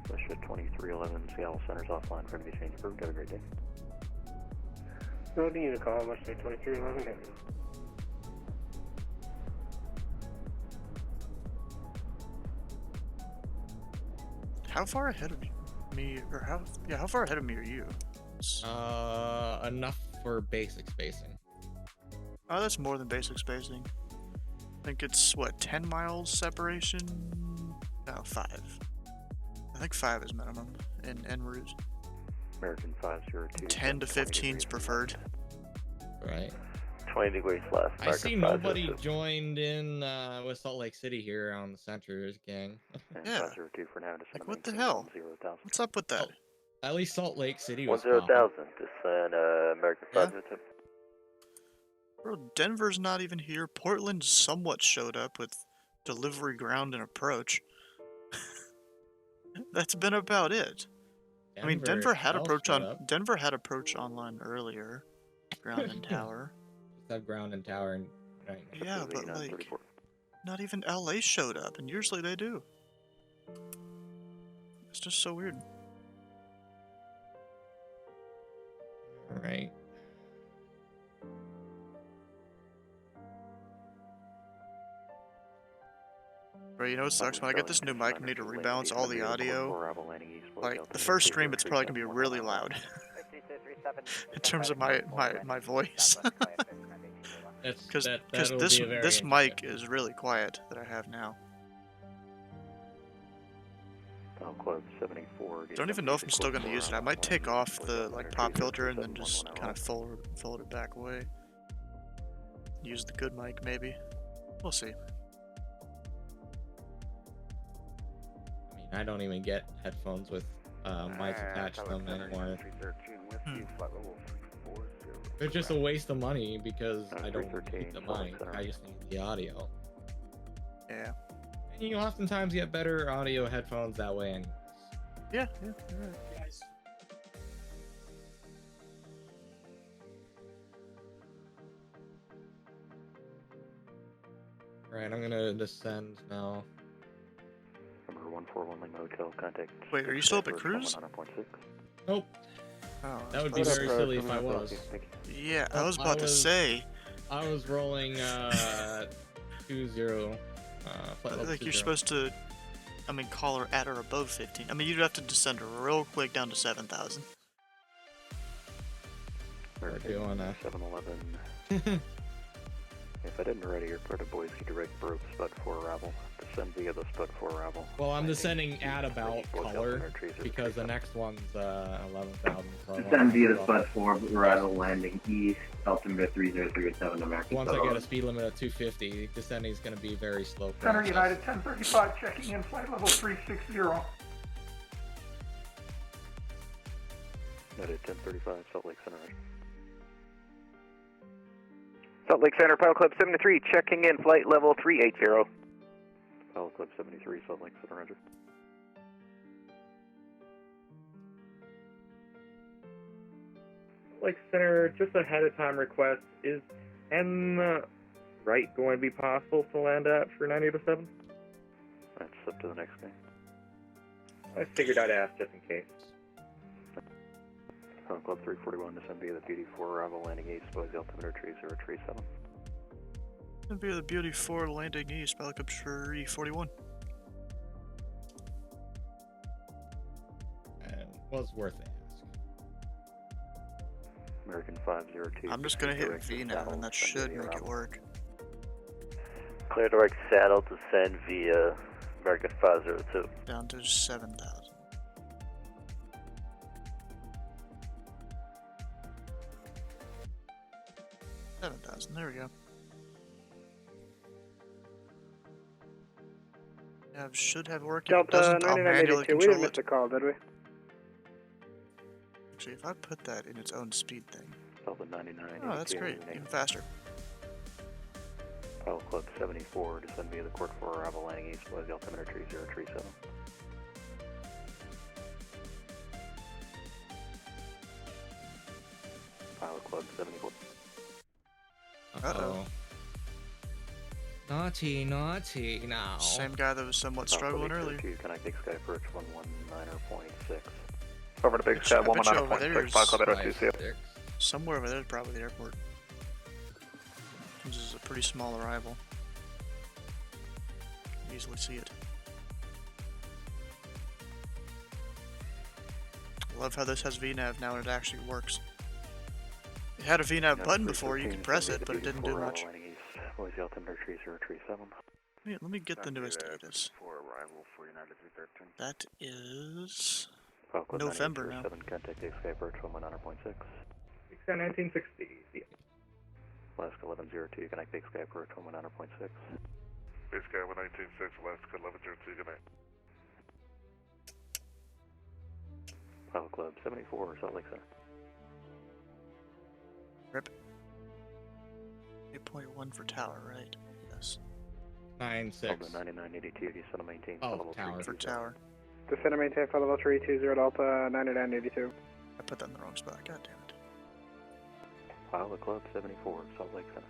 Russia 2311, Seattle Center's offline, for me to change approved. Have a great day. No need to call, Russia 2311. How far ahead of me, or how far ahead of me are you? Enough for basic spacing. Oh, that's more than basic spacing. I think it's, what, 10 miles separation? No, 5. I think 5 is minimum in en route. American 502. 10 to 15 is preferred. Right. 20 degrees left. I see nobody joined in with Salt Lake City here on the Centers gang. Yeah. 502 for now. Like, what the hell? What's up with that? At least Salt Lake City was 10,000. Descend American 502. Bro, Denver's not even here. Portland somewhat showed up with delivery, ground, and approach. That's been about it. I mean, Denver had approach online earlier. Ground and tower. Have ground and tower and right. Yeah, but like, not even LA showed up, and usually they do. It's just so weird. All right. Bro, you know what sucks? When I get this new mic, I need to rebalance all the audio. Like, the first stream, it's probably gonna be really loud. In terms of my voice. Because this mic is really quiet that I have now. Don't even know if I'm still gonna use it. I might take off the like pop filter and then just kind of fold it back away. Use the good mic maybe. We'll see. I mean, I don't even get headphones with mics attached to them anymore. It's just a waste of money because I don't need the mic. I just need the audio. Yeah. And you oftentimes get better audio headphones that way anyways. Yeah, you're right. Guys. Alright, I'm gonna descend now. Number 141 Lima Hotel, contact. Wait, are you still up at cruise? Nope. Oh, that would be very silly if I was. Yeah, I was about to say. I was rolling 2-0. Like you're supposed to, I mean, call her at or above 15. I mean, you'd have to descend real quick down to 7,000. We're doing 711. If I didn't already, you're part of Boise direct broke Spud 4 arrival. Descend via the Spud 4 arrival. Well, I'm descending at about color because the next one's 11,000. Descend via the Spud 4 arrival landing east, altimeter 3037 American. Once I get a speed limit of 250, descending is going to be very slow. Center United 1035 checking in flight level 360. United 1035 Salt Lake Center. Salt Lake Center, Pilot Club 73, checking in flight level 380. Pilot Club 73, Salt Lake Center, Roger. Lake Center, just ahead of time request, is M right going to be possible to land at for 987? That's up to the next guy. I figured I'd ask just in case. Pilot Club 341, descend via the Beauty 4 arrival landing east, Boise altimeter 3037. Descend via the Beauty 4 landing east, Pilot Club 341. It was worth it. American 502. I'm just gonna hit V now, and that should make it work. Clear direct saddle, descend via American 502. Down to 7,000. 7,000, there we go. Yeah, should have worked. Delta 9982, we didn't miss a call, did we? Actually, if I put that in its own speed thing. Delta 99. Oh, that's great. Even faster. Pilot Club 74, descend via the Court 4 arrival landing east, Boise altimeter 3037. Pilot Club 74. Uh-oh. Naughty now. Same guy that was somewhat struggling earlier. Connect Big Sky Approach 119.6. Over to Big Sky 119.6, Pilot Club 802. Somewhere over there is probably the airport. This is a pretty small arrival. You can easily see it. I love how this has VNAV now and it actually works. It had a VNAV button before, you could press it, but it didn't do much. Boise altimeter 3037. Wait, let me get the newest status. Arrival for United 313. That is November now. Contact Big Sky Approach 119.6. Big Sky 1960. Alaska 1102, connect Big Sky Approach 119.6. Big Sky 119.6, Alaska 1102, good night. Pilot Club 74, Salt Lake Center. Rip. 8.1 for tower, right? Yes. 9-6. 9982, descend and maintain. Oh, tower. For tower. Descend and maintain flight level 320, Delta 9982. I put that in the wrong spot, god damn it. Pilot Club 74, Salt Lake Center.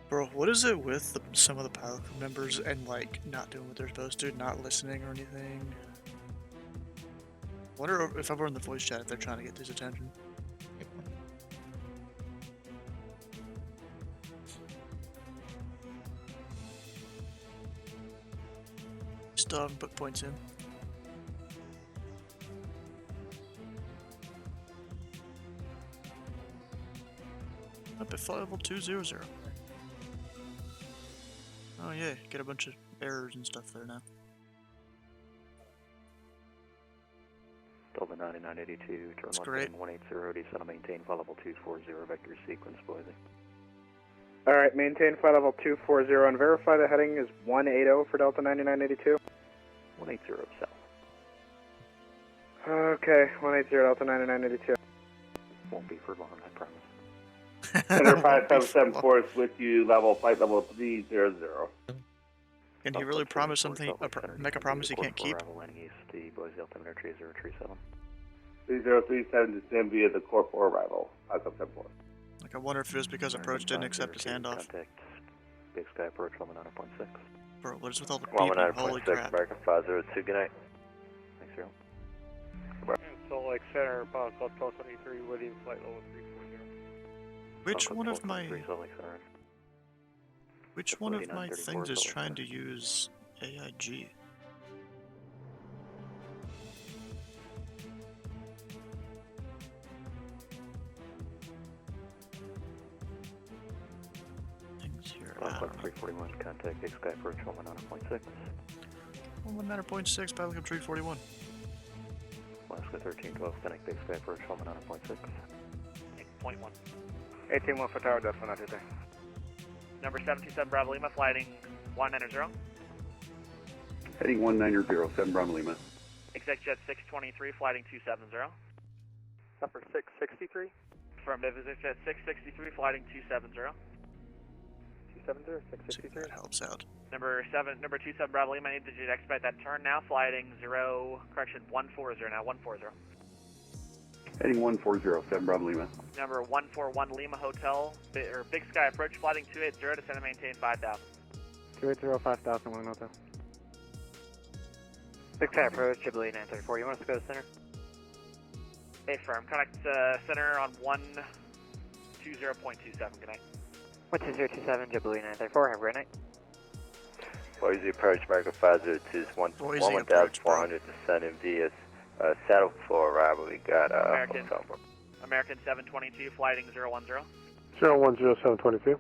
Bro, what is it with some of the pilot crew members and like not doing what they're supposed to, not listening or anything? Wonder if ever in the voice chat if they're trying to get his attention. Still haven't put points in. Up at flight level 200. Oh yeah, get a bunch of errors and stuff there now. Delta 9982, turn left great. in 180, descend and maintain flight level 240, vector sequence, Boise. Alright, maintain flight level 240 and verify the heading is 180 for Delta 9982. 180 south. Okay, 180 Delta 9982. Won't be for long, I promise. Center 5774 is with you, flight level 300. Can he really promise something, make a promise he can't keep? The Boise altimeter 3037. 3037 to stand via the Corp 4 arrival, 5774. Like, I wonder if it was because approach didn't accept his handoff. Contact Big Sky approach 109.6. Bro, what is with all the beeping? Holy crap. American 502, good night. Thanks, Zero. Salt Lake Center, Pilot Club 1273, with you, flight level 340. Which one of my... Which one of my things is trying to use AIG? Things here. Pilot Club 341, contact Big Sky approach 109.6. 119.6, Pilot Club 341. Alaska 1312, connect Big Sky approach 109.6. 8.1. 18-1 for tower, that's 190. Number 727 Bravo Lima, flighting 190. Heading 190, 7 Bravo Lima. Exec Jet 623, flighting 270. Number 663. Affirmative, Exec Jet 663, flighting 270. 270, 663. That helps out. Number 27 Bravo Lima, I need you to expedite that turn now, flighting 140 now, 140. Heading 140, 7 Bravo Lima. Number 141 Lima Hotel, Big Sky approach, flighting 280, descend and maintain 5,000. 280, 5,000, Lima Hotel. Big Sky approach, Jubilee 934, you want us to go to center? Hey, firm, connect center on 120.27, good night. 12027, Jubilee 934, have a great night. Boise approach, American 502 is 1,400 descending via saddle for arrival. We got American 722, flighting 010. 010, 722.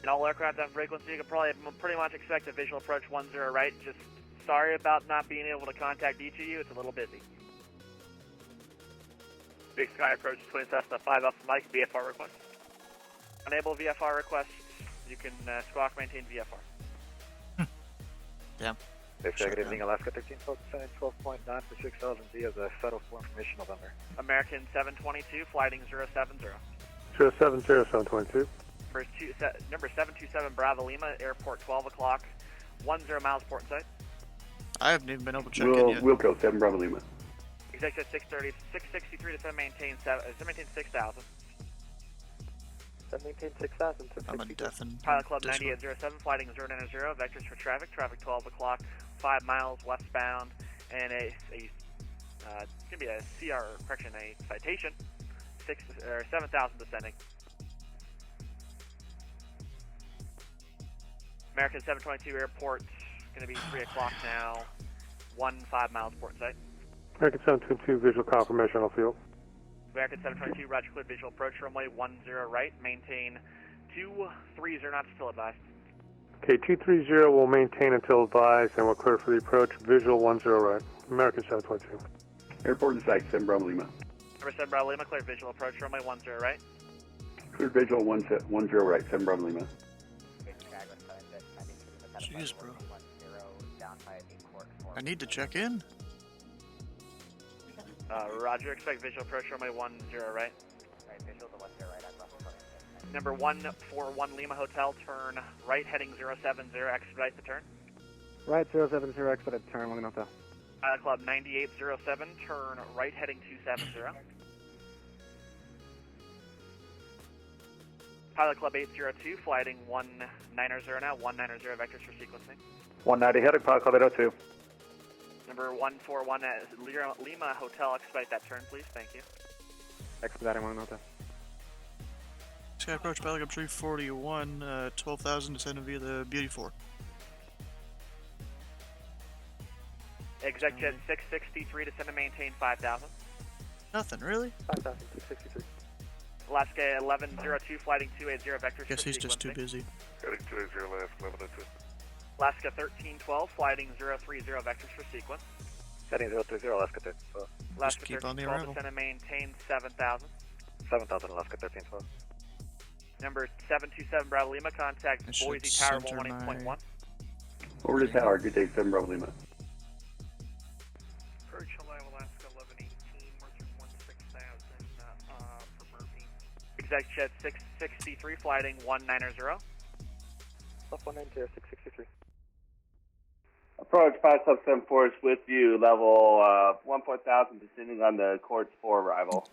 In all aircraft on frequency, you can probably pretty much expect a visual approach 10 right. Just sorry about not being able to contact each of you. It's a little busy. Big Sky approach, Twin Cessna 5 Alpha Mike, VFR request. Enable VFR request. You can squawk, maintain VFR. Yeah. Good evening, Alaska 1312, descending 12.9 for 6,000 via the Federal for Information November. American 722, flighting 070. 070, 722. First number 727 Bravo Lima, airport 12 o'clock, 10 miles port in sight. I haven't even been able to check in yet. We'll go 7 Bravo Lima. Executive 663 to maintain 6,000. Maintain 6,000. I'm a deafened. Pilot Club 9807, flighting 090, vectors for traffic, 12 o'clock, 5 miles westbound, and it's going to be a citation, 7,000 descending. American 722 airport, going to be 3 o'clock now, 5 miles port in sight. American 722, visual confirmation on field. American 722, roger, clear visual approach, runway 10 right, maintain 230 knots still advised. Okay, 230 will maintain until advised, and we'll clear for the approach, visual 10 right, American 722. Airport in sight, 7 Bravo Lima. Number 7 Bravo Lima, clear visual approach, runway 10 right. Clear visual 10 right, 7 Bravo Lima. Jeez, bro. I need to check in. Roger, expect visual approach runway 10 right. Right, visual to 10 right, I'm left. Number 141 Lima Hotel, turn right, heading 070, expedite the turn. Right, 070, expedite the turn, Lima Hotel. Pilot Club 9807, turn right, heading 270. Pilot Club 802, flighting 190 now, 190 vectors for sequencing. 190, heading Pilot Club 802. Number 141 at Lima Hotel, expedite that turn, please. Thank you. Expediting Lima Hotel. Sky approach, Pilot Club 341, 12,000, descending via the Beauty 4. Exec Jet 663, descend and maintain 5,000. Nothing, really? 5,663. Alaska 1102, flighting 280, vectors. Guess he's just too busy. Heading 280 left, 1102. Alaska 1312, flighting 030, vectors for sequence. Heading 030, Alaska 1312. Alaska keep on the 1312, arrival. descend and maintain 7,000. 7,000, Alaska 1312. Number 727 Bravo Lima, contact Boise Tower 118.1. Over to tower, good day, 7 Bravo Lima. Approach Alaska Exec jet 663, flighting 190. Left 190, 663. Approach 5774 is with you, level 1,000, descending on the Cords 4 arrival.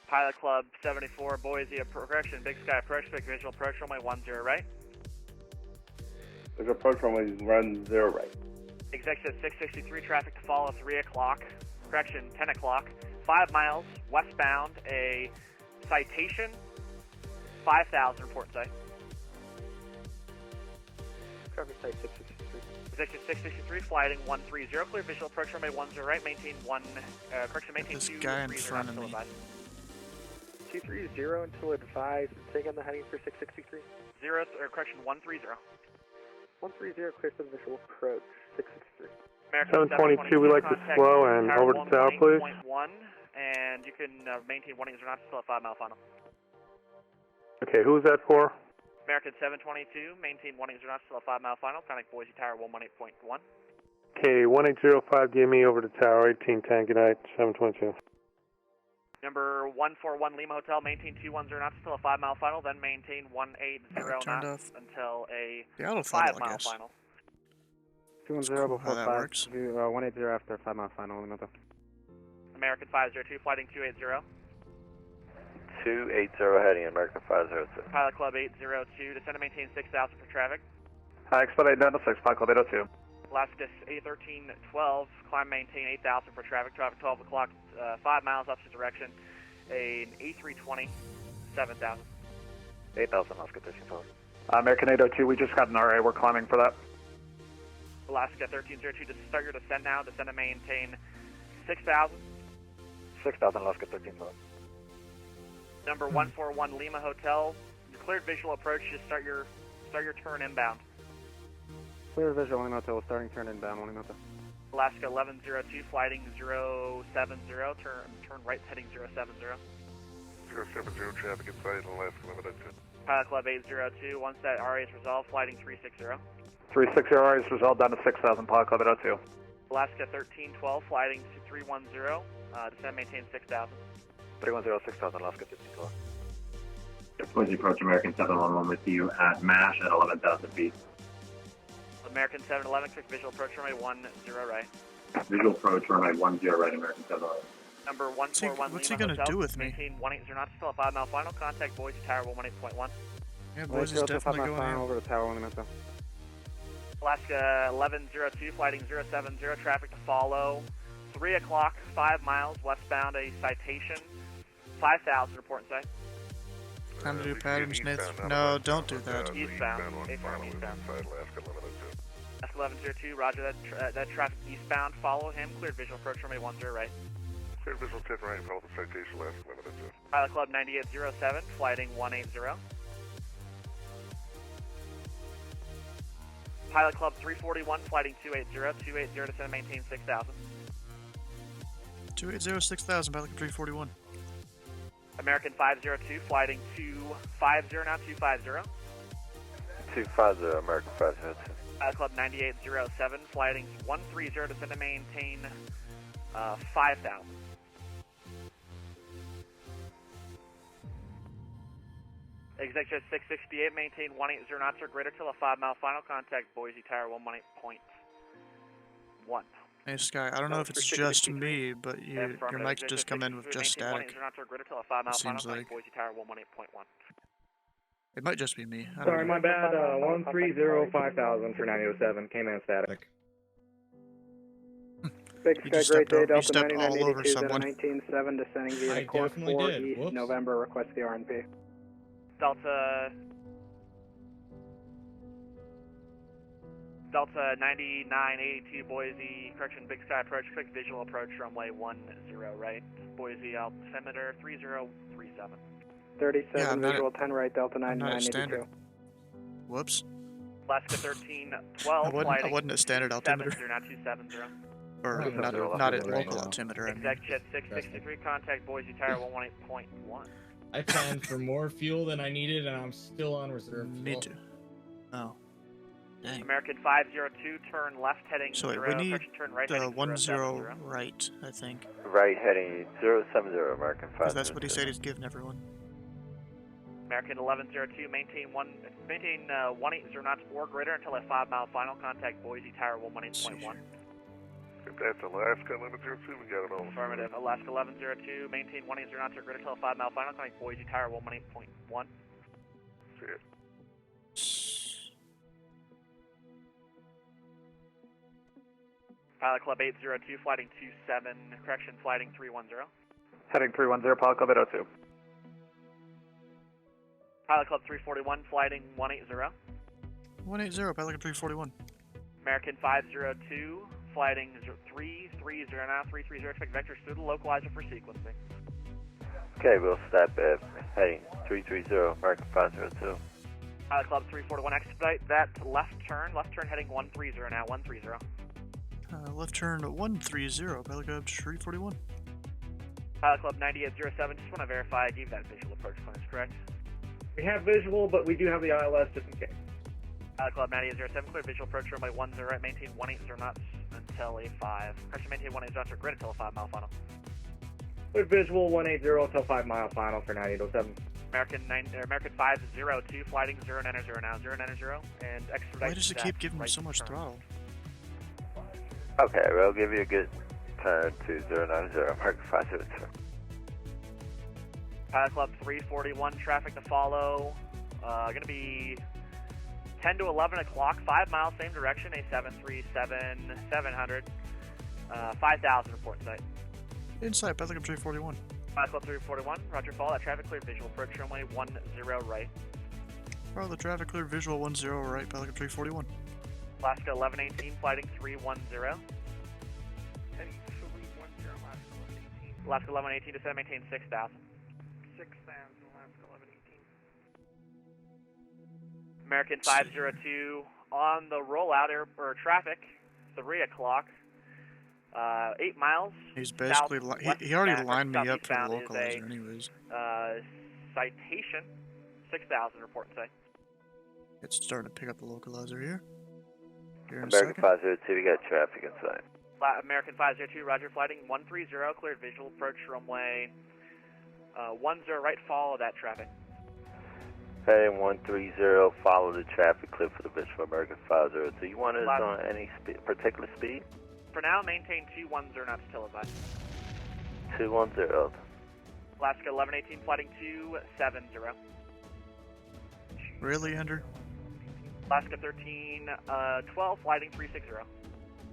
Pilot Club 74, Boise, correction, Big Sky approach, quick visual approach, runway 10 right. There's approach runway 10 right. Executive 663, traffic to follow 3 o'clock, correction, 10 o'clock, 5 miles, westbound, a citation, 5,000, report site. Traffic site 663. Executive 663, flighting 130, clear visual approach, runway 10 right, maintain 2. Guy in front of me. 230 until advised. Say again the heading for 663. Correction, 130. 130, clear for the visual approach, 663. 722, we'd like to slow and over to tower, please. 1, and you can maintain 1 knots still at 5 mile final. Okay, who is that for? American 722, maintain 1 knots still at 5 mile final, contact Boise Tower 118.1. Okay, 1805 DME over to tower, 1810, good night, 722. Number 141 Lima Hotel, maintain 210 knots until a 5 mile final, then maintain 180 knots until a 5 mile final. 210 cool before 5, 180 after 5 mile final, Lima Hotel. American 502, flighting 280. 280 heading, American 502. Pilot Club 802, descend and maintain 6,000 for traffic. Hi, expedite down to 6, Pilot Club 802. Alaska 81312, climb maintain 8,000 for traffic, traffic 12 o'clock, 5 miles opposite direction, an A320, 7,000. 8,000, Alaska 1312. American 802, we just got an RA, we're climbing for that. Alaska 1302, to start your descent now, descend and maintain 6,000. 6,000, Alaska 1312. Number 141 Lima Hotel, cleared visual approach, just start your turn inbound. Clear visual, Lima Hotel, starting turn inbound, Lima Hotel. Alaska 1102, flighting 070, turn right heading 070. 070, traffic inside Alaska Limited. Pilot Club 802, once that RA is resolved, flighting 360. 360 RA is resolved down to 6,000, Pilot Club 802. Alaska 1312, flighting 310, descend maintain 6,000. 310, 6,000, Alaska 1312. Boise approach American 711 with you at MASH at 11,000 feet. American 711, quick visual approach runway 10 right. Visual approach runway 10 right, American 711. Number 141 What's Lima he gonna Hotel, do with me? maintain 180 knots still a 5 mile final, contact Boise Tower 118.1. Yeah, Boise's definitely going in. Over to tower, Lima Hotel. Alaska 1102, flighting 070, traffic to follow, 3 o'clock, 5 miles, westbound, a citation, 5,000, report inside. Time to do patterns, Nathan. No, don't do that. Eastbound, eastbound. Alaska 1102, roger that traffic eastbound, follow him, cleared visual approach runway 10 right. Clear visual 10 right, follow the citation, Alaska Limited. Pilot Club 9807, flighting 180. Pilot Club 341, flighting 280, 280, descend and maintain 6,000. 280, 6,000, Pilot Club 341. American 502, flighting 250 now, 250. 250, American 502. Pilot Club 9807, flighting 130, descend and maintain 5,000. Executive 668, maintain 180 knots or greater till a 5 mile final, contact Boise Tower 118.1. Hey Sky, I don't know if it's just me, but your mic just come in with just static. It seems like. It might just be me. I don't Sorry, know. my bad. 130 5000 for 907. Came in static. Big Sky, great day. Delta stepped all over 9982, someone. 197, descending via the Court 4 East, November, request the RNP. Delta 9982 Boise, correction, Big Sky approach, quick visual approach, runway 10 right. Boise altimeter 3037. 37, visual 10 right, Delta 9982. Whoops. Alaska 1312, I wasn't a standard altimeter. 70, not 270. Or not a local altimeter. I mean. Exec jet 663, contact Boise Tower 118.1. I planned for more fuel than I needed, and I'm still on reserve fuel. Me too. Oh. Dang. American 502, turn left heading So wait, 0, we need turn right the heading 10 070. right, I think. Right heading 070, American 502. Because that's what he said he's giving everyone. American 1102, maintain 180 knots or greater until a 5-mile final. Contact Boise Tower 118.1. If that's Alaska 1102, we got it all. Affirmative. Alaska 1102, maintain 180 knots or greater until a 5-mile final. Contact Boise Tower 118.1. Shit. Pilot Club 802, flighting 27, correction, flighting 310. Heading 310, Pilot Club 802. Pilot Club 341, flighting 180. 180, Pilot Club 341. American 502, flighting 330 now, 330, expect vectors through the localizer for sequencing. Okay, we'll stop at heading 330, American 502. Pilot Club 341, expedite that left turn heading 130 now, 130. Left turn 130, Pilot Club 341. Pilot Club 9807, just want to verify I gave that visual approach clearance, correct? We have visual, but we do have the ILS just in case. Pilot Club 9807, clear visual approach runway 10 right, maintain 180 knots until a 5. Correction, maintain 180 knots or grid until a 5-mile final. Clear visual 180 until 5-mile final for 9807. American 502, flighting 090 now, 090, and expedite. Why does it keep giving me so much throttle? Okay, we'll give you a good turn to 090, American 502. Pilot Club 341, traffic to follow. Going to be 10 to 11 o'clock, 5 miles, same direction, a 737-700, 5,000 report site. Inside, Pilot Club 341. Pilot Club 341, roger, follow that traffic clear, visual approach runway 10 right. Follow the traffic clear, visual 10 right, Pilot Club 341. Alaska 1118, flighting 310. Heading 310, Alaska Alaska 1118. 1118, descend, maintain 6,000. 6,000, Alaska 1118. American 502, on the rollout or traffic, 3 o'clock, 8 miles. He's basically, he already lined me up for the localizer anyways. Citation, 6,000 report and say. It's starting to pick up the localizer here. American 502, we got traffic inside. American 502, roger, flighting 130, cleared visual approach runway 10 right, follow that traffic. Heading 130, follow the traffic, clear for the visual American 502. You want us on any particular speed? For now, maintain 210 knots till advised. 210. Alaska 1118, flighting 270. Really, Andrew? Alaska 1312, flighting 360.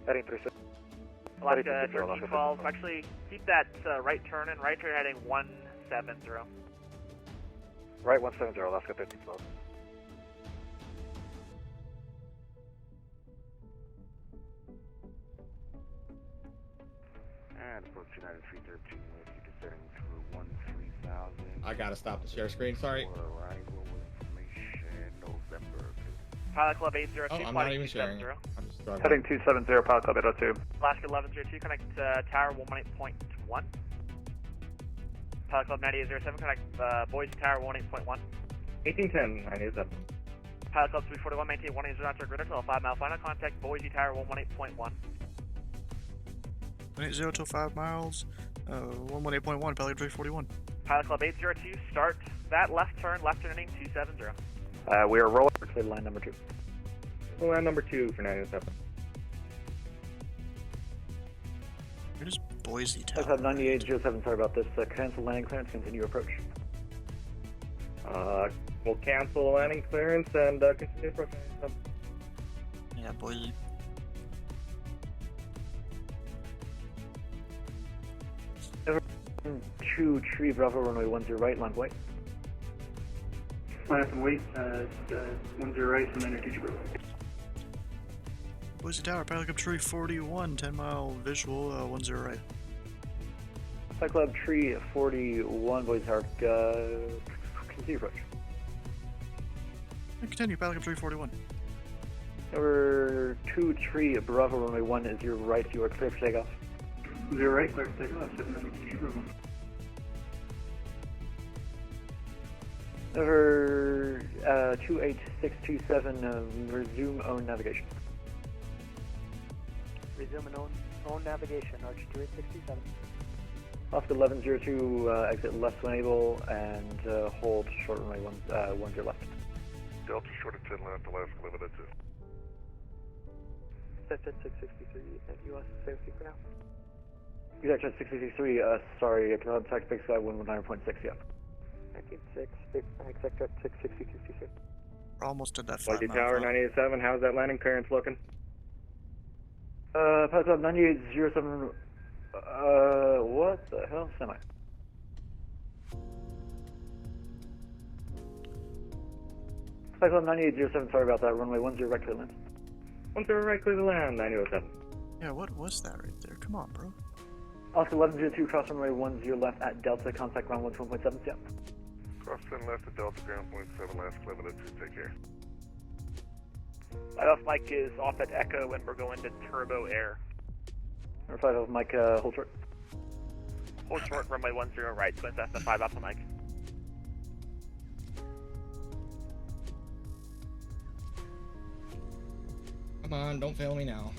Heading 360. Alaska 1312, actually keep that right turn in, right turn heading 170. Right 170, Alaska 1312. And approach United 313 with you descending through 13,000. I gotta stop the share screen, sorry. Arrival information November. Pilot Club 802, I'm not even sharing. I'm just struggling. Heading 270, Pilot Club 802. Alaska 1102, connect Tower 118.1. Pilot Club 9807, connect Boise Tower 18.1. 1810, 987. Pilot Club 341, maintain 180 knots or greater till a 5-mile final. Contact Boise Tower 118.1. 180 till 5 miles, 118.1, Pilot 341. Pilot Club 802, start that left turn ending 270. We are rolling for line number 2. Line number 2 for 907. Where does Boise Tower? Let's have 9807, sorry about this. Cancel landing clearance, continue approach. We'll cancel landing clearance and continue approach. Yeah, Boise. Over 2 Tree Bravo, runway 10 right, land white. Line up and wait, 10 right, and then your teacher Bravo. Boise Tower, Pilot Club 341, 10 mile visual, 10 right. Pilot Club 341, Boise Tower, continue approach. Continue, Pilot Club 341. Over 2 Tree Bravo, runway 10 right, you are clear for takeoff. 0 right, clear for takeoff, 7 Over 28627, resume own navigation. Resume and own navigation, Arch 2867. Oscar 1102, exit left when able, and hold short runway 10 left. Delta short of 10 left, Alaska limited to. Set 663 at US safety for now. Exact 663, sorry, contact Big Sky 119.6, yeah. 19.6, exact 663. We're almost at that 5 Boise mile Tower drop. 987, how's that landing clearance looking? Pilot Club 9807, what the hell? Semi. Pilot Club 9807, sorry about that, runway 10 right clear land. 10 right clear to land, 907. Yeah, what was that right there? Come on, bro. Oscar 1102, cross runway 10 left at Delta, contact ground 121.7, yeah. Cross 10 left at Delta ground 0.7, Alaska limited to. Take care. Light off Mike is off at Echo and we're going to Turbo Air. Number 5 off Mike, hold short. Hold short, runway 10 right, twin Cessna 5 Alpha Mike. Come on, don't fail me now.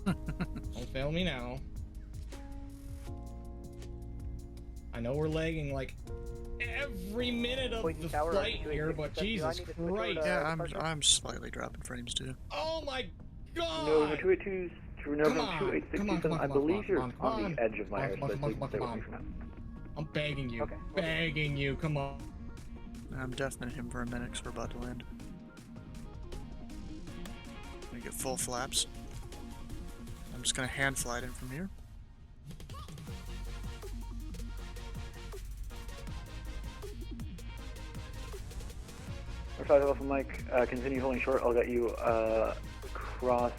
Don't fail me now. I know we're lagging like every minute of the flight here, but Jesus Christ. Yeah, I'm slightly dropping frames too. Oh my God! Nova 282s to Nova 2867. I believe you're on the edge of my airspace. Stay with me for now. I'm begging you. Okay. Begging you, come on. I'm deafening him for a minute because we're about to land. Gonna get full flaps. I'm just gonna hand fly it in from here. Number 5 Alpha Mike, continue holding short. I'll get you cross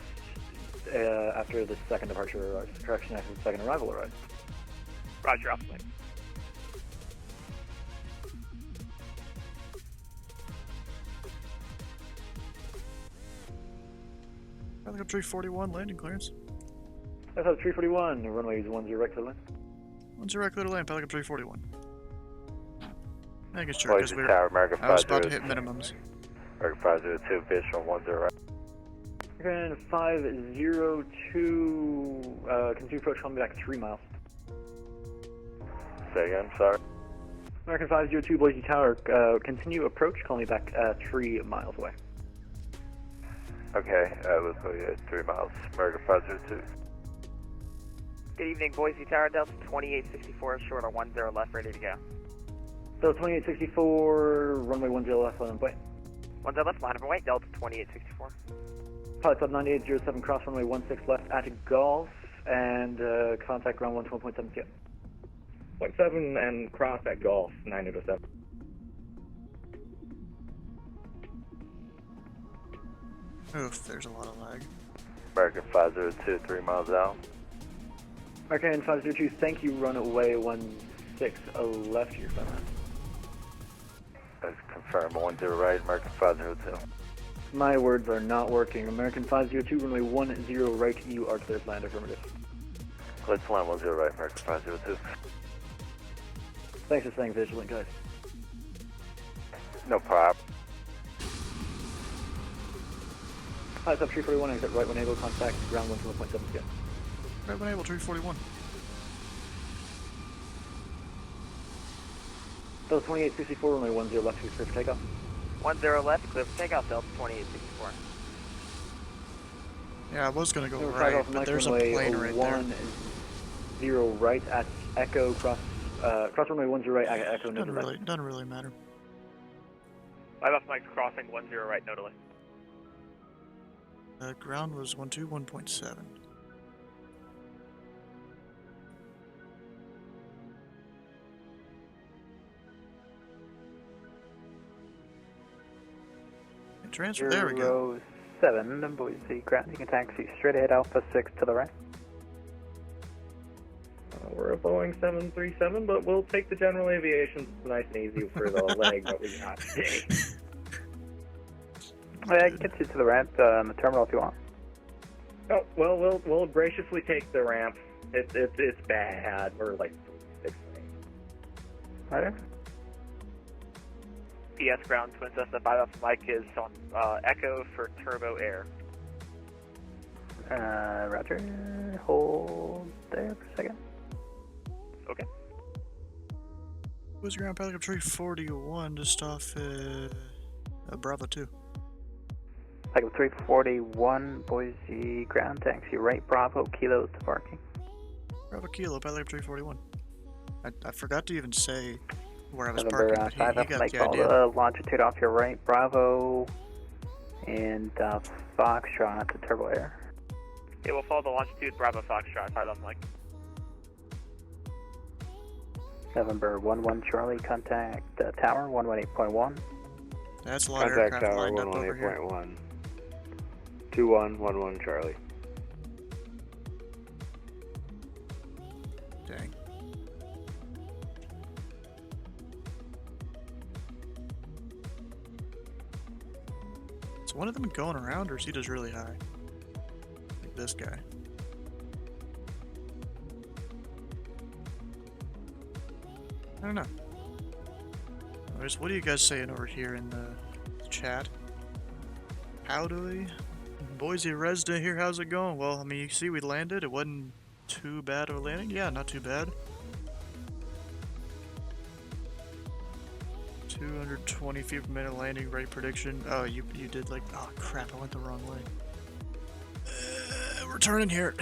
after the second departure arrives. Correction, after the second arrival arrives. Roger, Alpha Mike. Helicopter 341 landing clearance. That's 341, runway 10 right clear land. 10 right clear to land, Helicopter 341. Making sure because Boise Tower, America I was about to hit minimums. America 502, visual 10 right. American 502, continue approach, call me back 3 miles. Say again, sorry. American 502, Boise Tower, continue approach, call me back 3 miles away. Okay, we'll call you at 3 miles. America 502. Good evening, Boise Tower, Delta 2864, short of 10 left, ready to go. So 2864, runway 10 left, land point. 10 left, line of away, Delta 2864. Pilot Club 9807, cross runway 16 left at Golf, and contact ground 112.7 p.m. 0.7 and cross at Golf, 9807. Oof, there's a lot of lag. American 502, 3 miles out. American 502, thank you, runway 16 left here, by Let's confirm 10 right, American 502. My words are not working. American 502, runway 10 right, you are cleared to land, affirmative. Let's land 10 right, American 502. Thanks for staying vigilant, guys. No problem. Pilot Sub 341, exit right when able, contact ground 112.7 p.m. Right when able, 341. Delta 2864, runway 10 left, clear for takeoff. 10 left, clear for takeoff, Delta 2864. Yeah, I was gonna go Number right, off but Mike, there's a runway plane right there. 10 right at Echo, cross runway 10 right at Echo, Doesn't really matter. Light off Mike's crossing 10 right, nodally. Ground was 121.7. And transfer, there we go. 07, Boise, ground, you can taxi straight ahead Alpha 6 to the right. We're a Boeing 737, but we'll take the general aviation. It's nice and easy for the leg that we got today. I can get you to the ramp in the terminal if you want. Oh, well, we'll graciously take the ramp. It's bad. We're like 6 lanes. Right. PS ground, Twin Cessna 5 Alpha Mike is on Echo for Turbo Air. Roger. Hold there for a second. Okay. Boise ground pilot up 341 just off Bravo 2. Like 341, Boise ground taxi right, Bravo, Kilo to parking. Bravo Kilo, pilot up 341. I forgot to even say where I was November, parking, but he got make the all idea. the longitude off your right, Bravo, and Foxtrot to Turbo Air. Okay, we'll follow the longitude, Bravo Foxtrot, pilot left Mike. November 11 Charlie, contact tower 118.1. That's a lot of aircraft tower lined up over here. 118.1. 2111 Charlie. Dang. Is one of them going around, or is he just really high? Like this guy. I don't know. Anyways, what are you guys saying over here in the chat? Howdy, Boise resident here, how's it going? Well, I mean, you see we landed, it wasn't too bad of a landing. Yeah, not too bad. 220 feet per minute landing rate prediction. Oh, you did like, oh crap, I went the wrong way. We're turning here.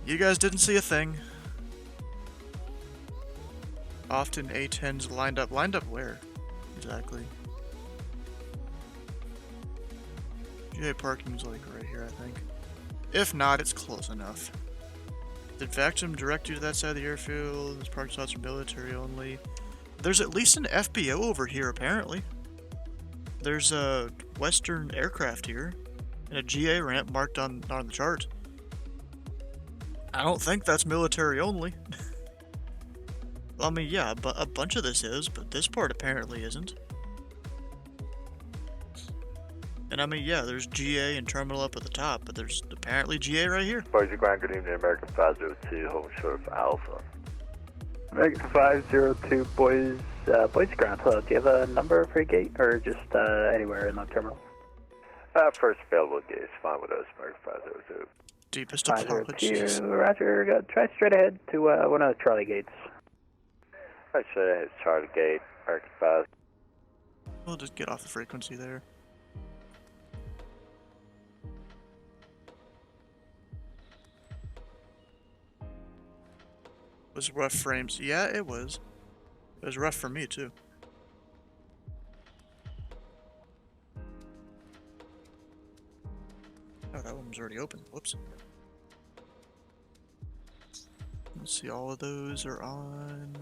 You guys didn't see a thing. Often A10s lined up. Lined up where? Exactly. GA parking's like right here, I think. If not, it's close enough. Did Vacuum direct you to that side of the airfield? This parking spots are military only. There's at least an FBO over here, apparently. There's a Western aircraft here, and a GA ramp marked on the chart. I don't think that's military only. Well, I mean, yeah, but a bunch of this is, but this part apparently isn't. And I mean, yeah, there's GA and terminal up at the top, but there's apparently GA right here. Boise ground, good evening, American 502, home short of Alpha. American 502, Boise ground. Hello, do you have a number for a gate, or just anywhere in the terminal? First available gate is fine with us, American 502. Deepest apologies. Roger, go, try straight ahead to one of the Charlie gates. Right, straight ahead, Charlie gate, American 5. We'll just get off the frequency there. Was rough frames. Yeah, it was. It was rough for me too. Oh, that one was already open. Whoops. Let's see, all of those are on.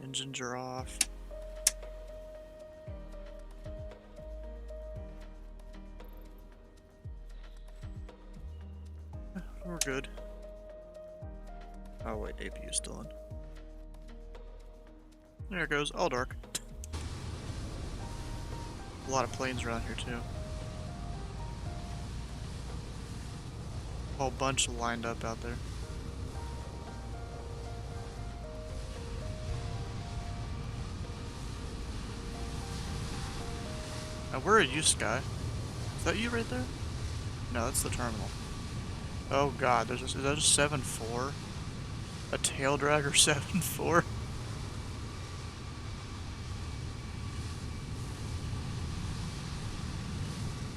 Engines are off. We're good. Oh wait, APU's still on. There it goes, all dark. A lot of planes around here too. Whole bunch lined up out there. Now where are you, Sky? Is that you right there? No, that's the terminal. Oh god, is that a 7-4? A tail dragger 7-4?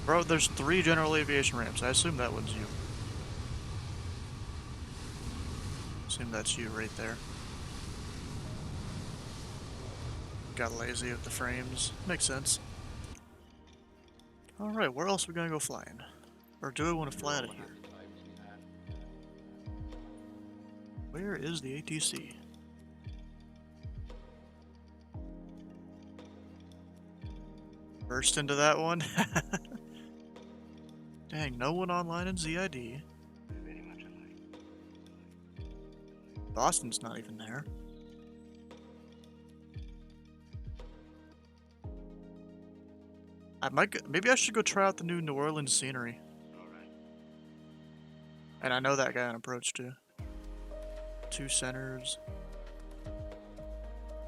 Bro, there's 3 general aviation ramps. I assume that one's you. Assume that's you right there. Got lazy with the frames. Makes sense. Alright, where else are we gonna go flying? Or do we want to fly out of here? Where is the ATC? Burst into that one? Dang, no one online in ZID. Boston's not even there. Maybe I should go try out the new New Orleans scenery. And I know that guy on approach too. 2 centers.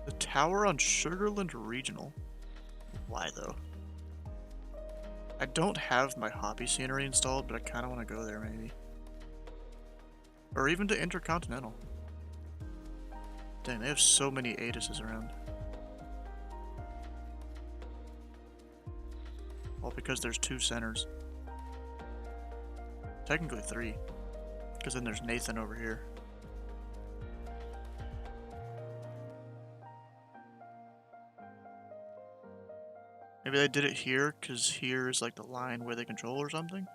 The tower on Sugarland Regional. Why though? I don't have my hobby scenery installed, but I kind of want to go there maybe. Or even to Intercontinental. Dang, they have so many ATISes around. All because there's 2 centers. Technically 3. Because then there's Nathan over here. Maybe they did it here, because here is like the line where they control or something?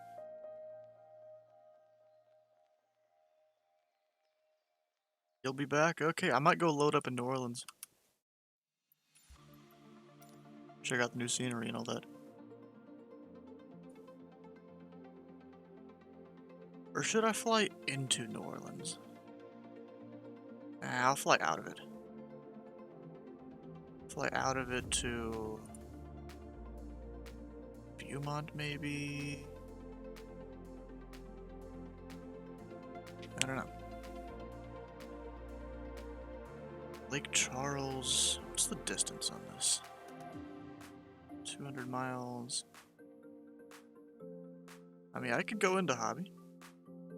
You'll be back? Okay, I might go load up in New Orleans. Check out the new scenery and all that. Or should I fly into New Orleans? Nah, I'll fly out of it. Fly out of it to... Beaumont, maybe? I don't know. Lake Charles... What's the distance on this? 200 miles... I mean, I could go into Hobby.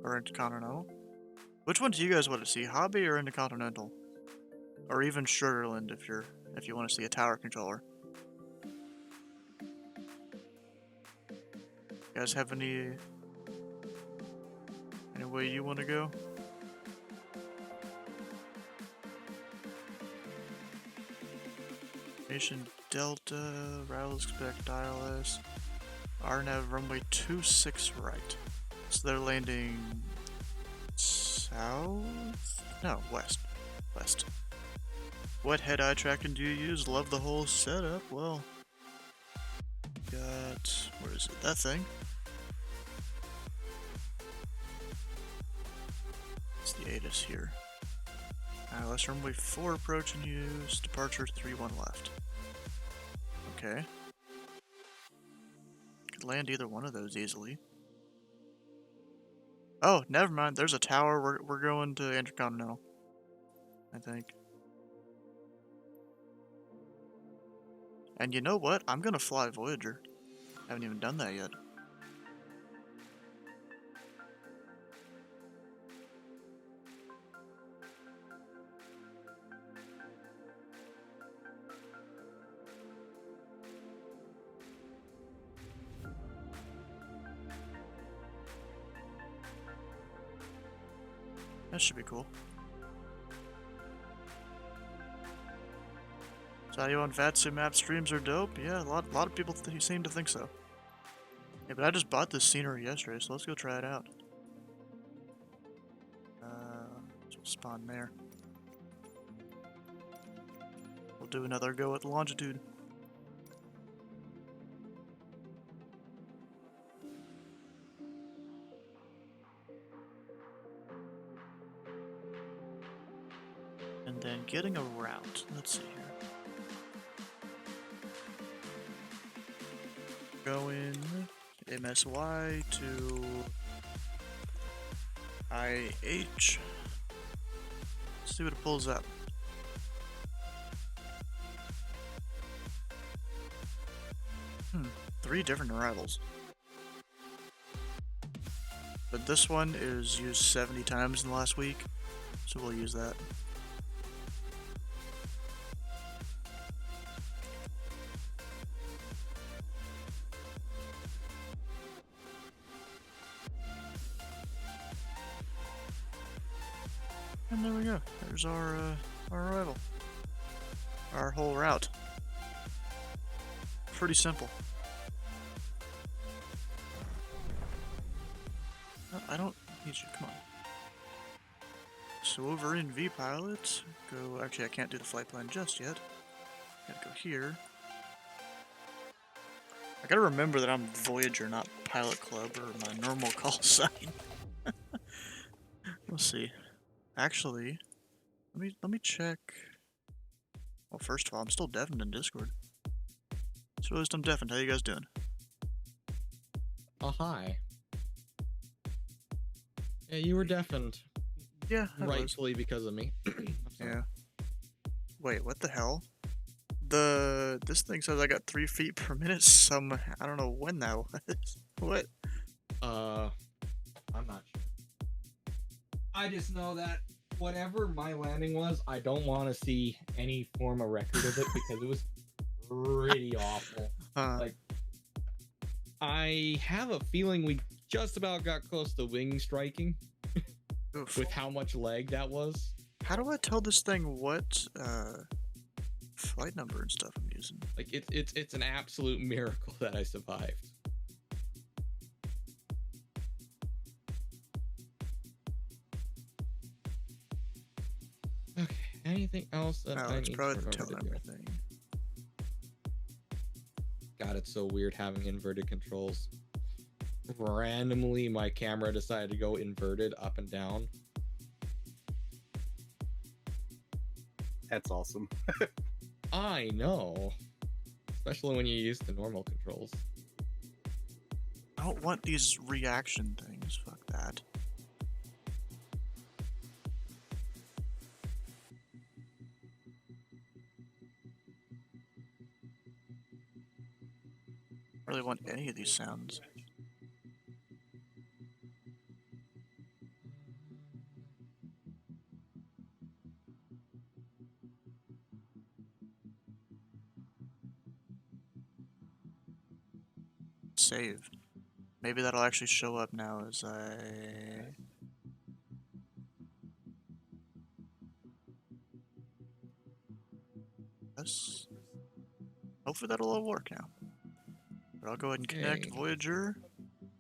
Or Intercontinental. Which one do you guys want to see? Hobby or Intercontinental? Or even Sugarland if you want to see a tower controller. You guys have any way you want to go? Nation Delta, Rouse expect ILS, RNAV runway 26 right. So they're landing south? No, west. West. What head-eye tracking do you use? Love the whole setup. Well, got... where is it? That thing? It's the ATIS here. ILS runway 4 approach and use. Departure 31 left. Okay. Could land either one of those easily. Oh, never mind. There's a tower. We're going to Intercontinental, I think. And you know what? I'm gonna fly Voyager. Haven't even done that yet. That should be cool. So you on Vatsu map streams are dope? Yeah, a lot of people seem to think so. Yeah, but I just bought this scenery yesterday, so let's go try it out. So we'll spawn there. We'll do another go at longitude. And then getting a route. Let's see here. Going KMSY to KIAH. Let's see what it pulls up. Three different arrivals. But this one is used 70 times in the last week, so we'll use that. And there we go. There's our arrival. Our whole route. Pretty simple. I don't need you. Come on. So over in VPilot, go. Actually, I can't do the flight plan just yet. Gotta go here. I gotta remember that I'm Voyager, not Pilot Club or my normal call sign. Let's see. Actually, let me check. Well, first of all, I'm still deafened in Discord. So I'm deafened. How you guys doing? Oh, hi. Yeah, you were deafened. Yeah, rightfully because of me. Yeah. Wait, what the hell? This thing says I got 3 feet per minute. I don't know when that was. What? I'm not sure. I just know that whatever my landing was, I don't want to see any form of record of it because it was pretty awful. Like, I have a feeling we just about got close to wing striking with how much lag that was. How do I tell this thing what flight number and stuff I'm using? Like, it's an absolute miracle that I survived. Okay, anything else that I need to remember to do? Everything. God, it's so weird having inverted controls. Randomly, my camera decided to go inverted up and down. That's awesome. I know. Especially when you use the normal controls. I don't want these reaction things. Fuck that. I don't really want any of these sounds. Save. Maybe that'll actually show up now as I... Yes. Hopefully that'll all work now. But I'll go ahead and connect Voyager. Yeah,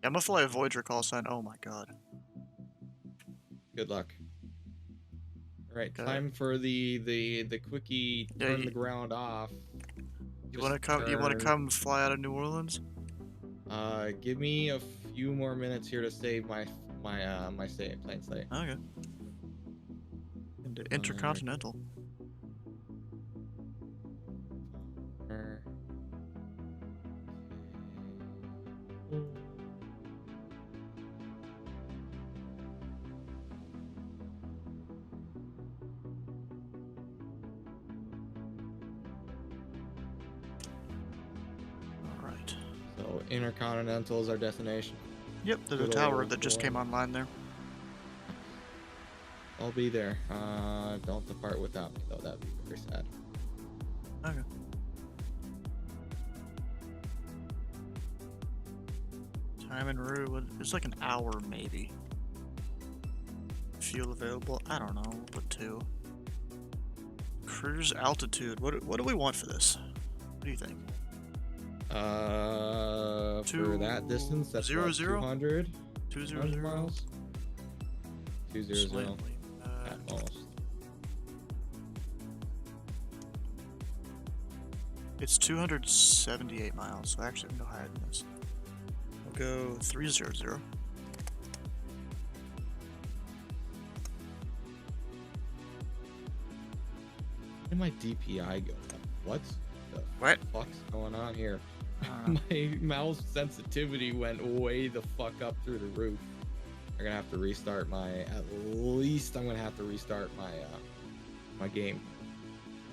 I'm gonna fly a Voyager call sign. Oh my god. Good luck. Alright, time for the quickie turn the ground off. You wanna come fly out of New Orleans? Give me a few more minutes here to save my plane state. Okay. Into Intercontinental. So Intercontinental is our destination. Yep, there's a tower that just came online there. I'll be there. Don't depart without me though, that'd be very sad. Okay. Time en route, it's like an hour maybe. Fuel available, I don't know, we'll put 2. Cruise altitude, what do we want for this? What do you think? For that distance, that's 200 miles. 200 at most. It's 278 miles, so actually I'm no higher than this. We'll go 300. Where did my DPI go? What the fuck's going on here? My mouse sensitivity went way the fuck up through the roof. I'm gonna have to restart at least I'm gonna have to restart my game.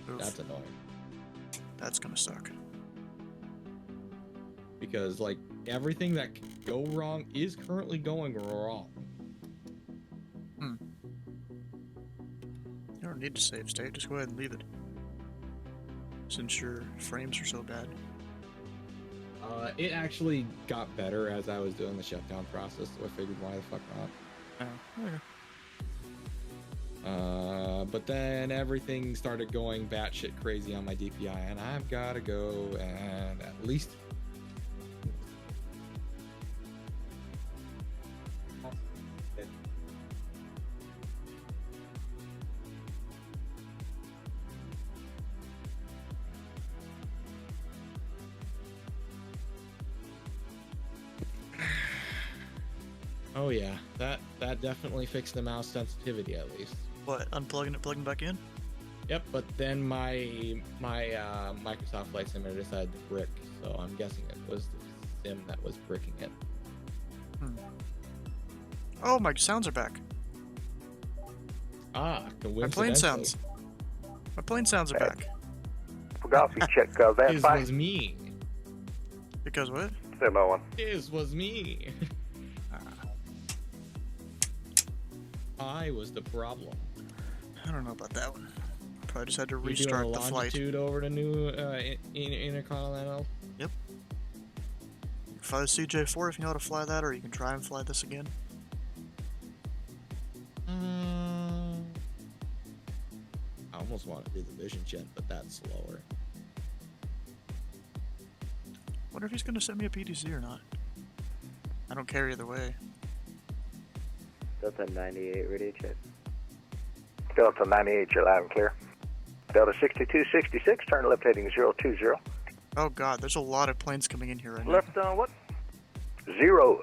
Oof. That's annoying. That's gonna suck. Because like everything that can go wrong is currently going wrong. You don't need to save state, just go ahead and leave it. Since your frames are so bad. It actually got better as I was doing the shutdown process, so I figured why the fuck not. Oh, okay. But then everything started going batshit crazy on my DPI, and I've got to go and at least. Oh yeah, that definitely fixed the mouse sensitivity at least. What, unplugging it, plugging back in? Yep, but then my Microsoft Flight Simulator decided to brick, so I'm guessing it was the sim that was bricking it. Oh, my sounds are back. Ah, my plane sounds. My plane sounds are back. Golf. You check that This was me. Because what? Say my one. This was me. I was the problem. I don't know about that one. Probably just had to You restart doing a the flight. longitude over to New Intercontinental? Yep. Fly the CJ4 if you know how to fly that, or you can try and fly this again. I almost want to do the Vision Jet, but that's slower. Wonder if he's gonna send me a PTC or not. I don't care either way. Delta 98 radio check. Delta 98, you're loud and clear. Delta 6266, turn left heading 020. Oh god, there's a lot of planes coming in here right now. Left what? 020.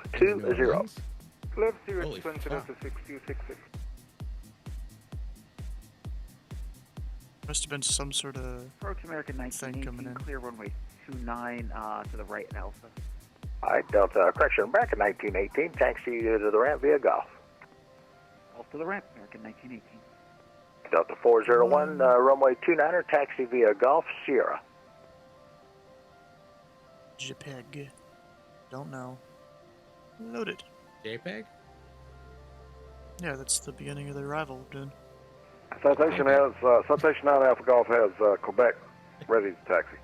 Left 020 Delta 6266. Must have been some sort of Approach American thing coming 1918, in. clear runway 29 to the right, Alpha. Alright, Delta, correction, American 1918, taxi to the ramp via Golf. Off to the ramp, American 1918. Delta 401, runway 29er, taxi via Golf, Sierra. JPEG. Don't know. Loaded. JPEG? Yeah, that's the beginning of the arrival, dude. Citation 9 Alpha Golf has Quebec ready to taxi.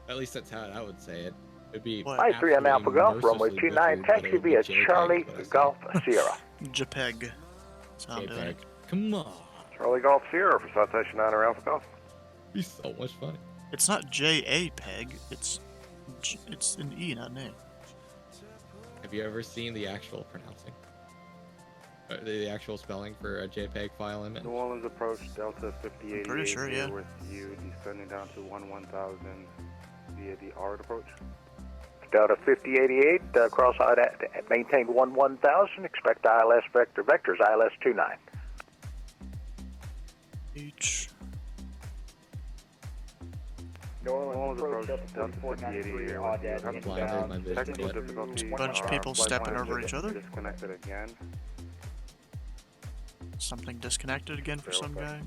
At least that's how I would say it. It'd be Flight 3 on Alpha Golf, runway 29, taxi via Charlie Golf, Sierra. JPEG. JPEG. Come on. Charlie Golf, Sierra for Citation 9 Alpha Golf. Be so much fun. It's not JAPEG, it's an E, not an A. Have you ever seen the actual pronouncing? The actual spelling for a JPEG file image? New Orleans approach, Delta 5088 Pretty sure, yeah. with you, descending down to 1000 via the ARD approach. Delta 5088, cross out at maintain 1000, expect ILS vectors, ILS 29. H. New Orleans approach, Delta 5088 with you, technical difficulty. Bunch of people stepping over each other. Disconnected again. Something disconnected again for some guy.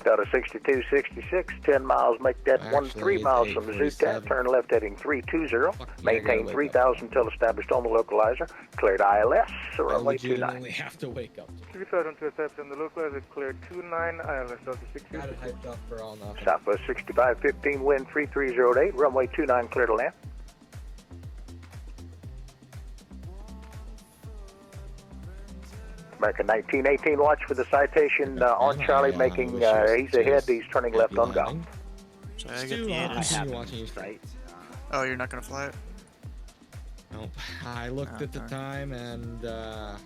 Delta 6266, 10 miles, make that 13 miles from Zootat, turn left heading 320, maintain 3000 until established on the localizer, cleared ILS, runway 29. I legitimately have to wake up. 3000 to accept on the localizer, cleared 29, ILS Delta 60. Got it hyped up for all nothing. Southwest 6515, wind 3308, runway 29, clear to land. American 1918, watch for the citation on Charlie, making, he's ahead, he's turning left on Golf. So I get the ATIS. Oh, you're not gonna fly it? Nope. I looked at the time and I'm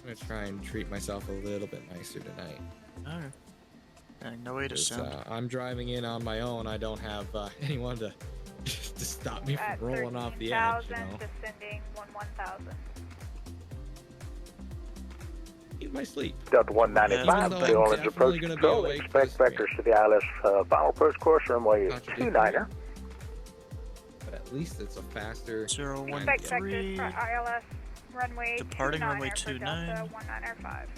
gonna try and treat myself a little bit nicer tonight. Alright. And no way to sound. I'm driving in on my own. I don't have anyone to stop me from rolling off the edge, you know? Descending 1000. Eat my sleep. Delta 195, New Orleans approach control, expect vectors to the ILS final approach course, runway 29er. But at least it's a faster... Expect vectors for ILS runway departing 29er runway for 29. Delta 195.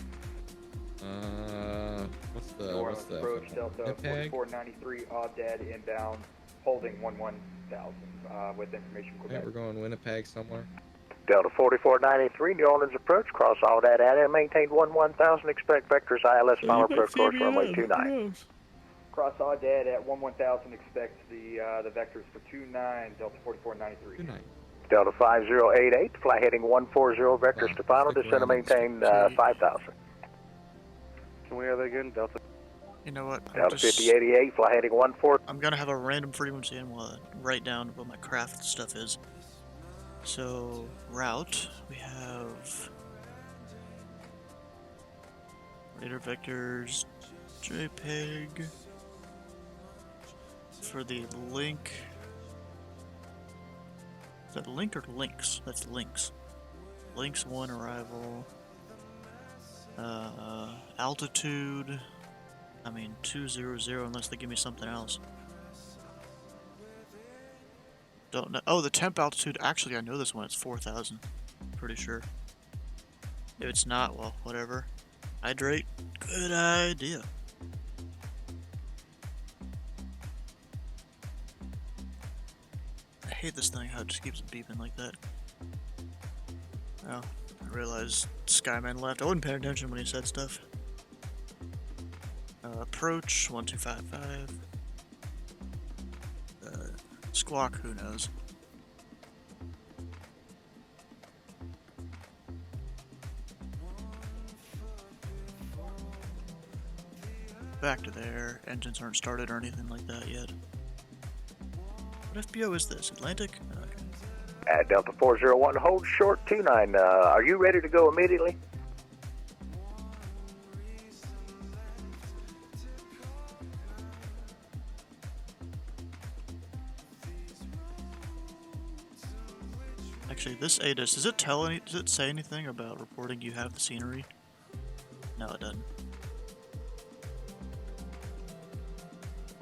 What's the approach Delta 4493 odd dead inbound, holding 11000 with information Yeah, Quebec. we're going Winnipeg somewhere. Delta 4493, New Orleans approach, cross all that out and maintain 1000, expect vectors ILS final approach course, runway 29. Cross odd dead at 11000, expect the vectors for 29, Delta 4493. Delta 5088, fly heading 140, vectors to final, descend and maintain 5000. Can we have that again, Delta? You know what? Delta 5088, fly heading 14. I'm gonna have a random frequency and we'll write down what my craft stuff is. So, route, we have radar vectors, JPEG, for the link, is that link or links? That's links. Links 1 arrival, altitude, 200 unless they give me something else. Don't know. Oh, the temp altitude. Actually, I know this one. It's 4,000. Pretty sure. If it's not, well, whatever. Hydrate. Good idea. I hate this thing, how it just keeps beeping like that. Oh, I realized Skyman left. I wasn't paying attention when he said stuff. Approach, 1255. Squawk, who knows. Back to there. Engines aren't started or anything like that yet. What FBO is this? Atlantic? Okay. At Delta 401, hold short 29. Are you ready to go immediately? Actually, this ADIS, does it say anything about reporting you have the scenery? No, it doesn't.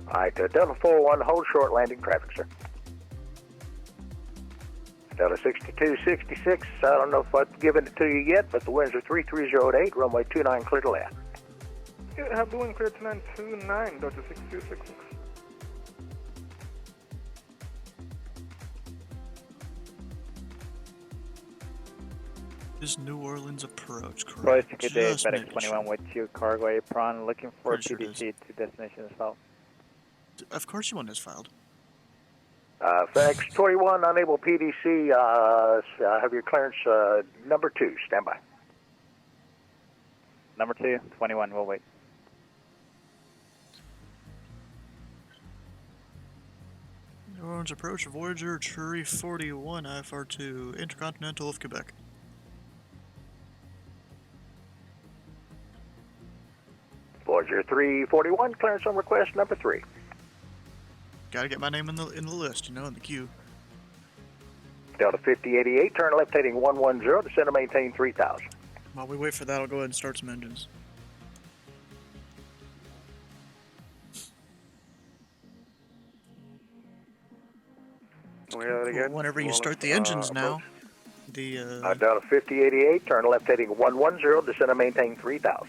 Alright, Delta 401, hold short landing traffic, sir. Delta 6266, I don't know if I've given it to you yet, but the winds are 3308, runway 29 clear to land. Yeah, have the wind clear to 929, Delta 6266. This New Orleans approach, correct? Royce, good day, Just FedEx making 21 sure. with you, cargo apron, looking for Pretty sure it PDC to destination as well. Of course you want this filed. FedEx 21, unable PDC, have your clearance number 2, stand by. Number 2, 21, we'll wait. New Orleans approach, Voyager, Tree 41, IFR2, Intercontinental of Quebec. Voyager 341, clearance on request number 3. Gotta get my name in the list, you know, in the queue. Delta 5088, turn left heading 110, descend and maintain 3000. While we wait for that, I'll go ahead and start some engines. Again. Whenever you start the engines now, the Delta 5088, turn left heading 110, descend and maintain 3000.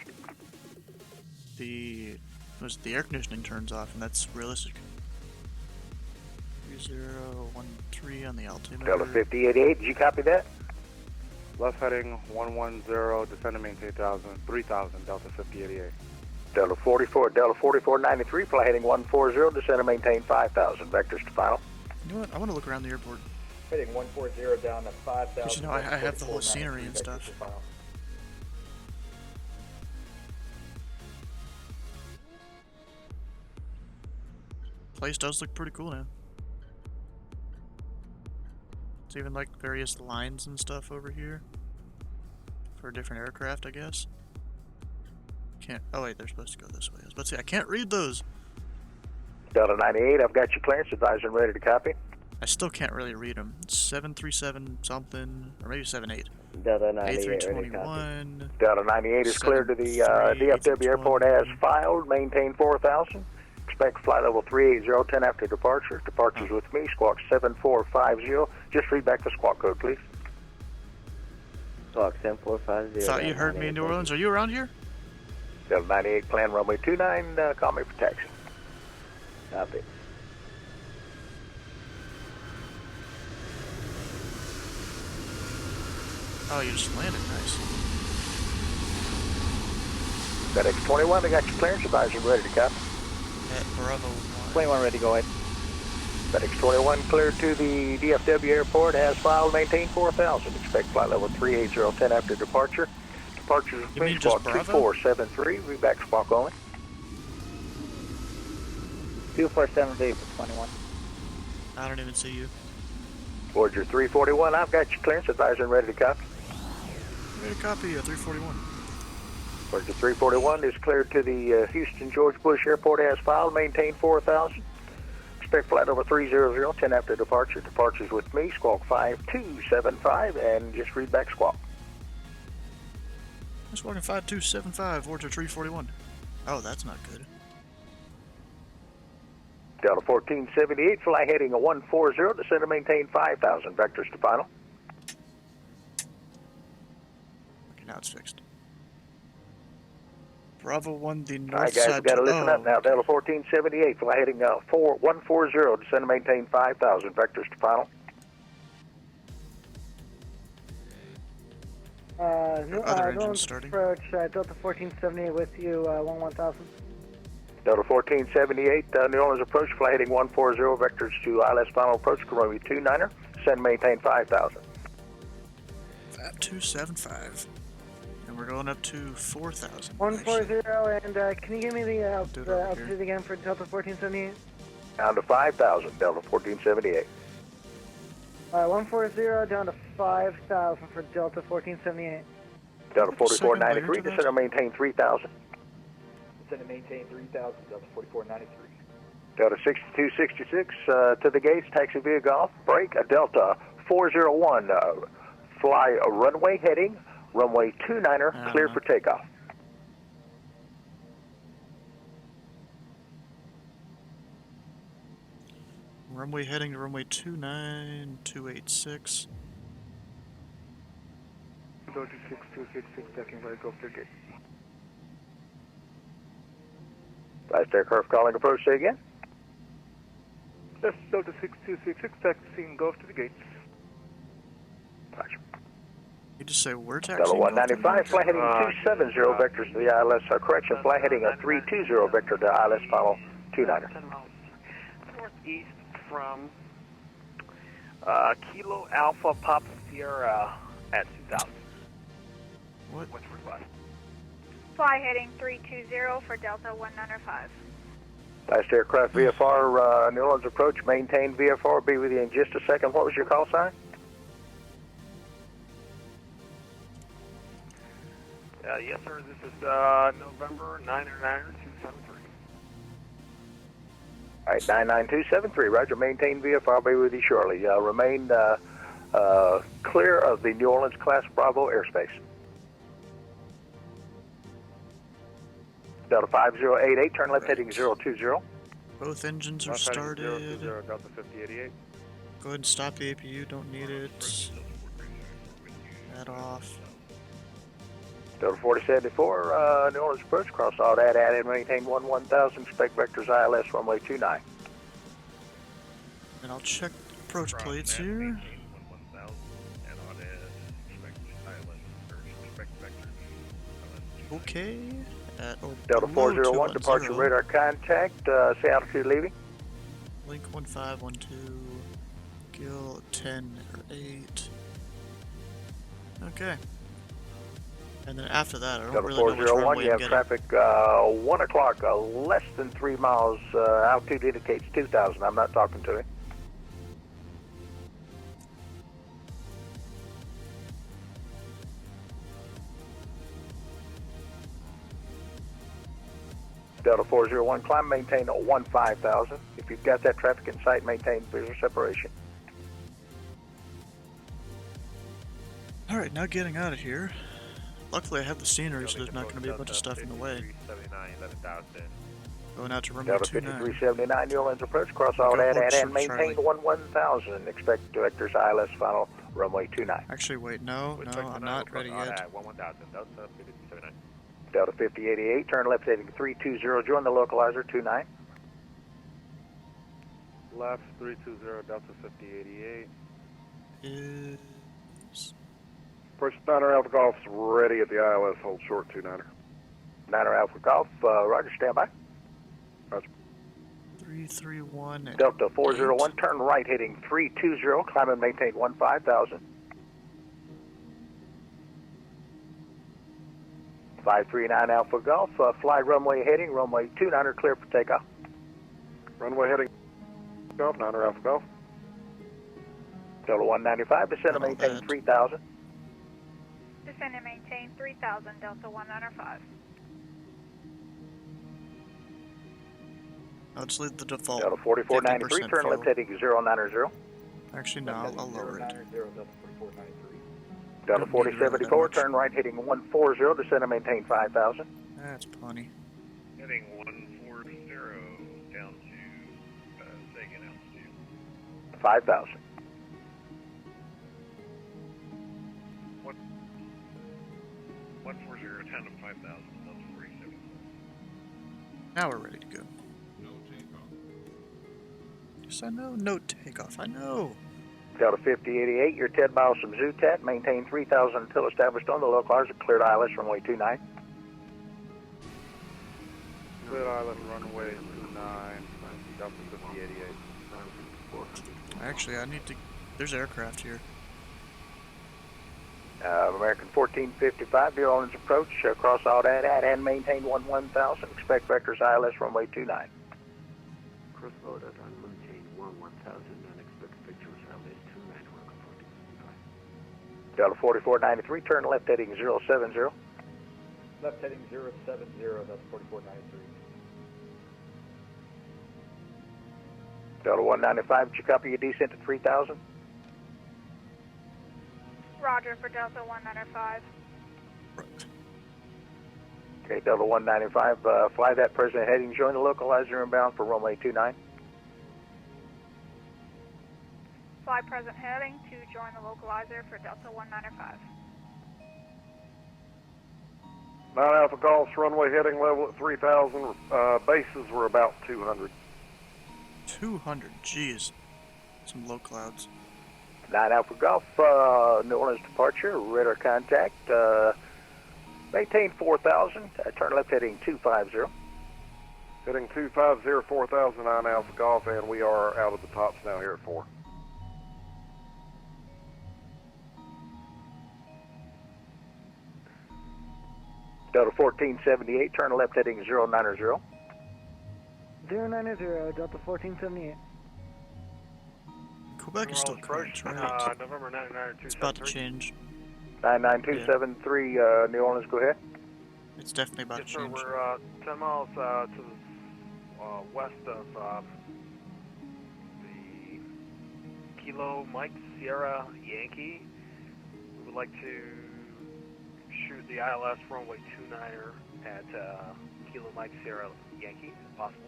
the air conditioning turns off, and that's realistic. 3013 on the altimeter. Delta 5088, did you copy that? Left heading 110, descend and maintain 3000, Delta 5088. Delta 4493, fly heading 140, descend and maintain 5000. Vectors to final. You know what? I want to look around the airport. Heading 140 down to 5,000. Because, you know, I have the whole scenery and stuff. Place does look pretty cool now. It's even like various lines and stuff over here. For different aircraft, I guess. Can't. Oh, wait, they're supposed to go this way. I was about to say, I can't read those. Delta 98, I've got your clearance, advisor and ready to copy. I still can't really read them. 737 something, or maybe 78. Delta 98, A321. Delta 98 is cleared to the DFW airport as filed. Maintain 4000. Expect flight level 380, 10 after departure. Departures with me, squawk 7450. Just read back the squawk code, please. Squawk 7450. Thought you heard me in New Orleans. Are you around here? Delta 98, plan runway 29, call me for taxi. Copy. Oh, you just landed. Nice. FedEx 21, I got your clearance, advisor ready to copy. At Bravo 1. 21 ready, go ahead. FedEx 21 cleared to the DFW airport as filed, maintain 4000. Expect flight level 380, 10 after departure. Departures with me, squawk 2473, read back squawk only. 2473 for 21. I don't even see you. Voyager 341, I've got your clearance, advisor and ready to copy. Ready to copy, 341. Voyager 341 is cleared to the Houston George Bush Airport as filed, maintain 4000. Expect flight over 300, 10 after departure. Departures with me, squawk 5275, and just read back squawk. I'm squawking 5275, Voyager 341. Oh, that's not good. Delta 1478, fly heading 140, descend and maintain 5000. Vectors to final. Okay, now it's fixed. Bravo 1, the north Alright guys, side. we gotta listen up now. Delta 1478, fly heading 4140, descend and maintain 5,000, vectors to final. Other engine starting. Approach, Delta 1478 with you, 11,000. Delta 1478, New Orleans approach, fly heading 140, vectors to ILS final approach, runway 29er, descend and maintain 5,000. 5275. And we're going up to 4,000. 140, and can you give me the altitude again for Delta 1478? Down to 5,000, Delta 1478. 140 down to 5,000 for Delta 1478. Delta 4493, descend and maintain 3,000. Descend and maintain 3,000, Delta 4493. Delta 6266, to the gates, taxi via Golf, break, Delta 401, fly a runway heading, runway 29er, clear for takeoff. Runway heading to runway 29286. Delta 6266, ducking right, go clear gate. Last aircraft calling approach, say again. That's Delta 6266, taxiing Gulf to the gates. Roger. You just say we're taxiing. Delta 195, fly heading 270, vectors to the ILS, correction, fly heading 320, vector to ILS final 29er. Northeast from Kilo Alpha Papa Sierra at 2,000. What? What's request? Fly heading 320 for Delta 195. Last aircraft VFR, New Orleans approach, maintain VFR, be with you in just a second. What was your call sign? Yes, sir. This is November 99273. All right, 99273. Roger. Maintain VFR. I'll be with you shortly. Remain clear of the New Orleans Class Bravo airspace. Delta 5088. Turn left heading 020. Both engines are started. Delta 5088. Go ahead and stop the APU. Don't need it. That off. Delta 4074, New Orleans approach, cross all that, add and maintain 11,000, spec vectors ILS runway 29. And I'll check approach plates here. Okay. Delta 401, departure radar contact, say altitude leaving. Link 1512, Gill 10 or 8. Okay. And then after that, I don't really know which runway you I'm have getting. traffic 1 o'clock, less than 3 miles, altitude indicates 2,000. I'm not talking to you. Delta 401, climb, maintain 15,000. If you've got that traffic in sight, maintain visual separation. Alright, now getting out of here. Luckily I have the scenery, so there's not going to be a bunch of stuff in the way. Going out to runway Delta 5379, New Orleans approach, cross all that, and maintain 11,000. Expect vectors ILS final runway 29. Actually, wait, no, I'm not ready yet. Delta 5088, turn left heading 320, join the localizer 29. Left 320, Delta 5088. Approach 9er Alpha Golf's ready at the ILS, hold short 29er. 9er Alpha Golf, Roger, stand by. Roger. 331. Delta 401, turn right heading 320, climb and maintain 15,000. 539 Alpha Golf, fly runway heading, runway 29er, clear for takeoff. Runway heading Golf, 9er Alpha Golf. Delta 195, descend and maintain 3,000. Descend and maintain 3,000, Delta 195. I'll just leave the default. Delta 4493, turn left heading 090. Actually, no, I'll lower it. Delta 4074, turn right heading 140, descend and maintain 5,000. That's plenty. Heading 140 down to Sagan altitude. 5,000. 140 down to 5,000, Delta 4074. Now we're ready to go. Yes, I know. No takeoff. I know. Delta 5088, you're 10 miles from Zootat. Maintain 3,000 until established on the localizer. Cleared ILS runway 29. Cleared ILS runway 29. Delta 5088. Actually, I need to... There's aircraft here. American 1455, New Orleans approach. Cross all that and maintain 1000. Expect vectors ILS runway 29. Cross all that and maintain 1000 and expect vectors ILS 29. Delta 4493, turn left heading 070. Left heading 070, that's 4493. Delta 195, did you copy your descent to 3000? Roger for Delta 195. Okay, Delta 195, fly that present heading, join the localizer inbound for runway 29. Fly present heading to join the localizer for Delta 195. 9 Alpha Golf's runway heading level at 3,000. Bases were about 200. 200, jeez. Some low clouds. 9 Alpha Golf, New Orleans departure, radar contact, maintain 4,000, turn left heading 250. Heading 250, 4,000, 9 Alpha Golf, and we are out of the tops now here at 4. Delta 1478, turn left heading 090. 090, Delta 1478. Quebec is still current, right? November 99273. It's about to change. 99273, New Orleans, go ahead. It's definitely about to change. Yes, sir, we're 10 miles to the west of the Kilo Mike Sierra Yankee. We would like to shoot the ILS runway 29er at Kilo Mike Sierra Yankee, if possible.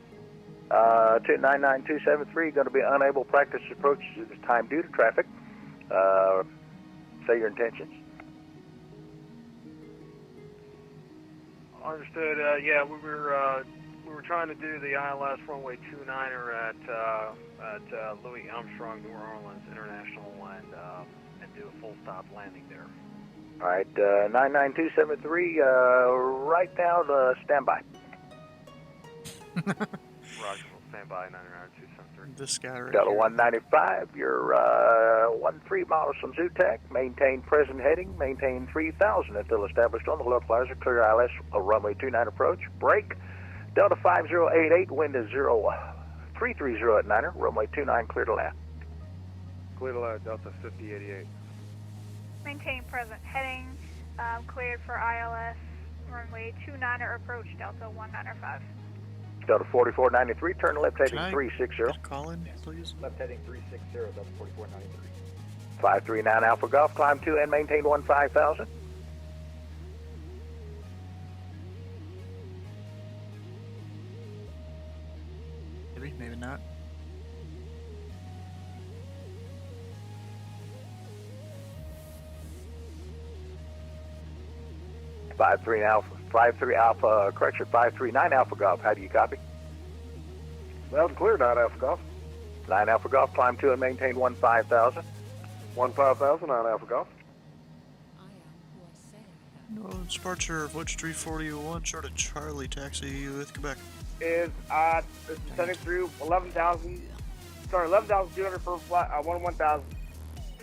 99273, going to be unable practice approach at this time due to traffic. Say your intentions. Understood. Yeah, we were trying to do the ILS runway 29er at Louis Armstrong New Orleans International and do a full stop landing there. All right, 99273, right now to standby. Roger, we'll stand by 99273. This guy right Delta here. 195, you're 13 miles from Zootak. Maintain present heading, maintain 3,000 until established on the localizer. Clear ILS, runway 29 approach. Break. Delta 5088, wind is 0330 at 9er, runway 29, clear to land. Clear to land, Delta 5088. Maintain present heading, cleared for ILS, runway 29er approach, Delta 195. Delta 4493, turn left heading 360. Call in, please. Left heading 360, Delta 4493. 539 Alpha Golf, climb 2 and maintain 15,000. Maybe, maybe not. Five three Alpha, correction, 539 Alpha Golf. How do you copy? Loud and clear, 9 Alpha Golf. 9 Alpha Golf, climb 2 and maintain 15,000. 15,000, 9 Alpha Golf. No, departure of Wedge 34001, short of Charlie, taxi with Quebec. Is sending through 11,200 for flight, 1,000.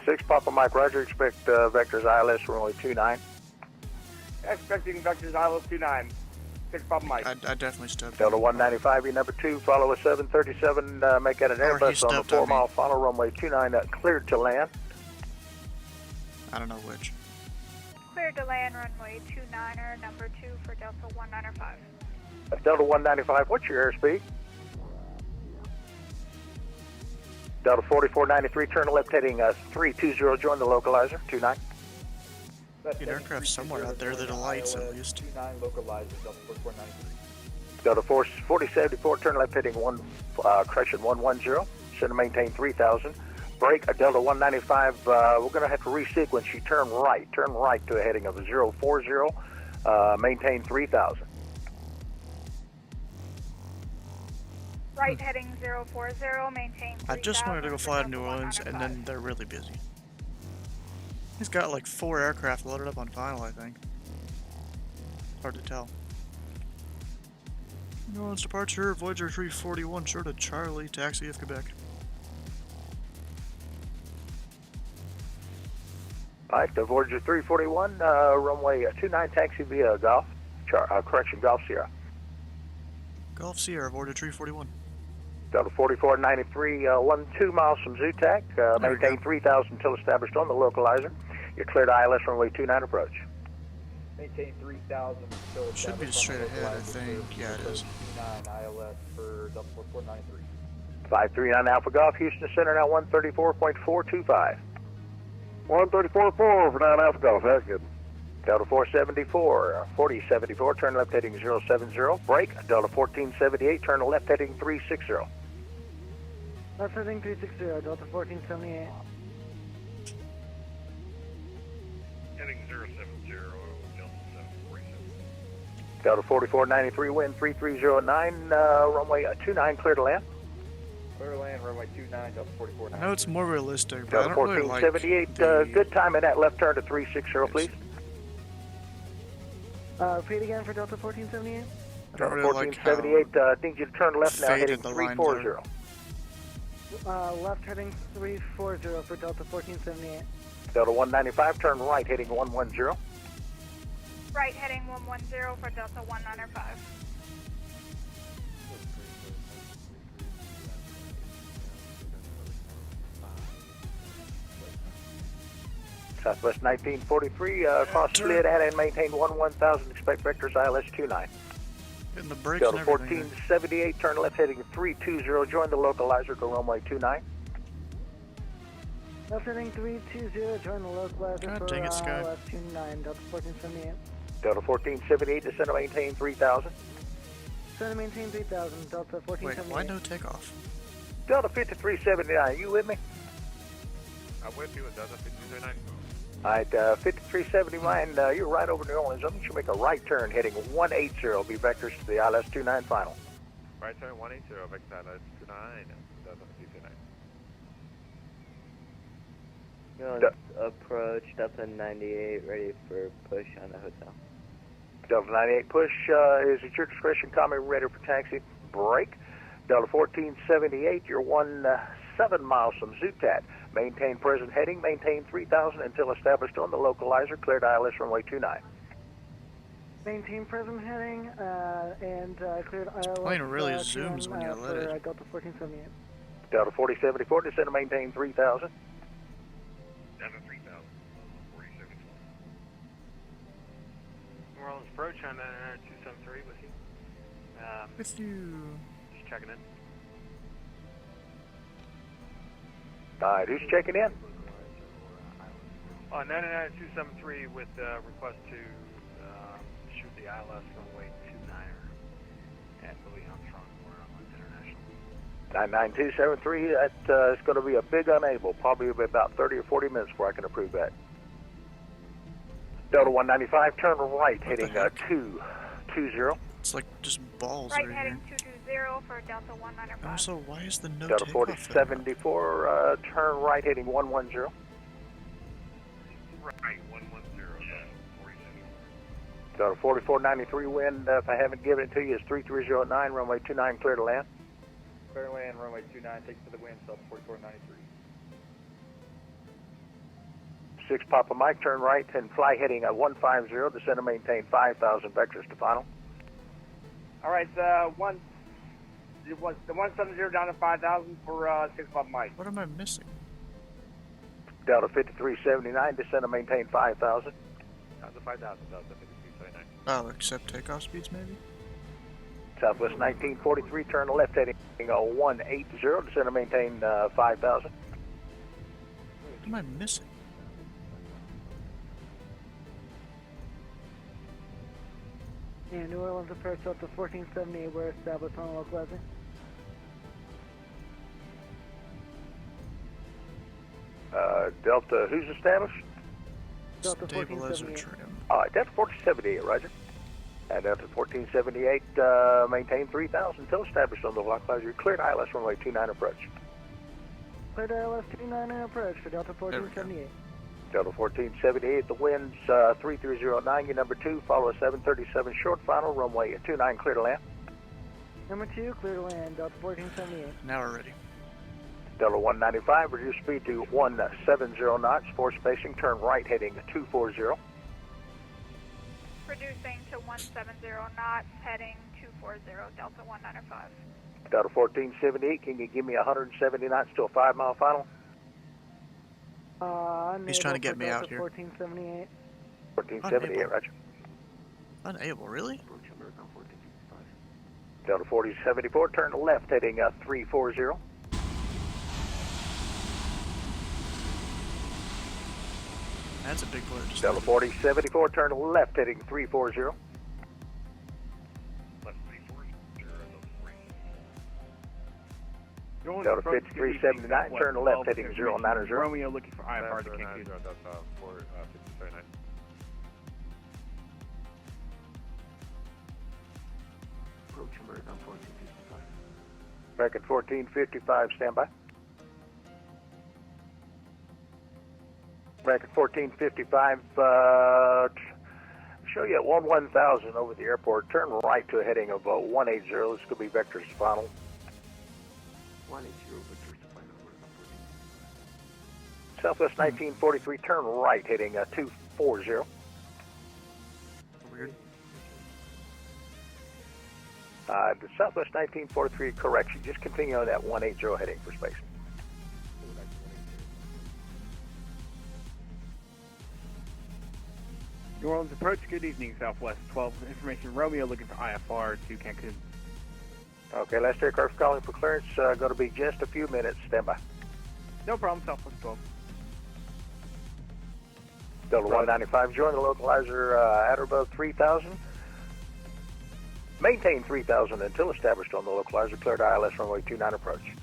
6 Papa Mike Roger, expect vectors ILS runway 29. Expecting vectors ILS 29. 6 Papa Mike. I definitely stepped Delta 195, your number 2, follow a 737, make that an Airbus on the 4 mile follow runway 29, cleared to land. I don't know which. Cleared to land, runway 29er, number 2 for Delta 195. Delta 195, what's your airspeed? Delta 4493, turn left heading 320, join the localizer, 29. An aircraft somewhere out there that lights at least. 29 localizer, Delta 4493. Delta 4074, turn left heading 110, should maintain 3,000. Break, Delta 195, we're going to have to resequence you, turn right to a heading of 040, maintain 3,000. Right heading 040, maintain 3000. I just wanted to go fly to New Orleans, and then they're really busy. He's got like 4 aircraft loaded up on final, I think. Hard to tell. New Orleans departure, Voyager 341, short of Charlie, taxi of Quebec. Alright, Voyager 341, runway 29, taxi via Golf, Golf Sierra. Golf Sierra, Voyager 341. Delta 4493, 12 miles from Zootac, maintain 3000 until established on the localizer. You're cleared ILS runway 29 approach. Maintain 3000 until established. Should be straight ahead, I think. Yeah, it is. 29 ILS for Delta 4493. 539 Alpha Golf, Houston Center now 134.425. 134.4 for 9 Alpha Golf, that's good. Delta 474, 4074, turn left heading 070, brake. Delta 1478, turn left heading 360. Left heading 360, Delta 1478. Heading 070, Delta 747. Delta 4493, wind 3309, runway 29, clear to land. Clear to land, runway 29, Delta 44. I know it's more realistic, but Delta I don't really like 1478, good time in that left turn to 360, please. Repeat again for Delta 1478. Delta 1478, need you to turn left now, heading 340. Left heading 340 for Delta 1478. Delta 195, turn right, heading 110. Right heading 110 for Delta 195. Southwest 1943, cross split at and maintain 1000, expect vectors ILS 29. Getting the brakes Delta and everything. 1478, turn left heading 320, join the localizer to runway 29. Left heading 320, join the localizer for ILS 29, Delta 1478. Delta 1478, descend to maintain 3000. Descend to maintain 3000, Delta 1478. Wait, why no takeoff? Delta 5379, you with me? I'm with you with Delta 5379. Alright, 5379, you're right over New Orleans. I think you should make a right turn heading 180, be vectors to the ILS 29 final. Right turn 180, vector ILS 29, Delta 5379. Approach Delta 98, ready for push on the hotel. Delta 98 push is at your discretion, coming ready for taxi, brake. Delta 1478, you're 17 miles from Zootat. Maintain present heading, maintain 3000 until established on the localizer, cleared ILS runway 29. Maintain present heading, and cleared ILS. Plane really zooms when you let it. Delta 1478. Delta 4074, descend to maintain 3000. Delta 3000, 4074. New Orleans approach on 273 with you. With you. Just checking in. Alright, who's checking in? 99273 with request to shoot the ILS runway 29er at Louis Armstrong International. 99273, that is going to be a big unable, probably about 30 or 40 minutes before I can approve that. Delta 195, turn right, heading 220. It's like just balls Right right heading here. 220 for Delta 195. Also, why is the no Delta takeoff? 4074, turn right, heading 110. Right, 110, 47. Delta 4493, wind, if I haven't given it to you, is 3309, runway 29, clear to land. Clear to land, runway 29, thanks for the wind, Delta 4493. 6 Papa Mike, turn right and fly heading 150, descend to maintain 5000 vectors to final. All right, the 170 down to 5,000 for 6 Papa Mike. What am I missing? Delta 5379, descend to maintain 5000. Down to 5,000, Delta 5379. Oh, except takeoff speeds maybe? Southwest 1943, turn left heading 180, descend to maintain 5000. What am I missing? And New Orleans approach Delta 1478, we're established on the localizer. Delta, who's established? Delta Stabilizer 1478. trim. Alright, Delta 1478, roger. And Delta 1478, maintain 3000 until established on the localizer. Cleared ILS runway 29 approach. Cleared ILS 29 approach for Delta 1478. Delta 1478, the wind's 3309, your number 2, follow a 737 short final, runway 29, clear to land. Number 2, clear to land, Delta 1478. Now we're ready. Delta 195, reduce speed to 170 knots, force spacing, turn right heading 240. Reducing to 170 knots, heading 240, Delta 195. Delta 1478, can you give me 170 knots to a 5-mile final? He's trying to get me Delta out here. 1478. 1478, roger. Unable, really? Delta 4074, turn left heading 340. That's a big blur. Delta 4074, turn left heading 340. Delta 5379, turn left heading 090. Romeo looking for IFR to KQ. Approach American 1455. American 1455, standby. American 1455, show you at 1000 over the airport. Turn right to a heading of 180. This could be Vector's final. 180 Vector's final. Southwest 1943, turn right heading 240. Weird. The Southwest 1943, correction. Just continue on that 180 heading for space. New Orleans approach, good evening, Southwest 12. Information, Romeo looking for IFR to Cancun. Okay, last aircraft calling for clearance. Going to be just a few minutes. Stand by. No problem, Southwest 12. Delta 195, join the localizer at or above 3000. Maintain 3000 until established on the localizer. Cleared ILS runway 29 approach.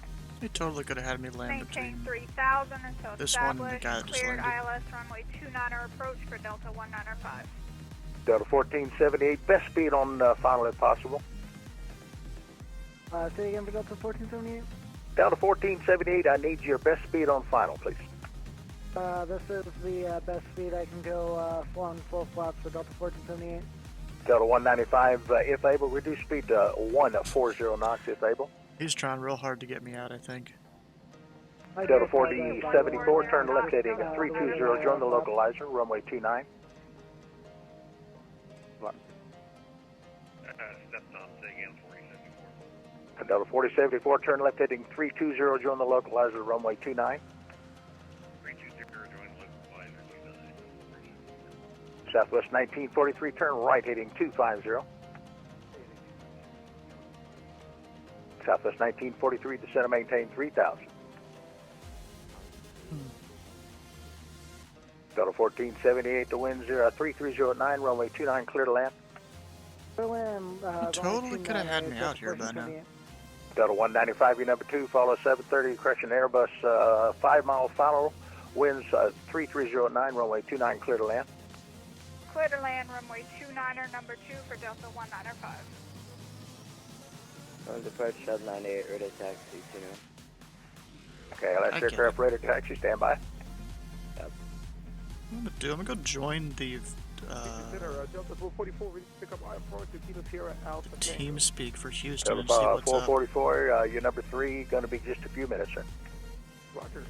He totally could have had me land Maintain between 3000 until this one and the established. guy that just Cleared landed. ILS runway 29 approach for Delta 195. Delta 1478, best speed on final if possible. Say again for Delta 1478. Delta 1478, I need your best speed on final, please. This is the best speed I can go flying full flaps for Delta 1478. Delta 195, if able, reduce speed to 140 knots if able. He's trying real hard to get me out, I think. Delta 4074, turn left heading 320, join the localizer, runway 29. Delta 4074, turn left heading 320, join the localizer, runway 29. 320, join localizer, 29. Southwest 1943, turn right heading 250. Southwest 1943, descend and maintain 3000. Delta 1478, the wind 3309, runway 29, clear to land. He totally could have had me out here by now. Delta 195, your number 2, follow 730, correction Airbus 5-mile final, winds 3309, runway 29, clear to land. Clear to land, runway 29er, number 2 for Delta 195. Approach Shell 98, ready to taxi, Okay, last aircraft ready to taxi, stand by. Yep. I'm gonna go join the team speak for Houston and see Delta what's 444, your number 3, going to be just a few minutes, sir. Roger,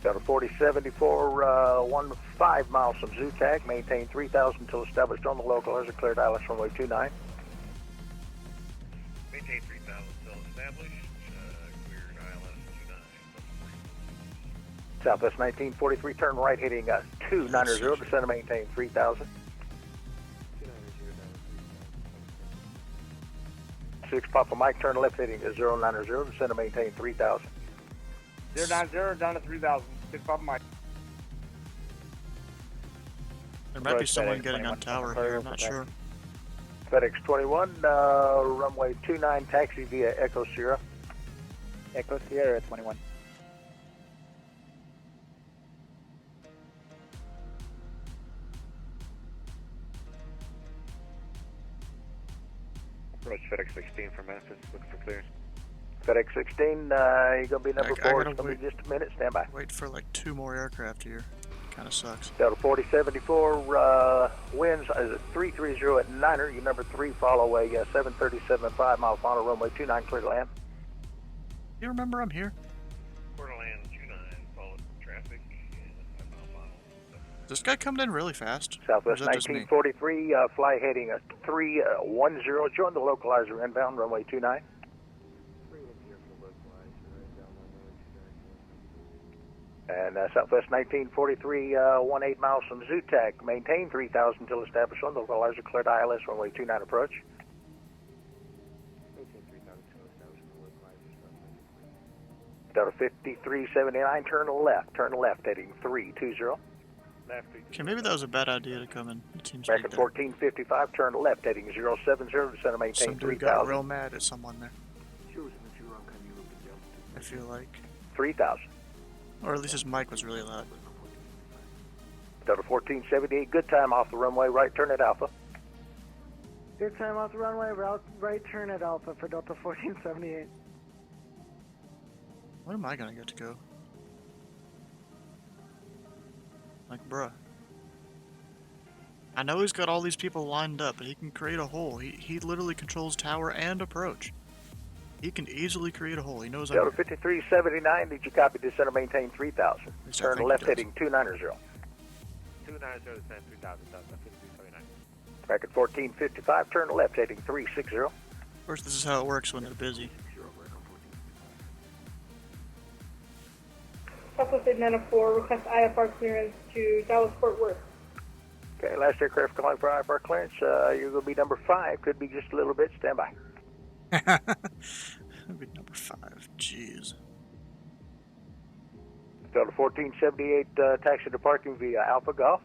Delta 4074, 15 miles from Zutag, maintain 3000 until established on the localizer, cleared ILS runway 29. Maintain 3000 until established, cleared ILS 29. Southwest 1943, turn right heading 290, descend and maintain 3000. 6 Papa Mike, turn left heading 090, descend and maintain 3000. 090 down to 3000. 6 Papa Mike. There might be someone getting on tower here, I'm not sure. FedEx 21, runway 29, taxi via Echo Sierra. Echo Sierra 21. approach FedEx 16 from Memphis, looking for clearance. FedEx 16, you're going to be number 4. It's going to be just a minute. Stand by. Wait for like 2 more aircraft here. Kind of sucks. Delta 4074, winds is at 330 at Niner. Your number 3, follow a 737 5-mile final, runway 29, clear to land. You remember I'm here? Clear to land 29, follow traffic, and 5-mile final. Is this guy coming in really fast? Southwest 1943, fly heading 310, join the localizer inbound, runway 29. And Southwest 1943, 18 miles from Zootac. Maintain 3,000 until established on the localizer. Cleared ILS, runway 29 approach. Delta 5379, turn left, heading 320. Okay, maybe that was a bad idea to come in. It seems American like 1455, turn left, heading 070, center maintain some dude 3,000. got real mad at someone there. I feel like. 3,000. Or at least his mic was really loud. Delta 1478, good time off the runway, right turn at Alpha. Good time off the runway, right turn at Alpha for Delta 1478. Where am I gonna get to go? Like, bruh. I know he's got all these people lined up, but he can create a hole. He literally controls tower and approach. He can easily create a hole. He knows. Delta 5379, did you copy descend and maintain 3,000? Turn left heading 290. 290, descend 3,000, Delta 5379. Bracket 1455, turn left heading 360. Of course, this is how it works when they're busy. Southwest 894, request IFR clearance to Dallas Fort Worth. Okay, last aircraft calling for IFR clearance. You're going to be number 5. Could be just a little bit. Stand by. That'd be number 5. Jeez. Delta 1478, taxi to parking via Alpha Golf.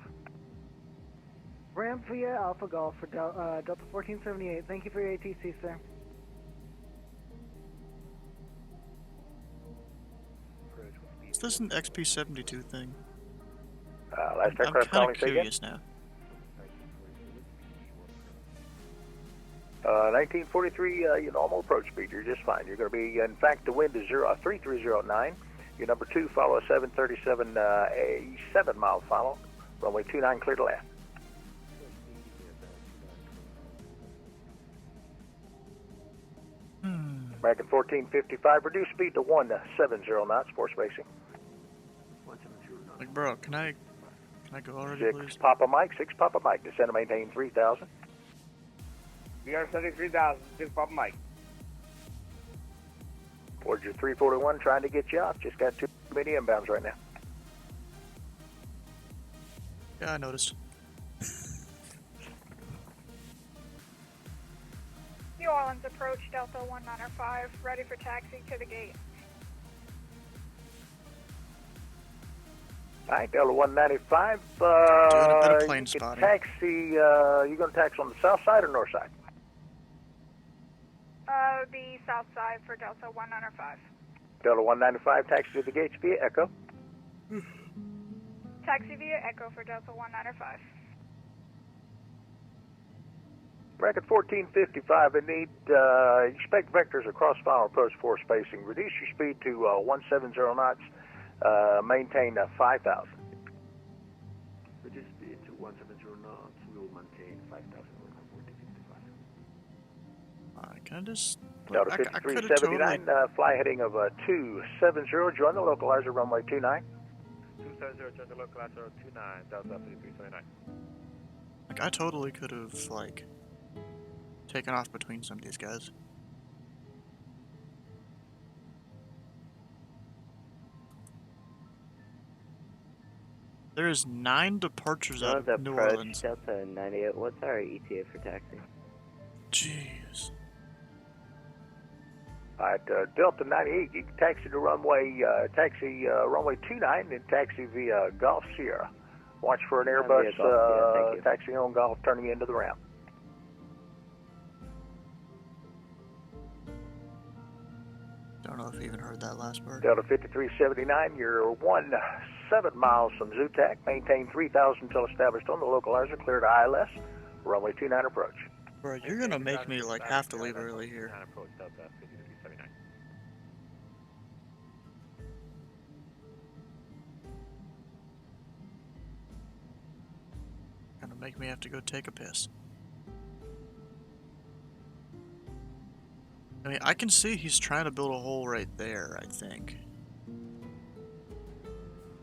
Ramp via Alpha Golf for Delta 1478. Thank you for your ATC, sir. Is this an XP-72 thing? Last aircraft I'm kind calling of curious now. 1943, your normal approach speed, you're just fine. You're going to be, in fact, the wind is 3309. Your number 2, follow a 737, a 7-mile follow. Runway 29, clear to land. American 1455, reduce speed to 170 knots, force spacing. Like, bro, can I go already, 6 please? Papa Mike, descend and maintain 3,000. We are setting 3,000, 6 Papa Mike. Towards your 341, trying to get you off. Just got too many inbounds right now. Yeah, I noticed. New Orleans approach, Delta 195, ready for taxi to the gate. All right, Delta 195. Doing a bit of plane you can spotting. taxi, you going to taxi on the south side or north side? The south side for Delta 195. Delta 195, taxi to the gates via Echo. Taxi via Echo for Delta 195. Bracket 1455, I need, expect vectors across final approach force spacing. Reduce your speed to 170 knots. Maintain 5,000. Reduce speed to 170 knots. We will maintain 5,000 over 1455. Can I just... Delta 5379, totally... fly heading of 270. Join the localizer, runway 29. 270, join the localizer 29, Delta 5379. Like, I totally could have, like, taken off between some of these guys. There is 9 departures out of New Orleans. Delta 98. What's our ETA for taxi? Jeez. Alright, Delta 98, you can taxi to runway, runway 29 and taxi via Golf Sierra. Watch for an Airbus taxi on Golf turning into the ramp. Don't know if you even heard that last part. Delta 5379, you're 17 miles from Zootac. Maintain 3,000 until established on the localizer. Clear to ILS. Runway 29 approach. Bro, you're gonna make me like have to leave early here. Approach Delta 5379. Gonna make me have to go take a piss. I mean, I can see he's trying to build a hole right there, I think.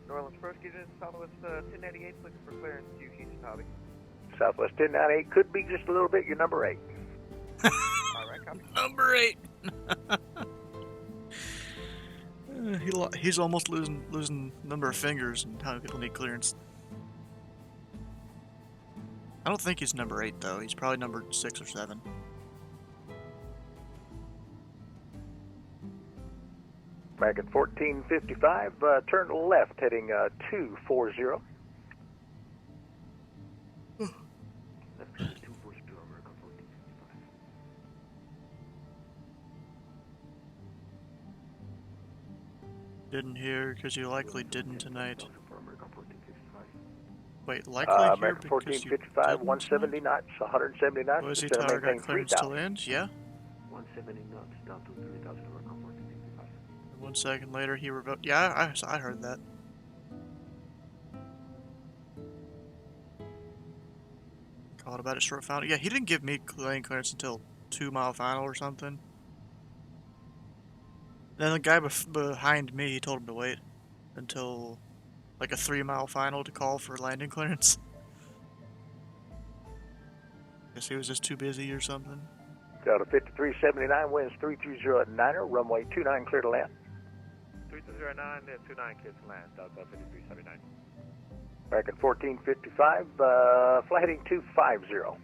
New Orleans First, get in Southwest 1098, looking for clearance to Houston Hobby. Southwest 1098 could be just a little bit your number 8. Alright, copy. Number 8! He's almost losing number of fingers and how people need clearance. I don't think he's number 8 though. He's probably number 6 or 7. Back at 1455, turn left heading 240. Didn't hear because you likely didn't tonight. Wait, likely here because 1455, 170 knots, 170 knots. Boise Tower got clearance to land, yeah? 170 knots down to 3000 over 1455. 1 second later he revoked. Yeah, I heard that. Called about it short final. Yeah, he didn't give me lane clearance until 2 mile final or something. Then the guy behind me, he told him to wait until like a 3 mile final to call for landing clearance. Guess he was just too busy or something. Delta 5379, winds 320 at 9er, runway 29 clear to land. 3209, 29 clear to land, Delta 5379. Back at 1455, fly heading 250.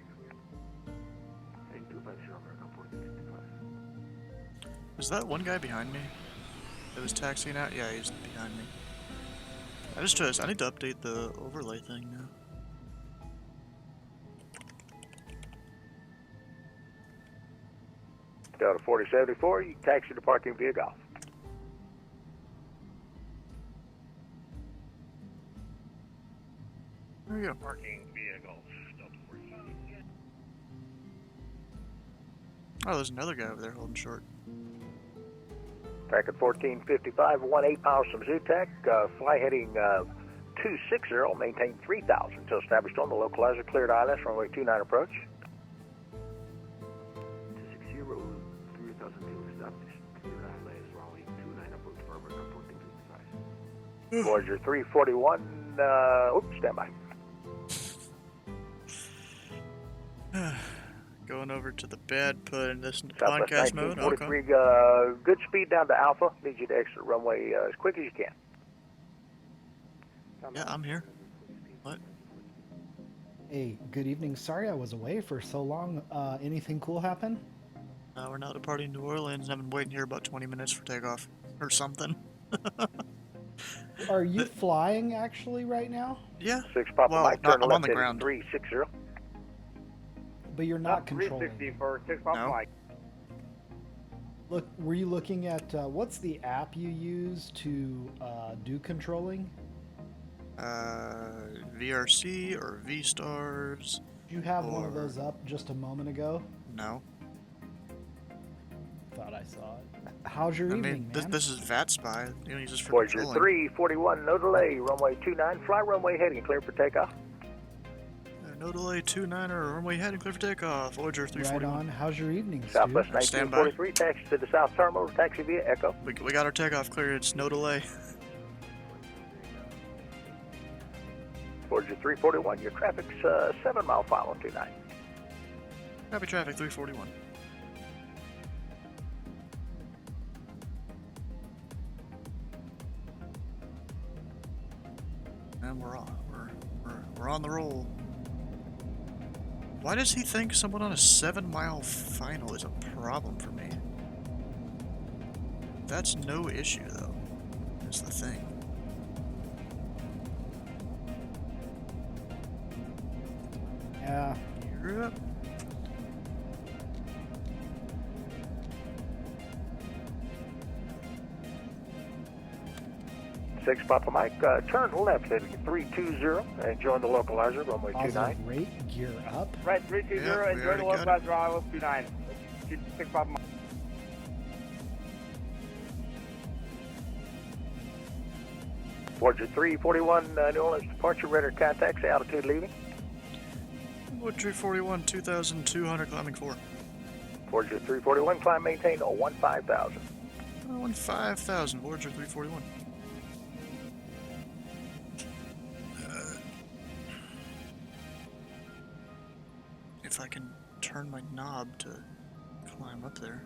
Heading 250, American 1455. Was that one guy behind me that was taxiing out? Yeah, he's behind me. I need to update the overlay thing now. Delta 4074, you taxi to parking via Golf. There we go. Parking via Golf, Delta 40. Oh, there's another guy over there holding short. Back at 1455, 18 miles from Zootek, fly heading 260, maintain 3000 until established on the localizer, cleared ILS, runway 29 approach. 260, 3000 until established, cleared ILS, runway 29 approach for American 1455. Voyager 341, stand by. Going over to the bed, putting this into Southwest podcast mode. 1943, good speed down to Alpha. Need you to exit runway as quick as you can. Yeah, I'm here. What? Hey, good evening. Sorry I was away for so long. Anything cool happen? We're now departing New Orleans. I've been waiting here about 20 minutes for takeoff. Or something. Are you flying actually right now? Yeah. 6 Papa Mike, turn I'm left on the heading ground. 360. But you're not controlling. 360 for 6 Papa Mike. Look, were you looking at what's the app you use to do controlling? VRC or V-Stars. Did you have one of those up just a moment ago? No. Thought I saw it. How's your evening, man? This is VATSPY. You don't use this for Voyager controlling. 341, no delay, runway 29, fly runway heading clear for takeoff. No delay, 29er, runway heading clear for takeoff. Voyager 341. Right on. How's your evening, Southwest 1943, taxi to the south terminal, taxi via Echo. We got our takeoff clearance, no delay. Voyager 341, your traffic's 7 mile file on 29. Copy traffic 341. And we're on the roll. Why does he think someone on a 7-mile final is a problem for me? That's no issue though. That's the thing. Yeah. You're up. 6 Papa Mike, turn left heading 320 and join the localizer, runway 29. Positive rate, gear up. Right, 320 and join the localizer, Iowa 29. 6 Papa Mike. Voyager 341, New Orleans departure, radar contacts, altitude leaving. Voyager 341, 2,200, climbing 4. Voyager 341, climb, maintain 15,000. 15,000, Voyager 341. If I can turn my knob to climb up there.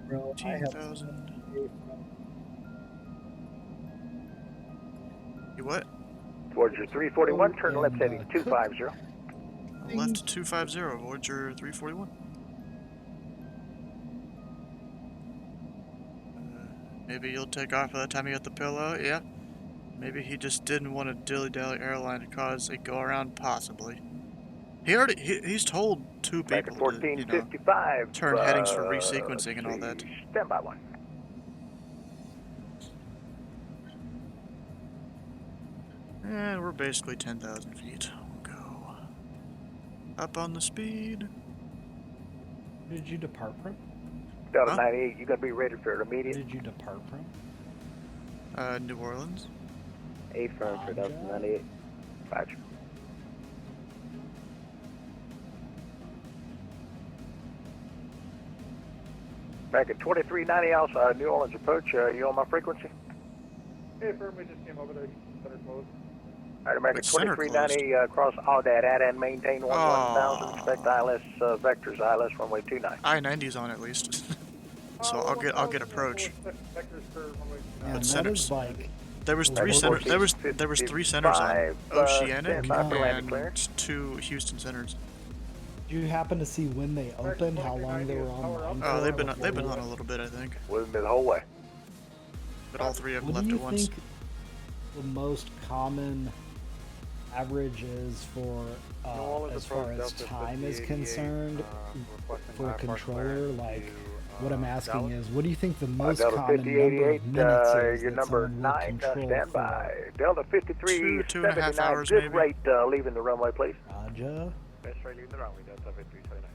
Bro, 15,000. You what? Voyager 341, turn left heading 250. Left 250, Voyager 341. Maybe you'll take off by the time you get the pillow, yeah. Maybe he just didn't want a dilly-dally airline to cause a go-around, possibly. He's told 2 people to, you know, turn headings for resequencing and all that. Stand by 1. And we're basically 10,000 feet. We'll go up on the speed. Where did you depart from? Delta 98, you gonna be ready for it immediate. Where did you depart from? New Orleans. A firm for Delta 98. Roger. Back at 2390 outside New Orleans approach, you on my frequency? Hey, firm, we just came over there. Center closed. Alright, American 2390, cross Audad and maintain 11,000. Expect ILS vectors, ILS runway 29. I-90's on at least. So I'll get approach. Yeah, that is like... There was 3 centers. There was 3 centers on Oceanic and 2 Houston centers. Do you happen to see when they opened? How long they were on? Oh, they've been on a little bit, I think. We've been the whole way. But all 3 of them left at once. What do you think the most common average is for as far as time is concerned for a controller? Like, what I'm asking is, what do you think the most common number of minutes is your that number someone 9, will control stand by. Delta 53, 2.5 hours, good maybe. rate leaving the runway, please. Roger. Best rate leaving the runway, Delta 5329.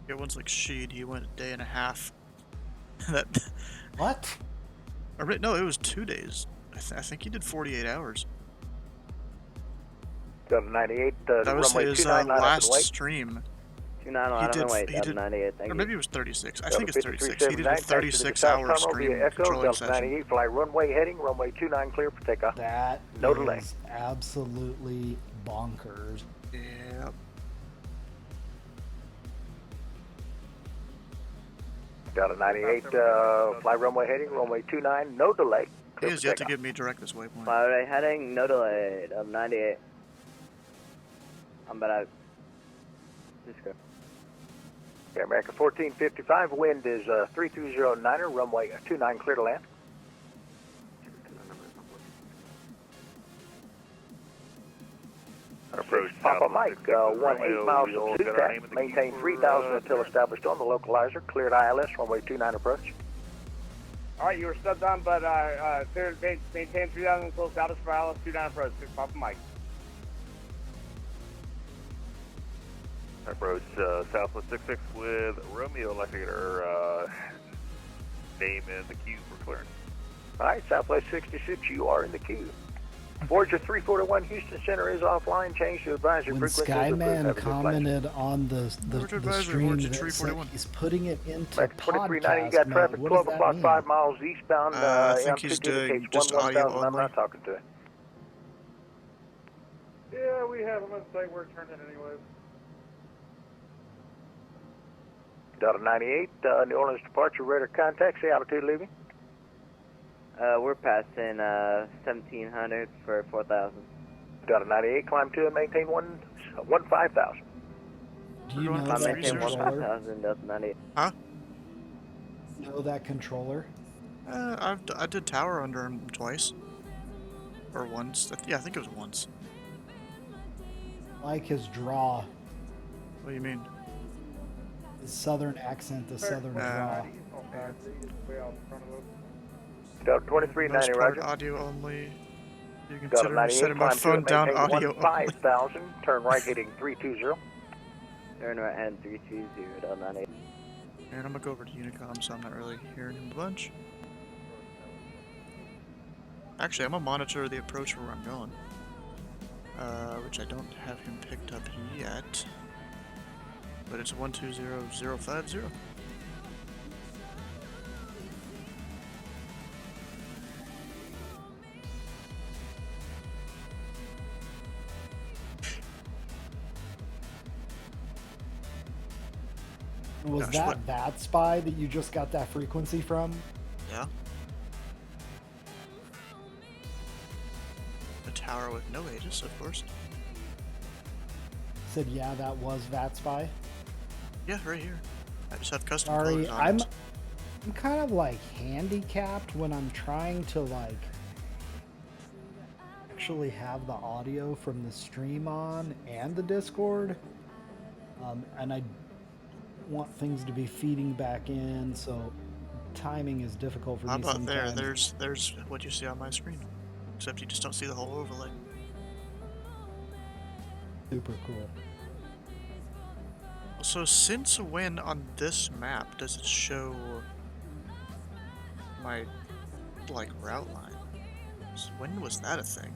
Yeah, one's like Sheed, he went a day and a half. That. What? Or, no, it was 2 days. I think he did 48 hours. Delta 98, that was runway his 29, last stream. 29 wait, Delta 98, thank or you. maybe it was 36. I think it's 36. He did a 36-hour stream controlling Delta session. 98, fly runway heading, runway 29 clear for takeoff. That no is delay. Absolutely bonkers. Yep. Delta 98, fly runway heading, runway 29, no delay. He has yet to give me direct this waypoint. Fly right heading, no delay, Delta 98. I'm about to just go. Okay, American 1455, wind is 3209er, runway 29 clear to land. Approach Papa Mike, 18 miles from Zootat, maintain 3,000 until established on the localizer, cleared ILS, runway 29 approach. Alright, you were stepped on, but maintain 3,000 until established for ILS 29 approach. 6 Papa Mike. Approach Southwest 66 with Romeo. I'd like to get her name in the queue for clearance. Alright, Southwest 66, you are in the queue. Voyager 341 Houston Center is offline. Change to advisory When frequency. Skyman commented on the stream that said he's putting it into podcast you got traffic mode. 12 What does o'clock, that mean? 5 miles eastbound. I think he's doing just audio only. I'm not talking to him. Yeah, we have them on site. We're turning anyways. Delta 98, New Orleans departure, radar contacts, altitude leaving. We're passing 1,700 for 4,000. Delta 98, climb to and maintain 15,000. Do you know I'm that maintaining controller? 15,000, Delta 98. Huh? Know that controller? I did tower under him twice. Or once. Yeah, I think it was once. Like his draw. What do you mean? The southern accent, the southern draw. Delta 2390, roger. Audio only. You can Delta consider 98, setting my phone down audio 15,000, turn right heading 320. Turn right and 320, Delta 98. And I'm gonna go over to Unicom, so I'm not really hearing him a bunch. Actually, I'm gonna monitor the approach where I'm going. Which I don't have him picked up yet. But it's 120050. Was that spy that you just got that frequency from? Yeah. A tower with no Aegis, of course. Said yeah, that was that spy. Yeah, right here. I just have custom Sorry, clothes on it. I'm kind of like handicapped when I'm trying to like actually have the audio from the stream on and the Discord, and I want things to be feeding back in, so timing is difficult for me sometimes. How about there? There's what you see on my screen, except you just don't see the whole overlay. Super cool. So since when on this map does it show my like route line? When was that a thing?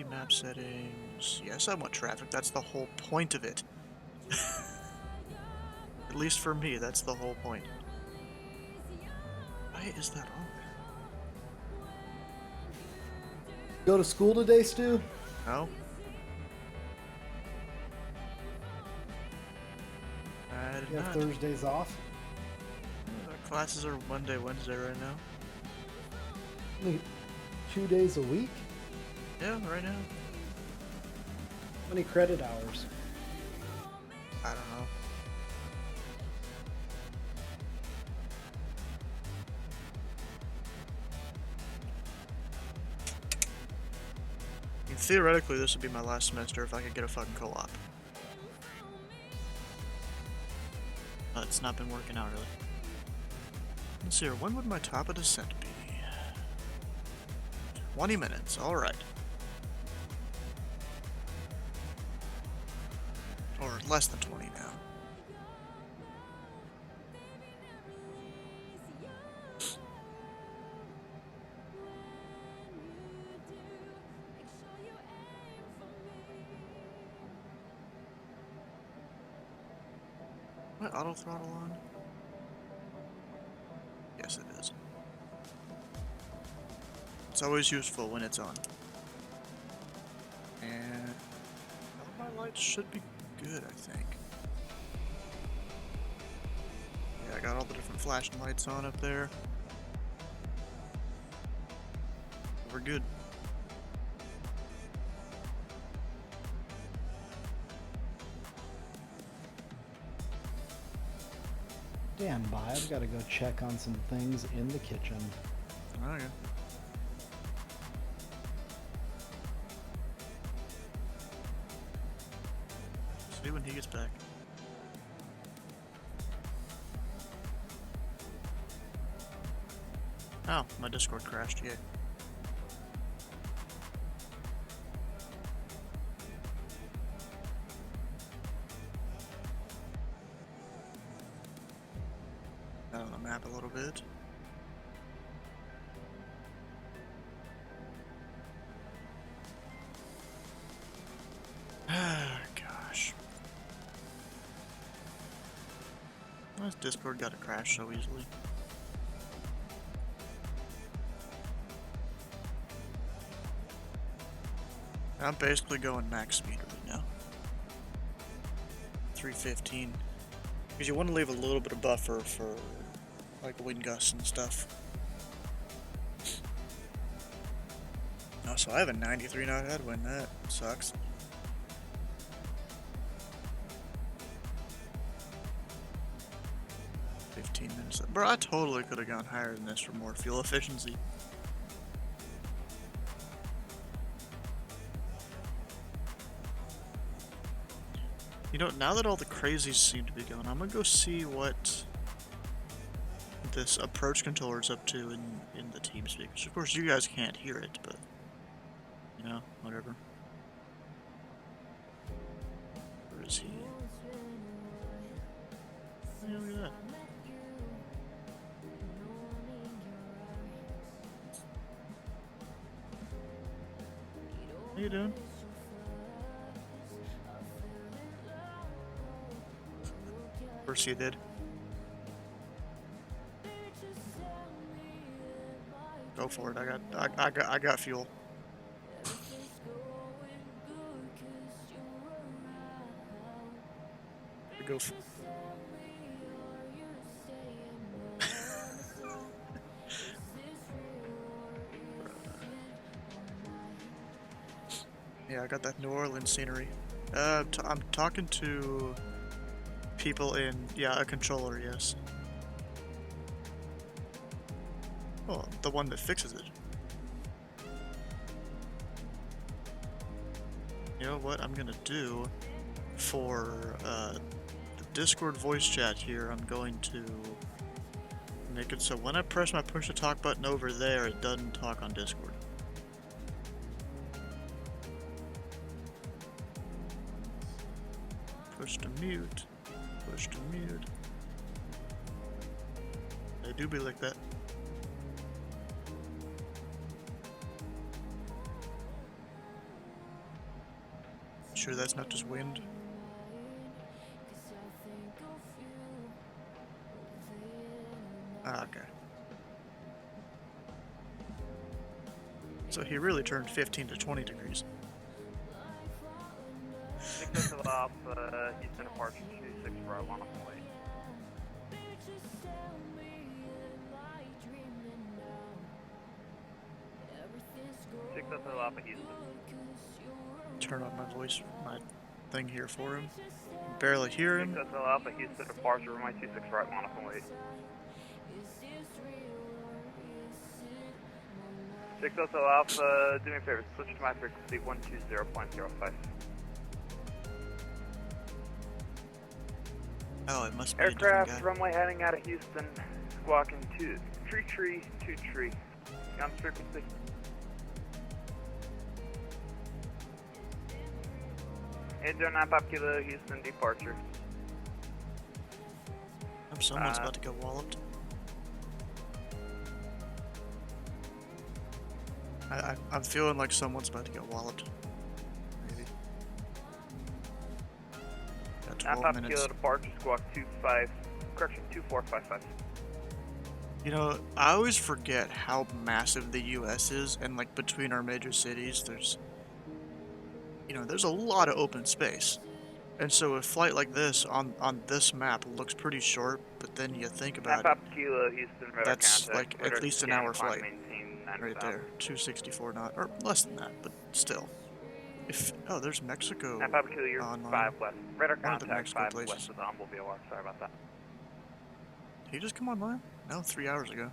Map settings. Yes, I want traffic. That's the whole point of it. At least for me, that's the whole point. Why is that on there? Go to school today, Stu? No. I did You have not. Thursdays off? Classes are Monday, Wednesday right now. Only 2 days a week? Yeah, right now. How many credit hours? I don't know. I mean, theoretically, this would be my last semester if I could get a fucking co-op. But it's not been working out really. Let's see here, when would my top of descent be? 20 minutes, alright. Or less than 20 now. My auto throttle on? Yes, it is. It's always useful when it's on. And all my lights should be good, I think. Yeah, I got all the different flashing lights on up there. We're good. Stand by, I've got to go check on some things in the kitchen. Oh, yeah. See when he gets back. Oh, my Discord crashed, yay. Out on the map a little bit. Gosh. Why has Discord got to crash so easily? I'm basically going max speed right now. 315. Because you want to leave a little bit of buffer for like wind gusts and stuff. Oh, so I have a 93 knot headwind. That sucks. $15 Bro, I totally could have gone higher than this for more fuel efficiency. You know, now that all the crazies seem to be going, I'm gonna go see what this approach controller is up to in the team speakers. Of course, you guys can't hear it, but you know, whatever. Where is he? Yeah, look at that. How you doing? Of course you did. Go for it. I got fuel. Go for Yeah, I got that New Orleans scenery. I'm talking to people in, yeah, a controller, yes. Oh, the one that fixes it. You know what I'm gonna do for the Discord voice chat here, I'm going to make it so when I press my push to talk button over there, it doesn't talk on Discord. Push to mute. Push to mute. They do be like that. Sure that's not just wind? Ah, okay. So he really turned 15 to 20 degrees. Successful off, Houston approach 26 for our one off the way. Successful off at Houston. Turn on my voice, my thing here for him. Barely hear him. Successful Alpha, Houston departure, runway 26 right, one off the way. Successful Alpha, do me a favor, switch to my frequency 120.05. Oh, it must be Aircraft, a different guy. runway heading out of Houston, squawking 2 tree, 2 tree. On frequency. Angel 9 Pop Kilo, Houston departure. Someone's about to get walloped. I'm feeling like someone's about to get walloped. Maybe. Got 12 minutes. Kilo departure, squawk 2455. You know, I always forget how massive the U.S. is, and like between our major cities, there's a lot of open space. And so a flight like this on this map looks pretty short, but then you think about it, Kilo, Houston, that's like at least an hour flight. Right there, 264 knot, or less than that, but still. Oh, there's Mexico online. 5 west. Radar One of the contact Mexico 5 places. west of the Humble VOR. Sorry about that. Did he just come online? No, 3 hours ago.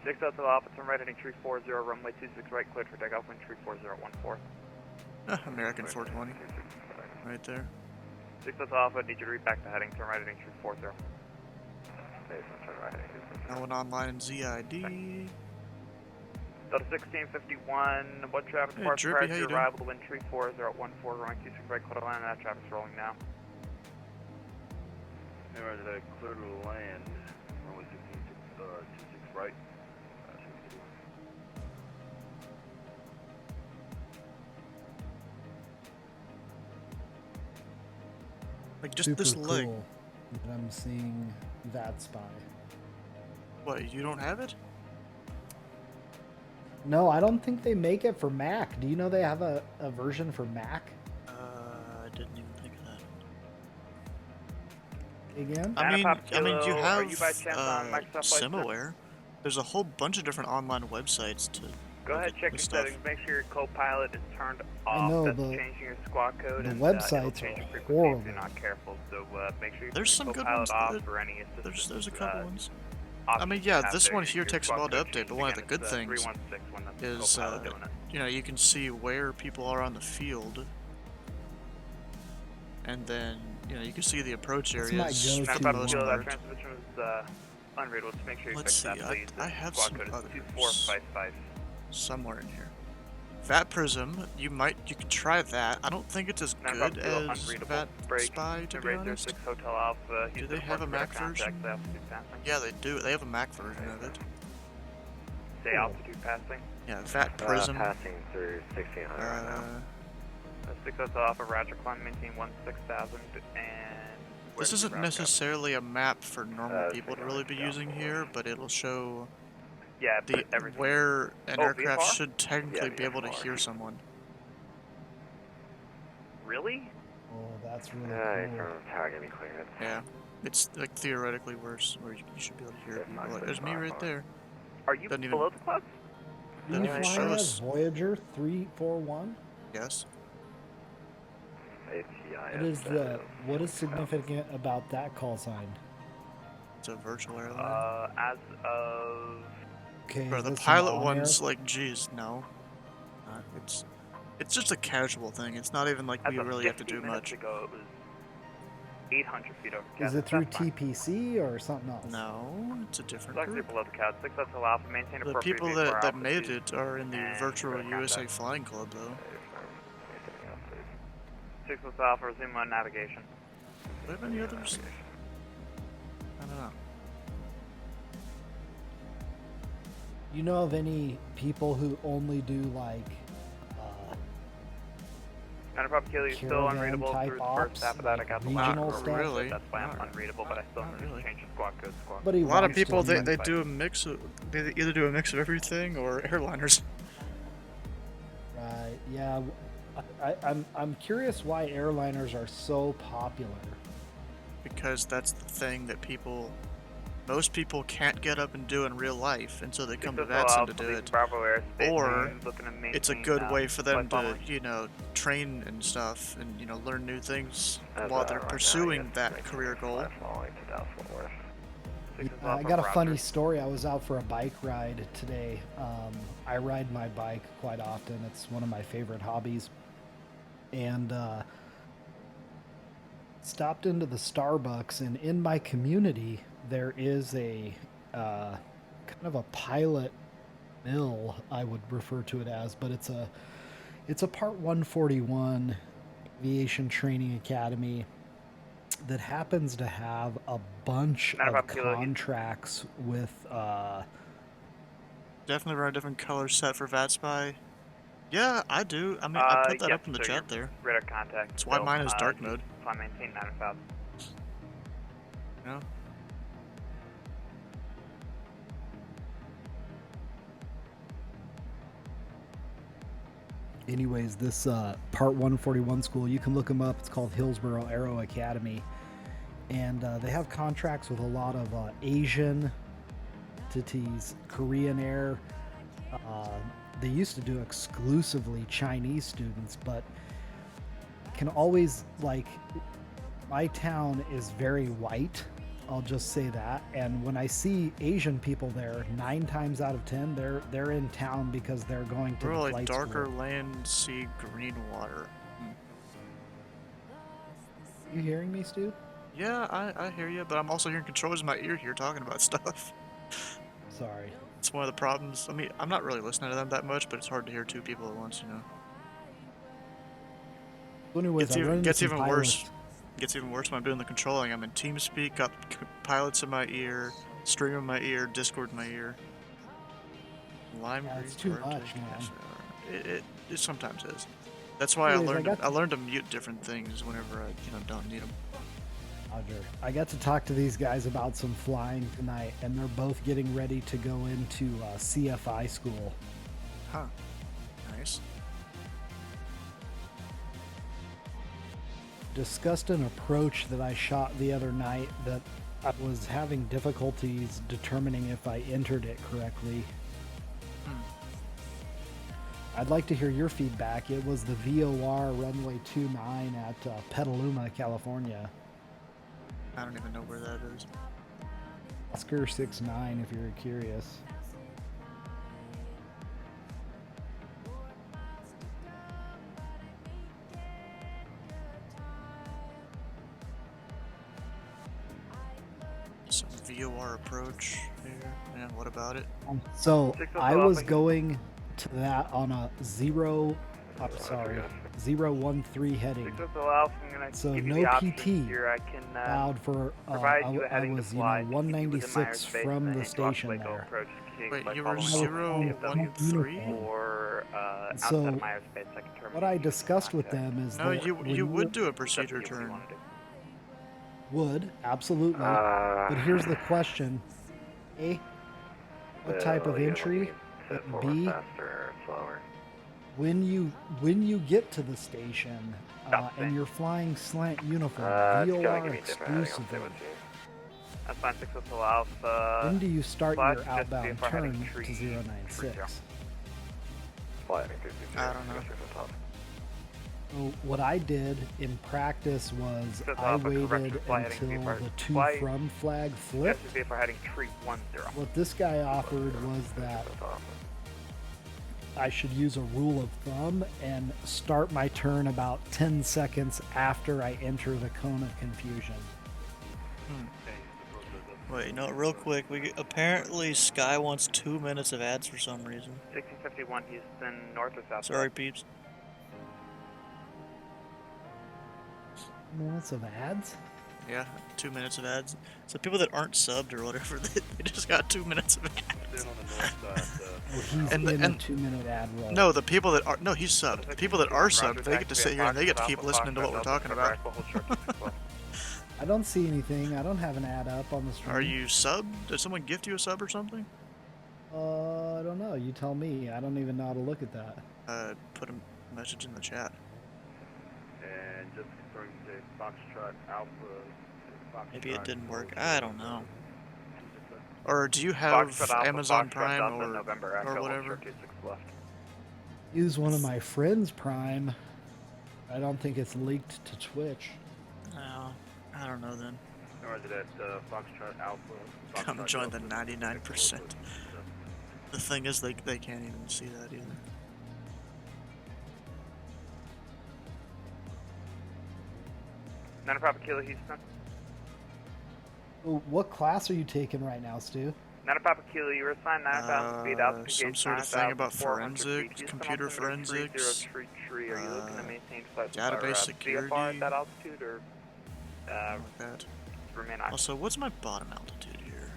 6 Delta Alpha, turn right heading 340, runway 26 right, cleared for takeoff, wind 34014. American 420. Right there. 6 Delta Alpha, need you to read back to heading, turn right heading 340. No one online in ZID. Delta 1651, what traffic Hey, departure Drippy, prior how to you doing? arrival, wind 34014, runway 26 right, clear to land, that traffic's rolling now. Alright, did I clear to land? Runway 26 right. Like just Super this leg. cool that I'm seeing that spy. What, you don't have it? No, I don't think they make it for Mac. Do you know they have a version for Mac? I didn't even think of that. Again? I mean, you have Microsoft SimAware. There's a whole bunch of different online websites to Go ahead, check your settings. Make sure your co-pilot is turned off. I know That's changing your squad code. The and, websites change your are frequency horrible. if you're not careful. So make sure you There's turn some your good co-pilot ones. off for any assistance. There's a couple ones. I options mean, you yeah, have this there. one here Your takes a squad while to code update, change but one of the again, good it's, things 316 when the is, co-pilot doing it. you know, you can see where people are on the field, and then, you know, you can see the approach That's areas. my for go-to the most one. part. That transmission was unreadable. Just make sure you Let's fix see, that, please. I have squad some code is others 2455. somewhere in here. Vat Prism, you can try that. I don't think it's as good as Vat Spy, to be honest. Hotel Alpha. Do they have a Mac version? Yeah, they do. They have a Mac version of it. Say altitude passing. Yeah, Vat Prism. Passing through 1600 right now. 6 Hotel Alpha, Roger, climb, maintain 16,000, and... This isn't necessarily a map for normal people to really be using here, but it'll show where an aircraft VFR? should technically be able to hear someone. Really? Oh, that's really cool. Tower, give me clearance. Yeah, it's like theoretically where you should be able to hear people. Like, there's me right there. Are you below the clouds? Do you fly as Voyager 341? Yes. It is what is significant about that call sign? It's a virtual airline. As of... Okay, bro, the pilot one's like, geez, no. It's just a casual thing. It's not even like we really have to do much. Ago, it was 800 feet over. Is it through TPC or something else? No, it's a different group. group. Below the clouds. 6 Hotel Alpha, maintain The appropriate people that made it are in the virtual USA Flying Club, though. 6 Hotel Alpha, resume on navigation. Do we have any others? I don't know. You know of any people who only do like still unreadable through the first half of that. I got the regional last stuff? really. That's why I'm unreadable, but I still need to change the squad code. But a lot of people they do a mix of they either do a mix of everything or airliners. Right. Yeah. I'm curious why airliners are so popular. Because that's the thing that most people can't get up and do in real life, and so they come to VATSIM to do it. Or it's a good way for them to, you know, train and stuff, and, you know, learn new things while they're pursuing that career goal. I got a funny story. I was out for a bike ride today. I ride my bike quite often. It's one of my favorite hobbies. And stopped into the Starbucks, and in my community there is a kind of a pilot mill, I would refer to it as, but it's a Part 141 Aviation Training Academy that happens to have a bunch of contracts with definitely run a different color set for VATSPY. Yeah, I do. I mean, I put that up in the chat there. Radar contact. That's why mine is dark mode. I maintain 9,000. No. Anyways, this Part 141 school, you can look them up. It's called Hillsborough Aero Academy. And they have contracts with a lot of Asian entities, Korean Air. They used to do exclusively Chinese students, but can always, like, my town is very white, I'll just say that, and when I see Asian people there, 9 times out of 10 they're in town because they're going to the flight darker school. land, sea, green water. You hearing me, Stu? Yeah, I hear you, but I'm also hearing controllers in my ear here talking about stuff. Sorry. It's one of the problems. I mean, I'm not really listening to them that much, but it's hard to hear 2 people at once, you know. Well, anyways, gets even worse. Gets even worse when I'm doing the controlling. I'm in TeamSpeak, got pilots in my ear, stream in my ear, Discord in my ear. Lime green. It's too much, man. It sometimes is. That's why I learned to mute different things whenever I don't need them. Roger. I got to talk to these guys about some flying tonight, and they're both getting ready to go into CFI school. Huh. Nice. Discussed an approach that I shot the other night that I was having difficulties determining if I entered it correctly. I'd like to hear your feedback. It was the VOR runway 29 at Petaluma, California. I don't even know where that is. Oscar 69 if you're curious. Some VOR approach here. And what about it? So I was going to that on a 013 heading. So no PT allowed for I was 196 from the station there. Wait, you were 013? So what I discussed with them is no, that you would do a procedure turn. Would, absolutely. But here's the question. A, what type of entry? And B, when you get to the station and you're flying slant uniform, VOR exclusively, That's fine, 6 Alpha. when do you start your outbound turn to 096? I don't know. So what I did in practice was I waited until the to from flag flipped. What this guy offered was that I should use a rule of thumb and start my turn about 10 seconds after I enter the cone of confusion. Wait, no, real quick. Apparently Sky wants 2 minutes of ads for some reason. 1651 Houston, north or south? Sorry, peeps. Minutes of ads? Yeah, 2 minutes of ads. So people that aren't subbed or whatever, they just got 2 minutes of ads. He's in a 2-minute ad roll. No, the people that are he's subbed. The people that are subbed, they get to sit here and they get to keep listening to what we're talking about. I don't see anything. I don't have an ad up on the stream. Are you subbed? Did someone gift you a sub or something? I don't know. You tell me. I don't even know how to look at that. Put a message in the chat. And just confirm you say Foxtrot Alpha. Maybe it didn't work. I don't know. Or do you have Amazon Prime or whatever? Use one of my friends' Prime. I don't think it's leaked to Twitch. No, I don't know then. Or is it at Foxtrot Alpha? Come join the 99%. The thing is, they can't even see that either. Not a Papa Kilo Houston. What class are you taking right now, Stu? Not a Papa Kilo, you were assigned 9,000 speed altitude. Some sort of thing about forensics, computer forensics, are you looking to maintain flight database security, VFR at that altitude, or like that. Remain Also, what's my bottom altitude here?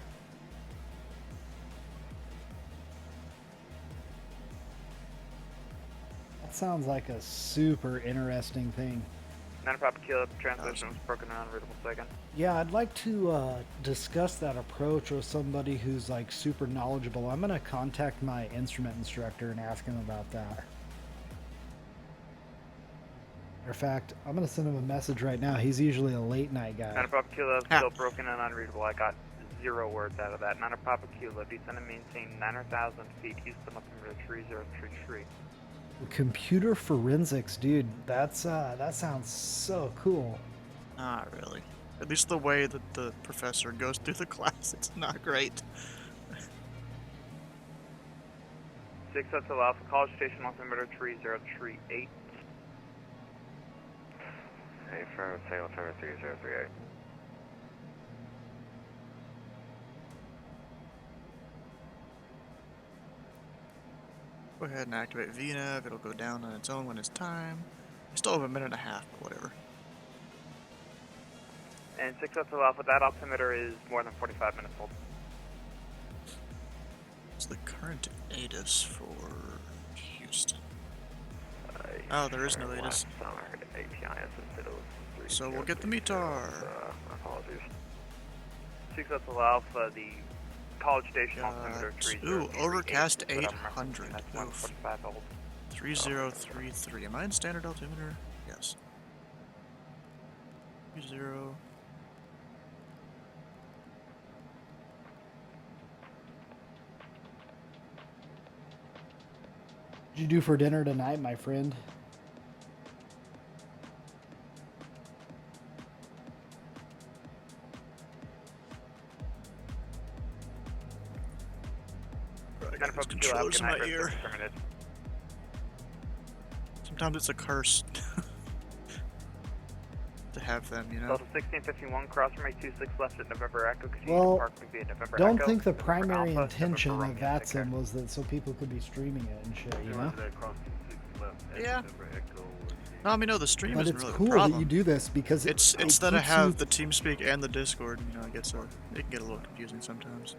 That sounds like a super interesting thing. Not a Papa Kilo, transmission was broken in an unreadable second. Yeah, I'd like to discuss that approach with somebody who's like super knowledgeable. I'm gonna contact my instrument instructor and ask him about that. Matter of fact, I'm gonna send him a message right now. He's usually a late night guy. Not a Papa Kilo, still broken and unreadable. I got 0 words out of that. Not a Papa Kilo, descend and maintain 9,000 feet, Houston up in 3033. Computer forensics, dude. That sounds so cool. Not really. At least the way that the professor goes through the class, it's not great. 6 Hotel Alpha, College Station, altimeter 3038. Hey, firm, say altimeter 3038. Go ahead and activate VNAV. It'll go down on its own when it's time. I still have a minute and a half, but whatever. And 6 Hotel Alpha, that altimeter is more than 45 minutes old. What's the current ATIS for Houston? Oh, there is no ATIS. So we'll get the METAR. Apologies. 6 Hotel Alpha, the College Station altimeter 3038. Ooh, overcast 800. Oof. 3033. Am I in standard altimeter? Yes. 30. What'd you do for dinner tonight, my friend? I got these controllers in my ear. Sometimes it's a curse to have them, you know. Delta 1651, cross runway 26 left at November Echo. Well, Park via November don't Echo, think the November primary Alpha, intention November of Romeo, VATSIM was that so people could be streaming it and shit, you know? Yeah. No, I mean, no, the stream But isn't it's really cool the problem. that you do this because it's it that I keeps have you- the TeamSpeak and the Discord. You know, it can get a little confusing sometimes.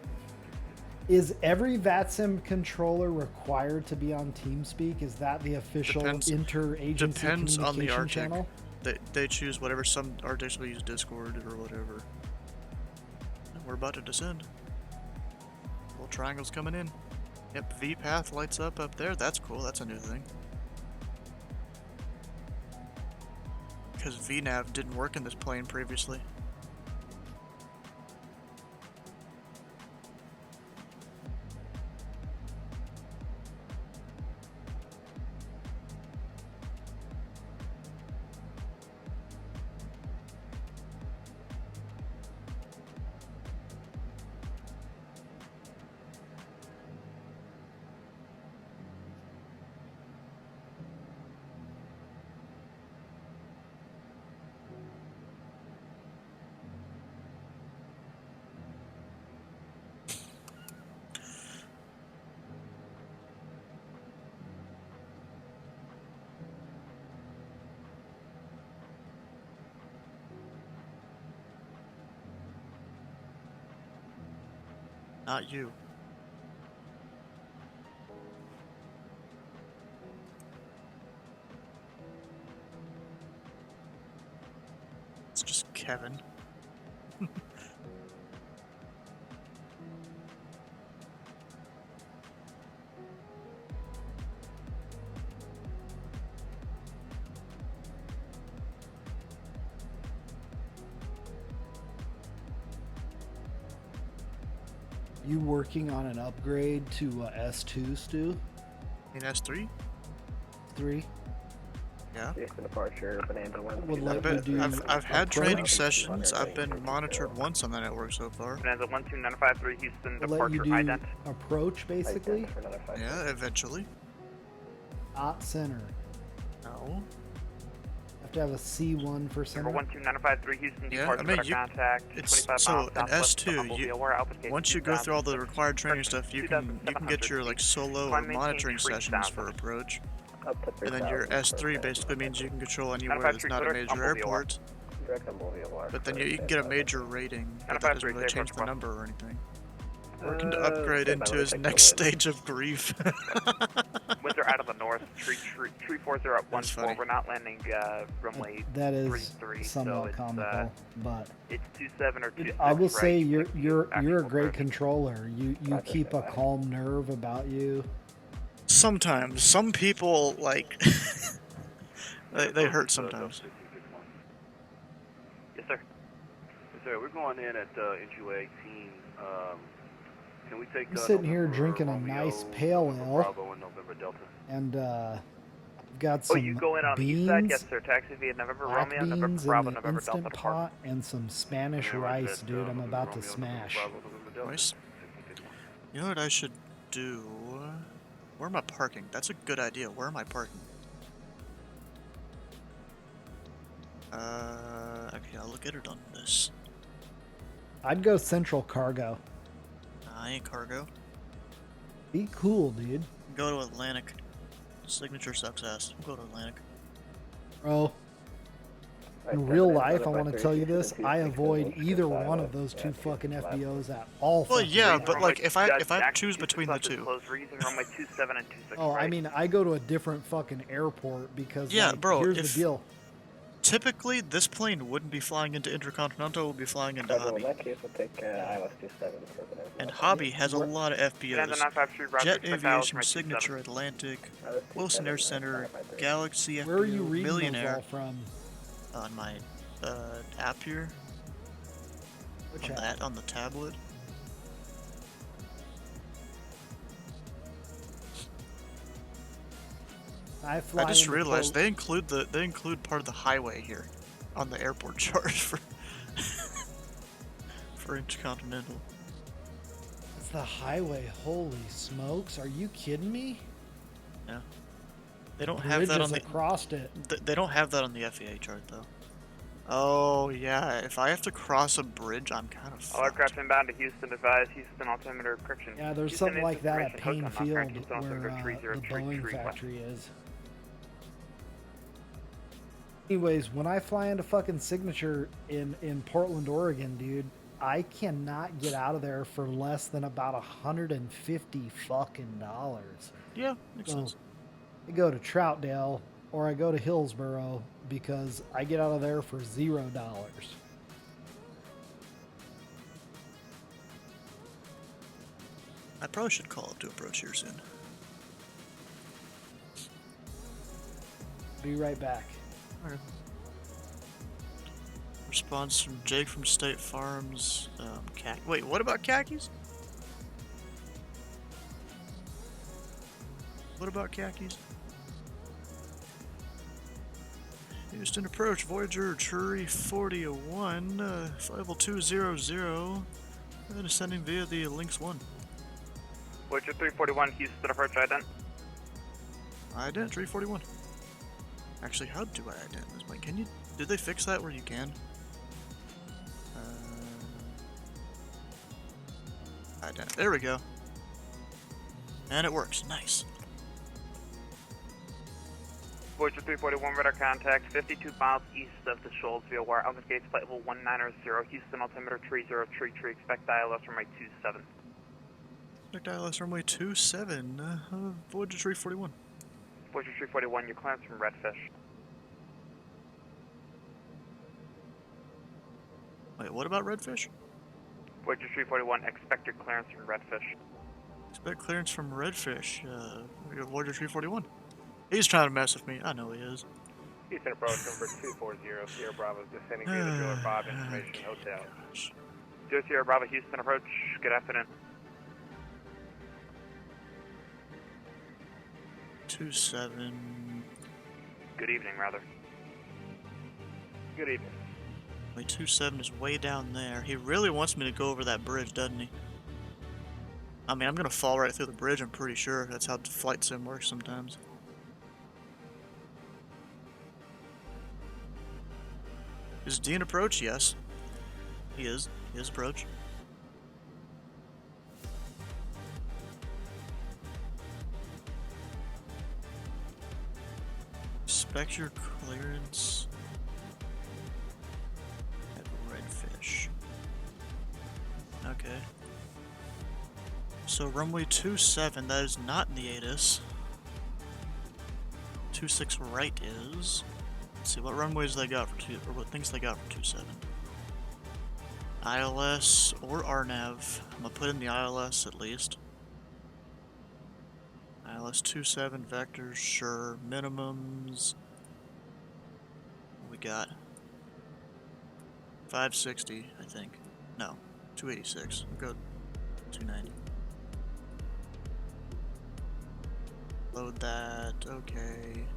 Is every VATSIM controller required to be on TeamSpeak? Is that the official interagency Depends on the communication Arctic. channel? They choose whatever. Some Arctics will use Discord or whatever. We're about to descend. Little triangle's coming in. Yep, V path lights up there. That's cool. That's a new thing. Because VNav didn't work in this plane previously. Not you. It's just Kevin. You working on an upgrade to S2, Stu? In S3? 3? Yeah. Departure, Bonanza 1. Would let you do I've had approach. training sessions. I've been monitored once on the network so far. Bonanza 12953 Houston, Would let you departure do ident. approach, basically? Yeah, eventually. Not center. No. Have to have a C1 for center. Number 12953 Houston, Yeah, departure I mean, contact. it's 25 so miles in southwest S2. of Mobile, Alpha Once you go through all the required training stuff, you can get your like solo or monitoring sessions for approach. And then your S3 basically means you can control anywhere that's not a major airport. But then you can get a major rating, but that doesn't really change the number or anything. Working to upgrade into his next stage of grief. Winds are out of the north. 340 up 14. We're not landing runway That is 33, somewhat so comical, but it's 27 or 26. I will right? say you're a great controller. You keep a calm nerve about you. Sometimes some people like they hurt sometimes. Yes, sir. Yes, sir. We're going in at NGU 18. Can we take? I'm sitting here drinking a Romeo, nice pale ale, Bravo and November Delta. and I've got some you go in on the east beans, side? Yes, sir. Taxi via November black Romeo, November beans Bravo, in the November Delta Instant depart. Pot, and some Spanish rice, dude. I'm about to smash. Nice. You know what I should do? Where am I parking? That's a good idea. Where am I parking? Okay, I'll look at it on this. I'd go Central Cargo. I ain't cargo. Be cool, dude. Go to Atlantic. Signature sucks ass. We'll go to Atlantic. Bro, in real life, I want to tell you this, I avoid either one of those two fucking FBOs at all. Well, yeah, but like if I choose between the two. Oh, I mean, I go to a different fucking airport because Yeah, like, bro, here's if- the deal. Typically, this plane wouldn't be flying into Intercontinental, it would be flying into Hobby. In that case, we'll take ILS 27 for Bonanza. And Hobby has a lot of FBOs. Bonanza 953, Roger, Jet expect Aviation, ILS Signature, Atlantic, Wilson Air Center, Galaxy Where are you FBO, reading those Millionaire. all from? On my app here. Which on app? that, on the tablet. I fly. I just realized they include part of the highway here on the airport charge for for intercontinental. It's the highway. Holy smokes! Are you kidding me? Yeah. They don't have that on the across it. They don't have that on the FAA chart though. Oh yeah, if I have to cross a bridge, I'm kind of fucked. All aircraft inbound to Houston, advise Houston altimeter correction. Yeah, there's Houston something like that at Payne Field where the 3033 Boeing factory is. Anyways, when I fly into fucking Signature in Portland, Oregon, dude, I cannot get out of there for less than about $150 fucking dollars. Yeah, makes sense. I go to Troutdale or I go to Hillsboro because I get out of there for $0. I probably should call up to approach here soon. Be right back. Okay. Response from Jake from State Farms. Wait, what about khakis? What about khakis? Houston approach, Voyager, Tree 4001, 50200, and ascending via the Lynx 1. Voyager 341, Houston approach, ident. Ident 341. Actually, how do I ident this? Like, can you? Did they fix that where you can? Ident. There we go. And it works. Nice. Voyager 341, radar contact 52 miles east of the Shoals via wire. Alpha Gates, flight level 190, Houston altimeter 3033, expect ILS runway 27. Expect ILS runway 27, Voyager 341. Voyager 341, your clearance from Redfish. Wait, what about Redfish? Voyager 341, expect your clearance from Redfish. Expect clearance from Redfish, Voyager 341. He's trying to mess with me. I know he is. Houston approach number 240, Sierra Bravo, descending via the Joe Bob Information Hotel. Joe Sierra Bravo, Houston approach, good afternoon. 27. Good evening, rather. Good evening. Wait, 27 is way down there. He really wants me to go over that bridge, doesn't he? I mean, I'm gonna fall right through the bridge, I'm pretty sure. That's how flight sim works sometimes. Is Dean approach? Yes. He is. He is approach. Expect your clearance at Redfish. Okay. So runway 27, that is not in the ATIS. 26 right is. Let's see what runways they got for or what things they got for 27. ILS or RNAV. I'm gonna put in the ILS at least. ILS 27 vectors, sure. Minimums. What we got? 560, I think. No, 286. We'll go 290. Load that. Okay.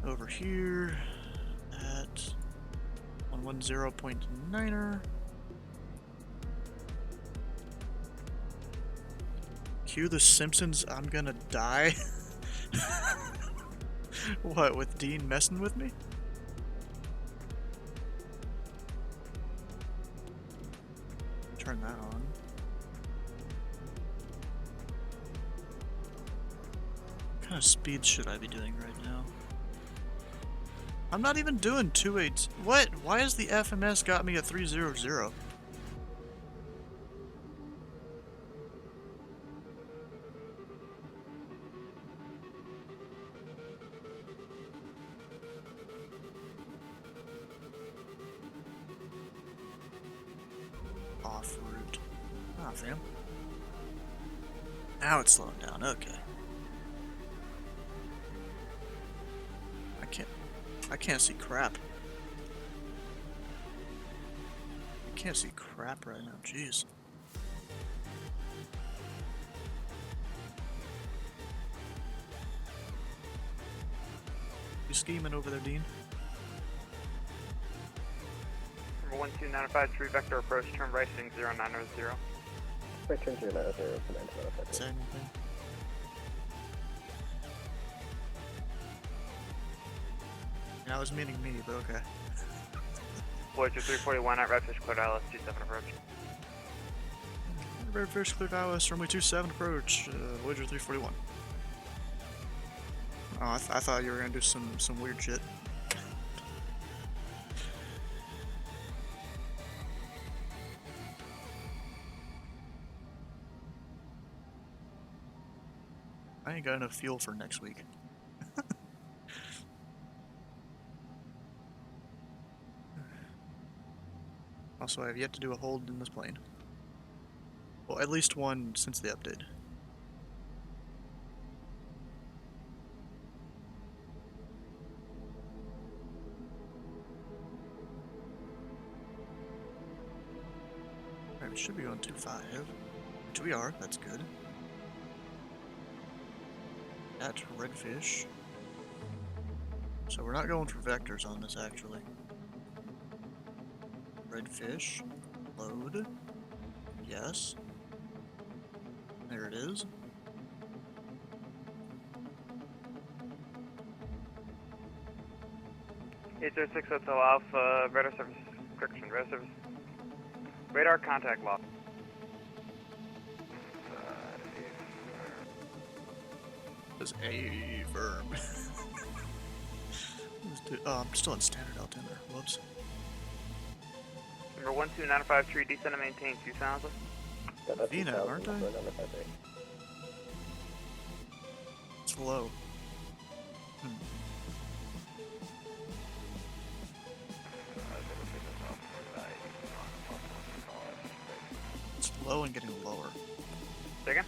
Over here at 110.9er. Cue the Simpsons, I'm gonna die. What, with Dean messing with me? Turn that on. What kind of speed should I be doing right now? I'm not even doing 2.8. What? Why has the FMS got me at 300? Off route. Ah, fam. Now it's slowing down. Okay. I can't see crap. I can't see crap right now. Jeez. scheming over there, Dean? Number 12953 vector approach, turn right, heading 0900. Right, turn 0900 for 925. Say anything? Yeah, I was meaning me, but okay. Voyager 341 at Redfish, cleared ILS 27 approach. Redfish, cleared ILS, runway 27 approach, Voyager 341. Oh, I thought you were gonna do some weird shit. I ain't got enough fuel for next week. Also, I have yet to do a hold in this plane. Well, at least one since the update. Alright, we should be going 2.5. Which we are, that's good. At Redfish. So we're not going for vectors on this, actually. Redfish. Load. Yes. There it is. H06 Hotel Alpha, radar service, correction, radar service. Radar contact lock. This A firm. Oh, I'm still in standard out there. Whoops. Number 12953, descend and maintain 2000. VNAV, aren't I? It's low. It's low and getting lower. Say again?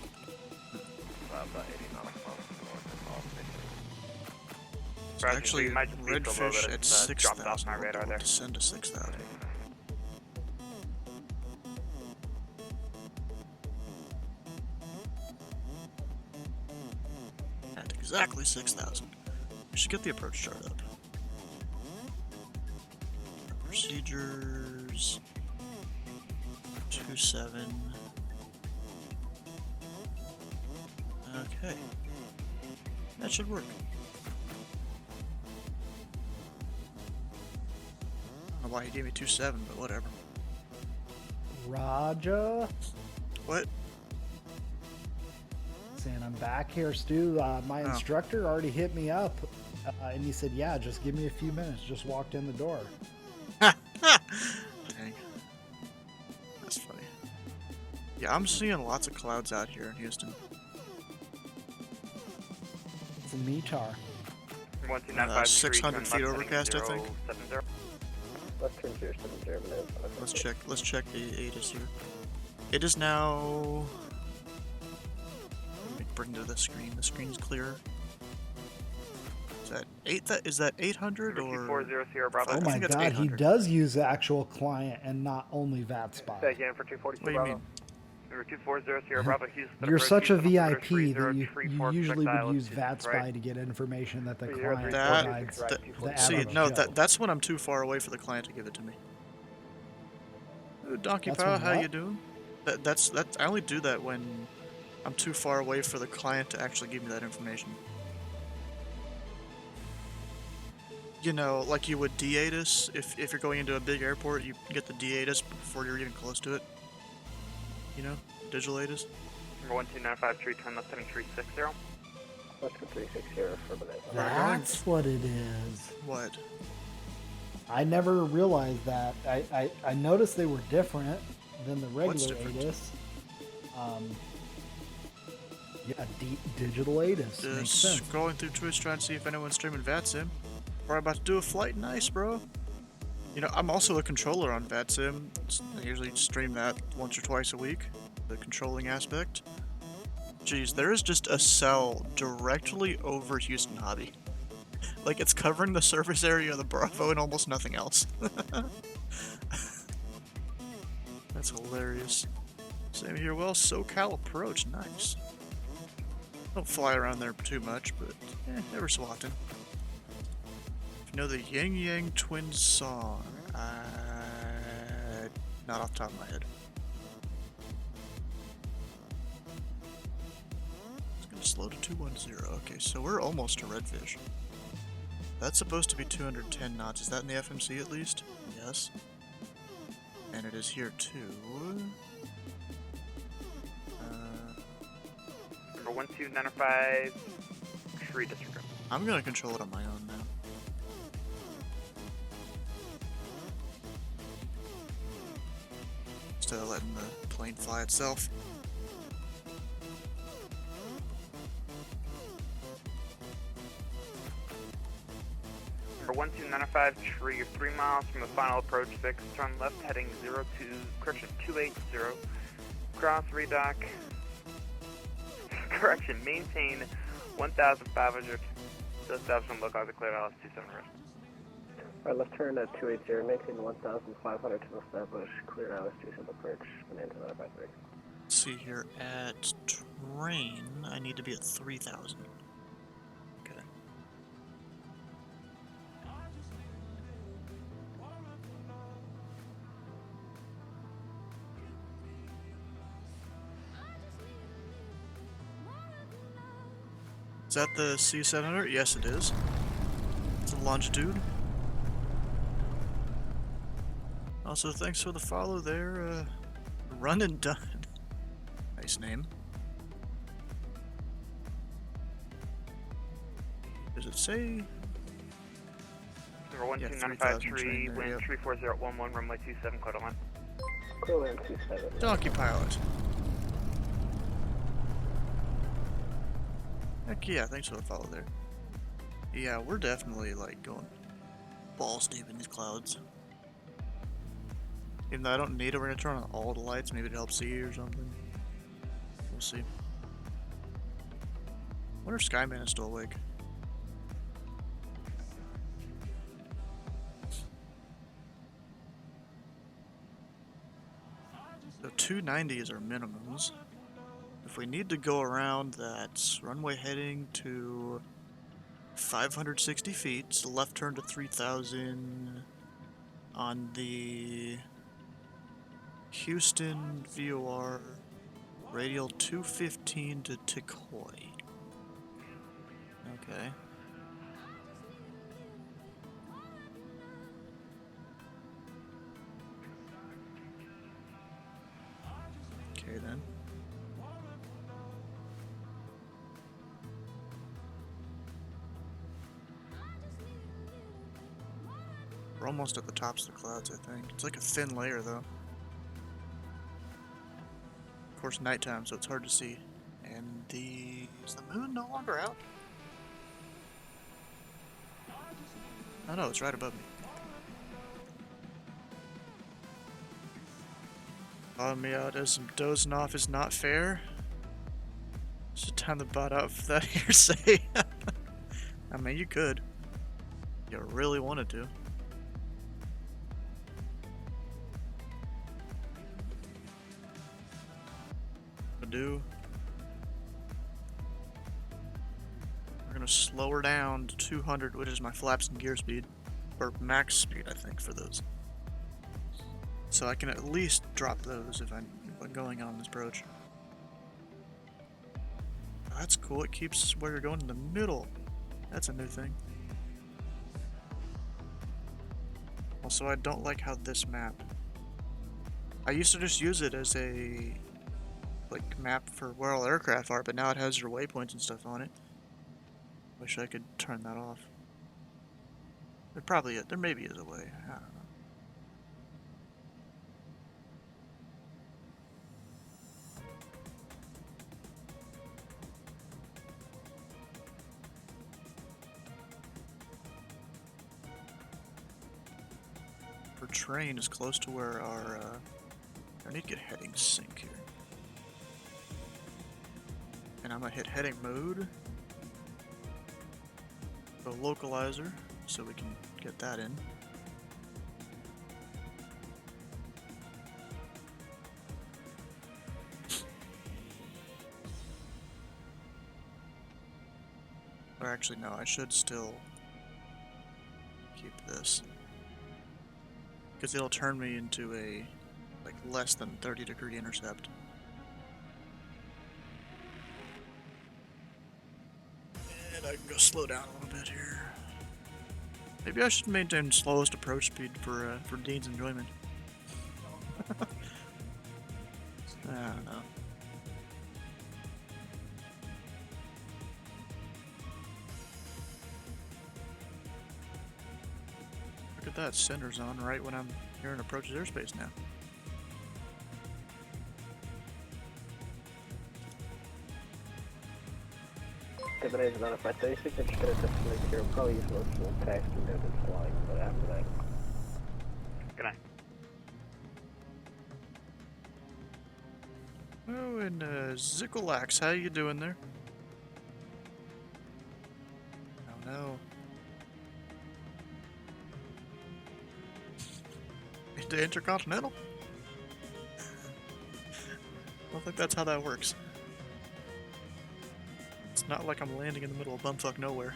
It's actually Redfish at 6,000. We'll descend to 6,000. At exactly 6,000. We should get the approach chart up. Procedures. 27. Okay. That should work. I don't know why he gave me 2.7, but whatever. Roger. What? Saying I'm back here, Stu. My instructor already hit me up, and he said, yeah, just give me a few minutes. Just walked in the door. Dang. That's funny. Yeah, I'm seeing lots of clouds out here in Houston. It's a METAR. 600 feet overcast, I think. Left turn 070. Let's check the ATIS here. It is now... Let me bring to the screen. The screen's clear. Is that 800 or... Oh my god, he does use the actual client and not only VATSpy. Say again for 240. What do you mean? Number 2400 Bravo, Houston. You're such a VIP that you usually would use VATSpy to get information that the client provides. See, no, that's when I'm too far away for the client to give it to me. Donkey Power, how you doing? That's I only do that when I'm too far away for the client to actually give me that information. You know, like you would D-ATIS, if you're going into a big airport, you get the D-ATIS before you're even close to it. You know, digital ATIS. Number 12953, turn left heading 360. Let's go 360 for a minute. That's what it is. What? I never realized that. I noticed they were different than the regular ATIS. Yeah, digital ATIS. Makes sense. Scrolling through Twitch trying to see if anyone's streaming VATSIM. We're about to do a flight. Nice, bro. You know, I'm also a controller on VATSIM. I usually stream that once or twice a week. The controlling aspect. Jeez, there is just a cell directly over Houston Hobby. Like, it's covering the surface area of the Bravo and almost nothing else. That's hilarious. Same here. Well, SoCal approach. Nice. Don't fly around there too much, but every so often. know the Yang Yang Twins song? Not off the top of my head. It's gonna slow to 210. Okay, so we're almost to redfish. That's supposed to be 210 knots. Is that in the FMC at least? Yes. And it is here too. Number 1295, Tree District. I'm gonna control it on my own now. Instead of letting the plane fly itself. Number 1295, Tree, you're 3 miles from the final approach 6, turn left heading 280, cross redock, correction, maintain 1,500, to establishment localizer clear ILS 27 rest. Alright, left turn at 280, maintain 1,500 to establish clear ILS 27 approach, and into 953. Let's see here, at train, I need to be at 3,000. Okay. Is that the C700? Yes, it is. It's a longitude. Also, thanks for the follow there, Run and Done. Nice name. Does it say? Number 1295, Tree, wind 34011, runway 27, code 1. Clear 27. Donkey pilot. Heck yeah, thanks for the follow there. Yeah, we're definitely like going balls deep in these clouds. Even though I don't need it, we're gonna turn on all the lights, maybe to help see or something. We'll see. I wonder if Skyman is still awake. So 290 is our minimums. If we need to go around, that's runway heading to 560 feet, so left turn to 3,000 on the Houston VOR, radial 215 to Tikhoy. Okay. Okay then. We're almost at the tops of the clouds, I think. It's like a thin layer, though. Of course, nighttime, so it's hard to see. And is the moon no longer out? Oh no, it's right above me. Bottom me out as I'm dozing off is not fair. Should time the butt out for that hearsay. I mean, you could. You really wanted to. Do. We're gonna slow her down to 200, which is my flaps and gear speed, or max speed, I think, for those. So I can at least drop those if I'm going on this approach. Oh, that's cool. It keeps where you're going in the middle. That's a new thing. Also, I don't like how this map. I used to just use it as a map for where all aircraft are, but now it has your waypoints and stuff on it. Wish I could turn that off. There maybe is a way. I don't know. Our train is close to where I need to get heading sync here. And I'm gonna hit heading mode. Go localizer so we can get that in. Or actually no, I should still keep this. Because it'll turn me into a, like, less than 30-degree intercept. And I can go slow down a little bit here. Maybe I should maintain slowest approach speed for Dean's enjoyment. I don't know. Look at that, center's on right when I'm here in approach's airspace now. Today's not a fight. 36 inch credit to here. Probably use most full text and then flying, but after that. Good night. Oh, and Zickalax, how you doing there? Oh no. Into Intercontinental? I don't think that's how that works. It's not like I'm landing in the middle of bumfuck nowhere.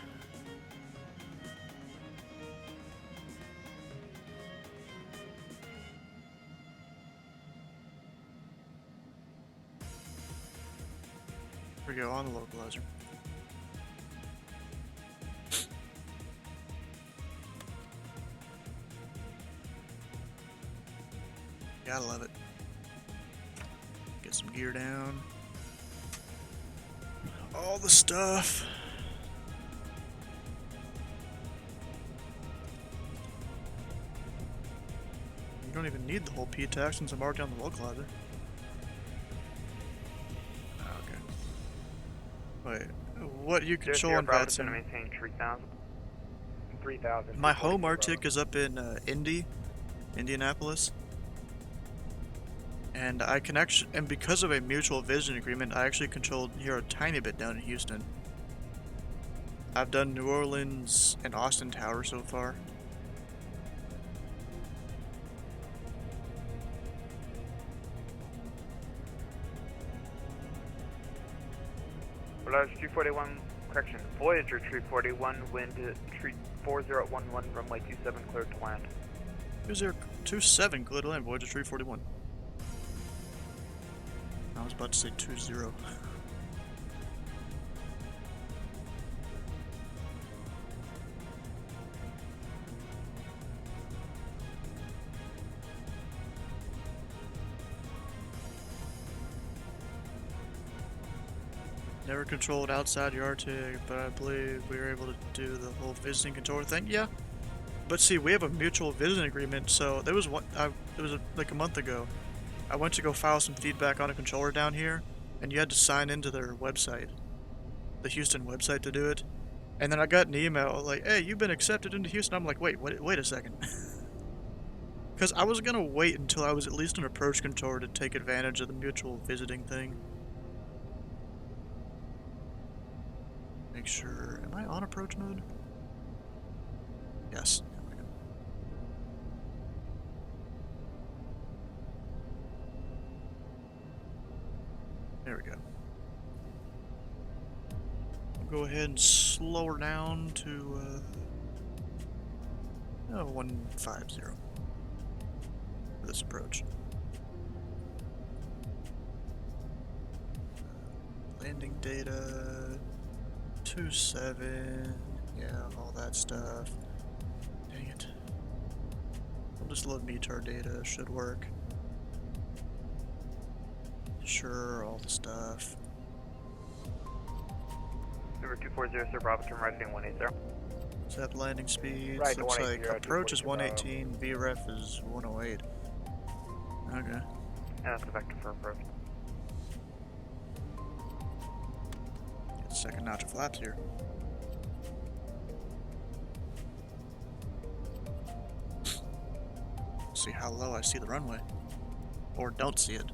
Here we go, on the localizer. Gotta love it. Get some gear down. All the stuff. You don't even need the whole P-TAC since I'm already on the localizer. Okay. Wait, what you control on Vats in? Maintain 3,000. 3,000. My home Arctic is up in Indianapolis. And I can actually, and because of a mutual vision agreement, I actually controlled here a tiny bit down in Houston. I've done New Orleans and Austin Tower so far. Large 341, correction. Voyager 341, wind 4011, runway 27, cleared to land. 27, cleared to land, Voyager 341. I was about to say 20. Never controlled outside your Arctic, but I believe we were able to do the whole visiting controller thing. Yeah, but see, we have a mutual visiting agreement, so there was one. It was like a month ago. I went to go file some feedback on a controller down here, and you had to sign into their website, the Houston website, to do it. And then I got an email like, "Hey, you've been accepted into Houston." I'm like, wait a second, because I was gonna wait until I was at least an approach controller to take advantage of the mutual visiting thing. Make sure, am I on approach mode? Yes. There we go. I'll go ahead and slow her down to 150 for this approach. Landing data 27, yeah, all that stuff. Dang it. I'll just load METAR data, should work. Sure, all the stuff. Number 240, sir, Bravo, turn right heading 180. Set landing speeds, Right, looks like approach is 118, VREF is 108. Okay. And that's the vector for approach. Get the second notch of flaps here. See how low I see the runway. Or don't see it.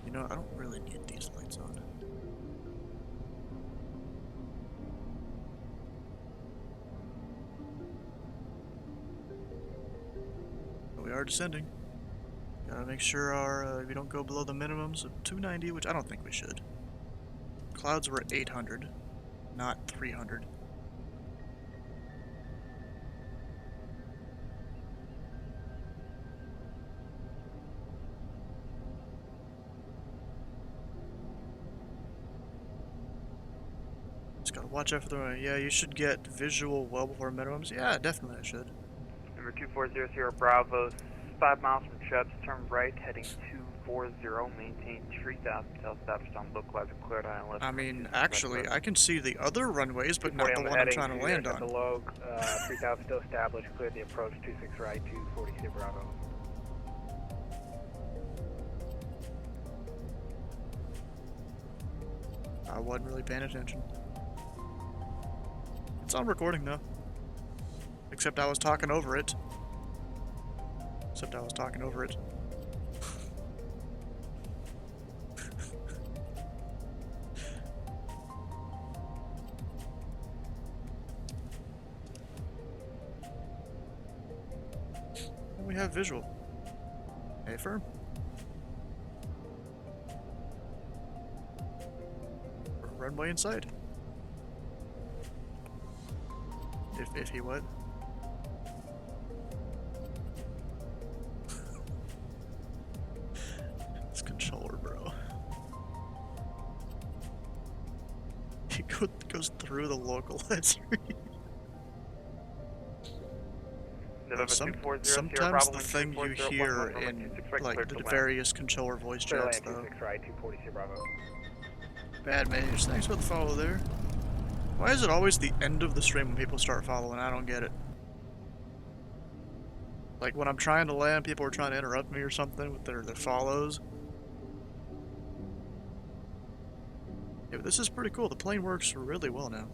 You know, I don't really need these lights on. But we are descending. Gotta make sure we don't go below the minimums of 290, which I don't think we should. Clouds were at 800, not 300. watch out for the runway. Yeah, you should get visual well before minimums. Yeah, definitely I should. Number 2400 Bravo, 5 miles from Chubbs, turn right, heading 240, maintain 3000 until established on localizer cleared ILS. I mean, actually, I can see the other runways, but not the one I'm trying to land on. The low, 3000 still established, clear the approach, 26 right, 240 Bravo. I wasn't really paying attention. It's on recording though. Except I was talking over it. And we have visual. Hey, firm. Runway inside. If he would. This controller, bro. He goes through the localizer. Sometimes the thing you hear in like the various controller voice chats though. Bad mage, thanks for the follow there. Why is it always the end of the stream when people start following? I don't get it. Like when I'm trying to land, people are trying to interrupt me or something with their follows. Yeah, but this is pretty cool. The plane works really well now.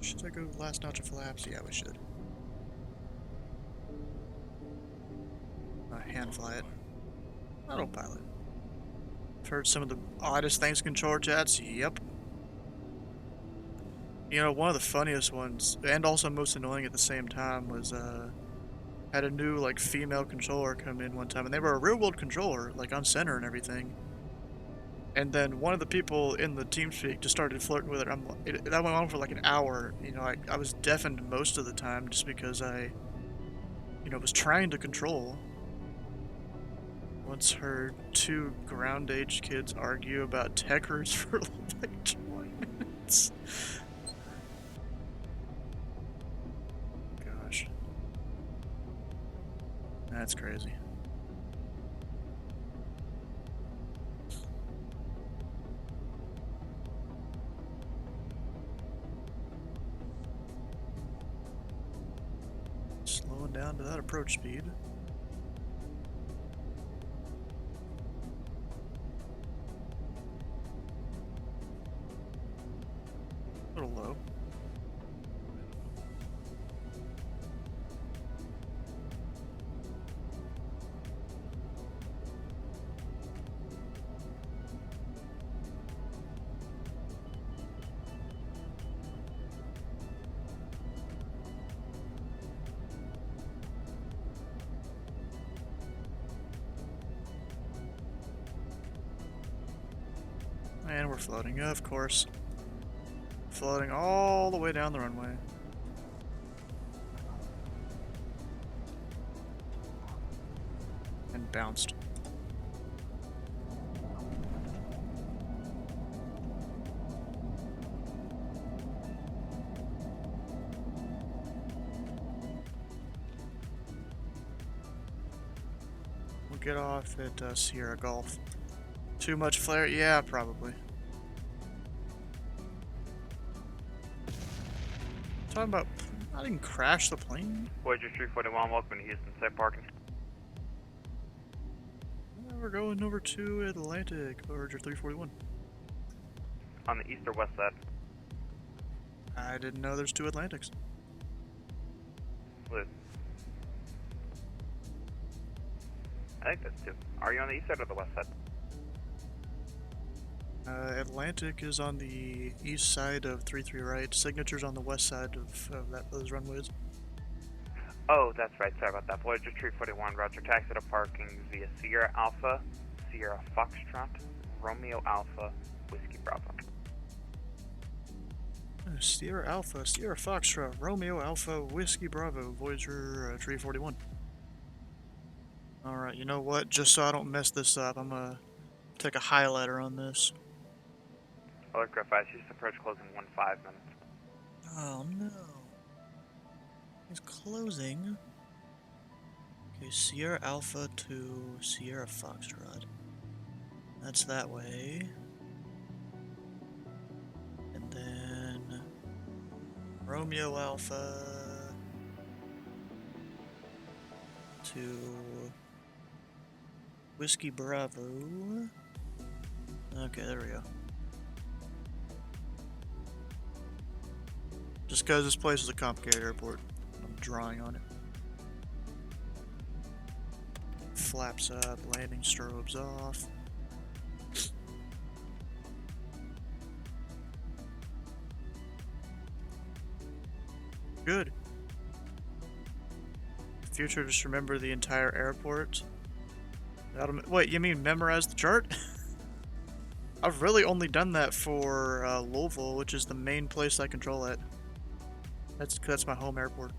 Should I go last notch of flaps? Yeah, we should. Hand fly it. Autopilot. I've heard some of the oddest things in controller chats. Yep. You know, one of the funniest ones, and also most annoying at the same time, was had a new like female controller come in one time, and they were a real world controller, like on center and everything. And then one of the people in the TeamSpeak just started flirting with her. That went on for like an hour. You know, I was deafened most of the time just because I, you know, was trying to control. Once heard two ground-age kids argue about techers for like 20 minutes. Gosh. That's crazy. Slowing down to that approach speed. A little low. And we're floating, of course. Floating all the way down the runway. And bounced. We'll get off at Sierra Golf. Too much flare? Yeah, probably. Talking about, I didn't crash the plane. Voyager 341, welcome to Houston, site parking. We're going over to Atlantic, Voyager 341. On the east or west side? I didn't know there's two Atlantics. Blue. I think that's two. Are you on the east side or the west side? Atlantic is on the east side of 33 right. Signature's on the west side of those runways. Oh, that's right. Sorry about that. Voyager 341, roger. Taxi to parking via Sierra Alpha, Sierra Foxtrot, Romeo Alpha, Whiskey Bravo. Sierra Alpha, Sierra Foxtrot, Romeo Alpha, Whiskey Bravo, Voyager 341. Alright, you know what? Just so I don't mess this up, I'm gonna Take a highlighter on this. Alert Griff, I see approach closing 15 minutes. Oh no. It's closing. Okay, Sierra Alpha to Sierra Foxtrot. That's that way. And then Romeo Alpha to Whiskey Bravo. Okay, there we go. Just because this place is a complicated airport, I'm drawing on it. Flaps up, landing strobes off. Good. Future, just remember the entire airport. Wait, you mean memorize the chart? I've really only done that for Louisville, which is the main place I control at. That's my home airport.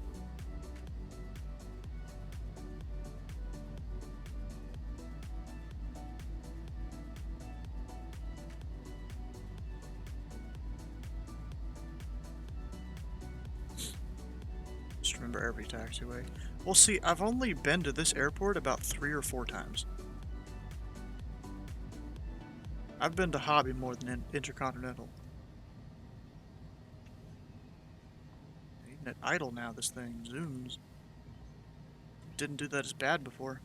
Just remember every taxiway. Well, see, I've only been to this airport about 3 or 4 times. I've been to Hobby more than Intercontinental. Even at idle now, this thing zooms. Didn't do that as bad before.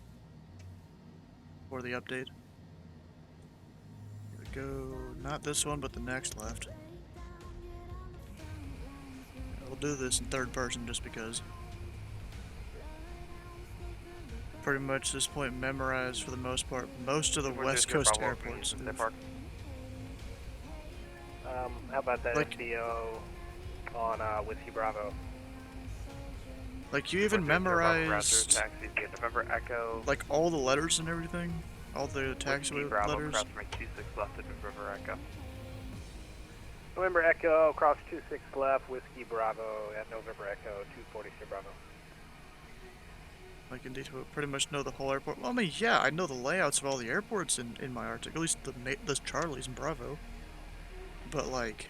Before the update. Here we go. Not this one, but the next left. We'll do this in third person just because. Pretty much at this point memorized for the most part most of the West Coast airports. How about that like, FBO on Whiskey Bravo? Like you even memorized November Echo, like all the letters and everything? All the taxiway letters? Crossing 26 left at November Echo. November Echo, cross 26 left, Whiskey Bravo at November Echo, 243 Bravo. Like indeed, to pretty much know the whole airport. Well, I mean, yeah, I know the layouts of all the airports in my article, at least the Charlies and Bravo. But like,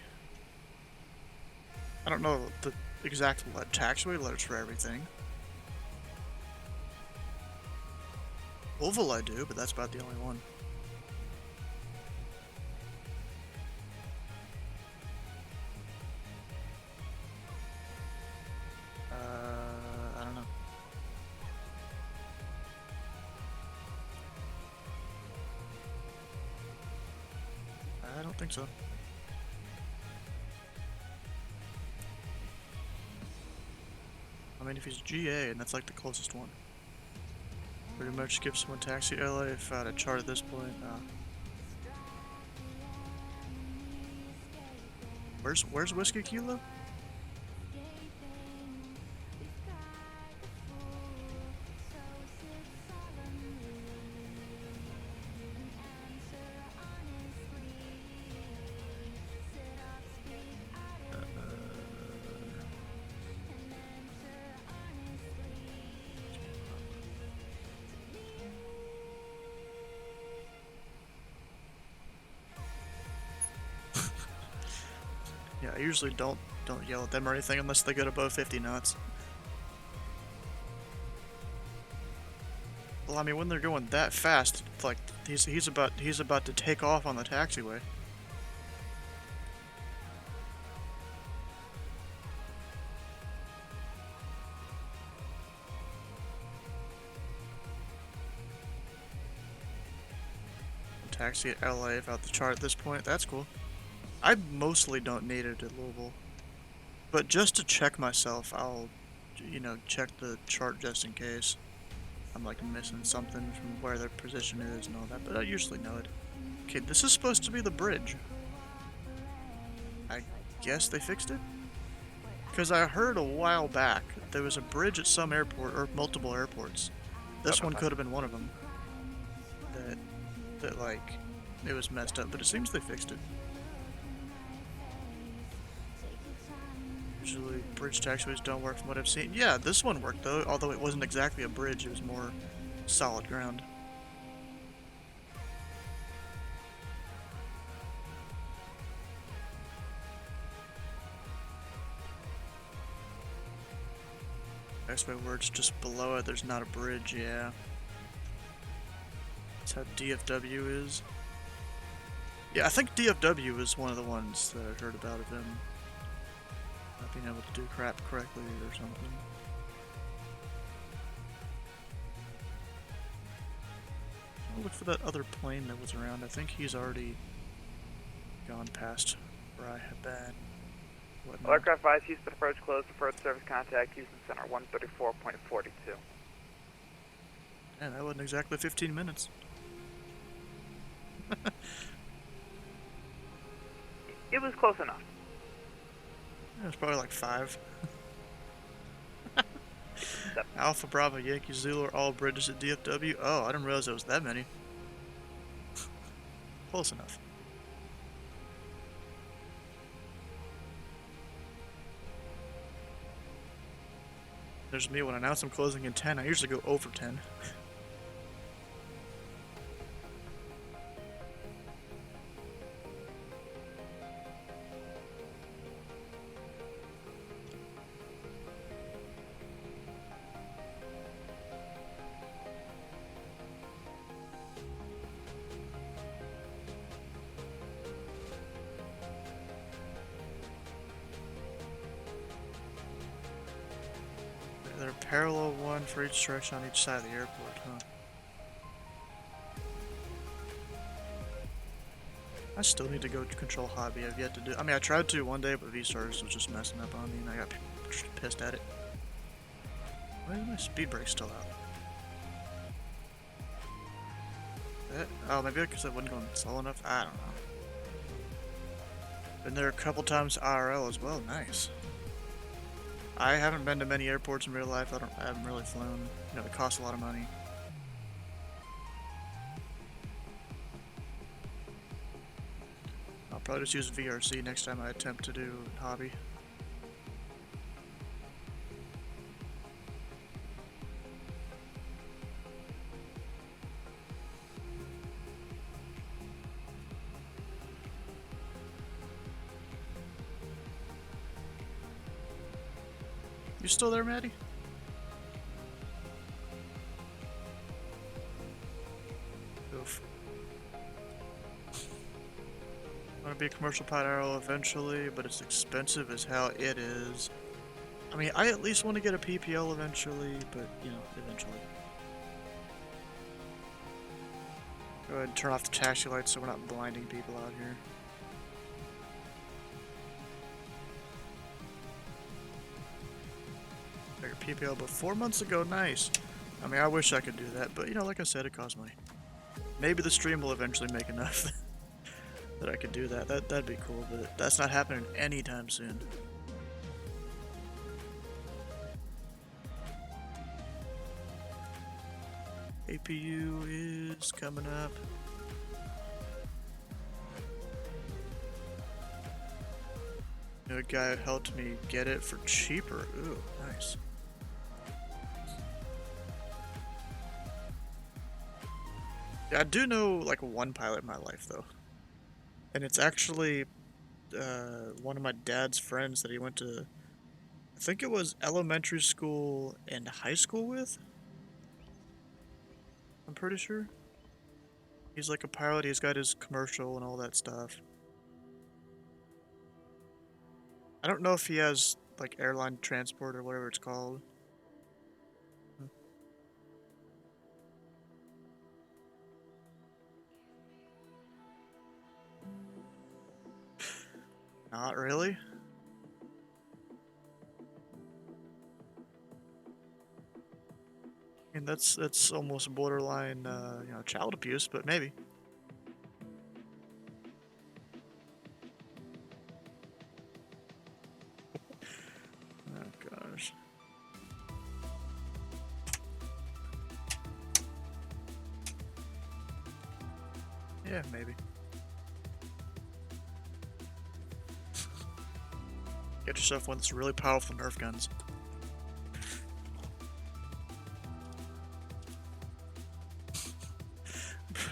I don't know the exact taxiway letters for everything. Oval I do, but that's about the only one. I don't know. I don't think so. I mean, if he's GA, and that's like the closest one. Pretty much give someone taxi LA if I had a chart at this point. Where's Whiskey Kilo? Yeah, I usually don't yell at them or anything unless they get above 50 knots. Well, I mean, when they're going that fast, like he's about to take off on the taxiway. Taxi at LA without the chart at this point. That's cool. I mostly don't need it at Louisville, but just to check myself, I'll, check the chart just in case I'm like missing something from where their position is and all that, but I usually know it. Okay, this is supposed to be the bridge. I guess they fixed it? Because I heard a while back there was a bridge at some airport, or multiple airports. This one could have been one of them. That like, it was messed up, but it seems they fixed it. Usually bridge taxiways don't work from what I've seen. Yeah, this one worked though, although it wasn't exactly a bridge, it was more solid ground. Expo where it's just below it, there's not a bridge, yeah. That's how DFW is. Yeah, I think DFW is one of the ones that I heard about of him not being able to do crap correctly or something. I'll look for that other plane that was around. I think he's already gone past where I have been. Aircraft Vice, Houston approach closed, deferred service contact, Houston Center 134.42. Man, that wasn't exactly 15 minutes. It was close enough. It was probably like 5. Alpha Bravo Yankee Zulu are all bridges at DFW. Oh, I didn't realize there was that many. Close enough. There's me when I announce I'm closing in 10. I usually go over 10. They're parallel one for each direction on each side of the airport, huh? I still need to go to control hobby. I've yet to do. I mean, I tried to one day, but V-Stars was just messing up on me, and I got pissed at it. Why is my speed brake still out? Oh, maybe because I wasn't going slow enough. I don't know. Been there a couple times IRL as well. Nice. I haven't been to many airports in real life. I haven't really flown. You know, it costs a lot of money. I'll probably just use VRC next time I attempt to do hobby. You still there, Maddie? Oof. I want to be a commercial pilot aero eventually, but it's expensive as hell. It is. I mean, I at least want to get a PPL eventually, but, you know, eventually. Go ahead and turn off the taxi lights so we're not blinding people out here. PPL, but 4 months ago, nice. I mean, I wish I could do that, but you know, like I said, it costs money. Maybe the stream will eventually make enough that I could do that. That'd be cool, but that's not happening anytime soon. APU is coming up. A guy helped me get it for cheaper. Ooh, nice. Yeah, I do know like one pilot in my life though, and it's actually one of my dad's friends that he went to, I think it was elementary school and high school with. I'm pretty sure. He's like a pilot. He's got his commercial and all that stuff. I don't know if he has like airline transport or whatever it's called. Not really. I mean, that's almost borderline, you know, child abuse, but maybe. Oh gosh. Yeah, maybe. Get yourself one that's really powerful Nerf guns.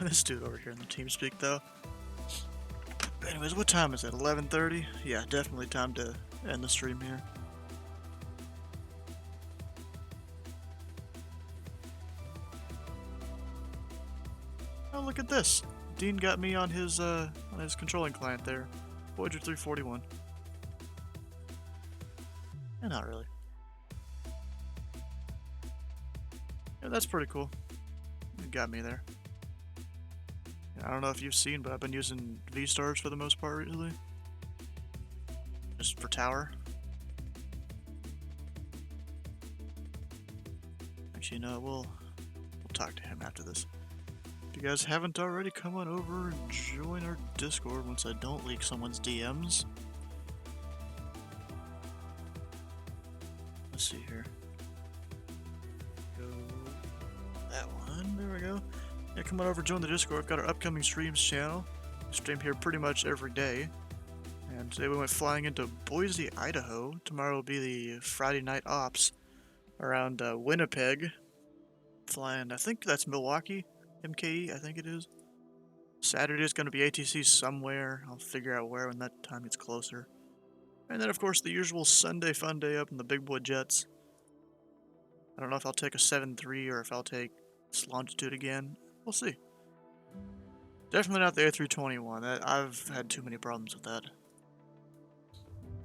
This dude over here in the TeamSpeak though. Anyways, what time is it? 11:30? Yeah, definitely time to end the stream here. look at this. Dean got me on his controlling client there. Voyager 341. Yeah, not really. Yeah, that's pretty cool. It got me there. I don't know if you've seen, but I've been using V-stars for the most part recently. Just for tower. Actually, no, we'll talk to him after this. If you guys haven't already, come on over and join our Discord once I don't leak someone's DMs. Let's see here. Go that one. There we go. Yeah, come on over, join the Discord. We've got our upcoming streams channel. Stream here pretty much every day. And today we went flying into Boise, Idaho. Tomorrow will be the Friday night ops around Winnipeg. Flying, I think that's Milwaukee, MKE, I think it is. Saturday is going to be ATC somewhere. I'll figure out where when that time gets closer. And then, of course, the usual Sunday fun day up in the big boy jets. I don't know if I'll take a 7-3 or if I'll take longitude again. We'll see. Definitely not the A321. I've had too many problems with that.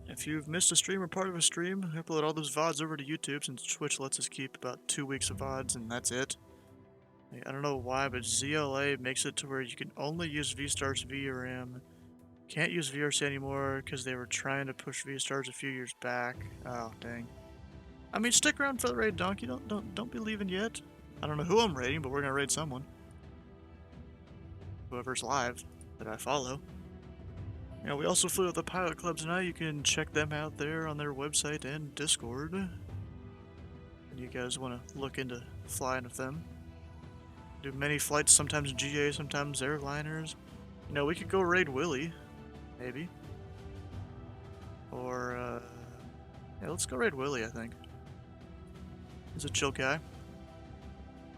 If you've missed a stream or part of a stream, I upload all those VODs over to YouTube since Twitch lets us keep about 2 weeks of VODs and that's it. I don't know why, but ZLA makes it to where you can only use V-Stars VRM. Can't use VRC anymore because they were trying to push V-Stars a few years back. Oh, dang. I mean, stick around for the raid, Donkey. Don't be leaving yet. I don't know who I'm raiding, but we're gonna raid someone. Whoever's live that I follow. You know, we also flew with the Pilot Club tonight. You can check them out there on their website and Discord. And you guys want to look into flying with them. Do many flights, sometimes GA, sometimes airliners. You know, we could go raid Willie, maybe. Or, yeah, let's go raid Willie, I think. He's a chill guy.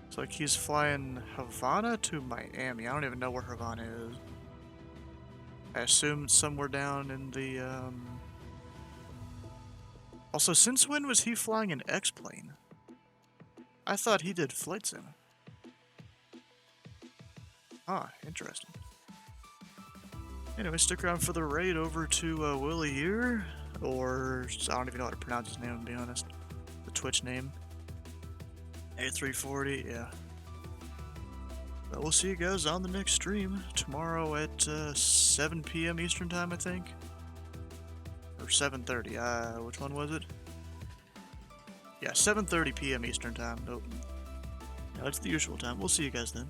Looks like he's flying Havana to Miami. I don't even know where Havana is. I assume it's somewhere down in the, Also, since when was he flying an X-plane? I thought he did flight sim. Ah, interesting. Anyway, stick around for the raid over to Willie here, or I don't even know how to pronounce his name, to be honest. The Twitch name. A340, yeah. But we'll see you guys on the next stream tomorrow at 7 p.m. Eastern time, I think, or 7:30. Which one was it? Yeah, 7:30 p.m. Eastern time. Nope. Yeah, that's the usual time. We'll see you guys then.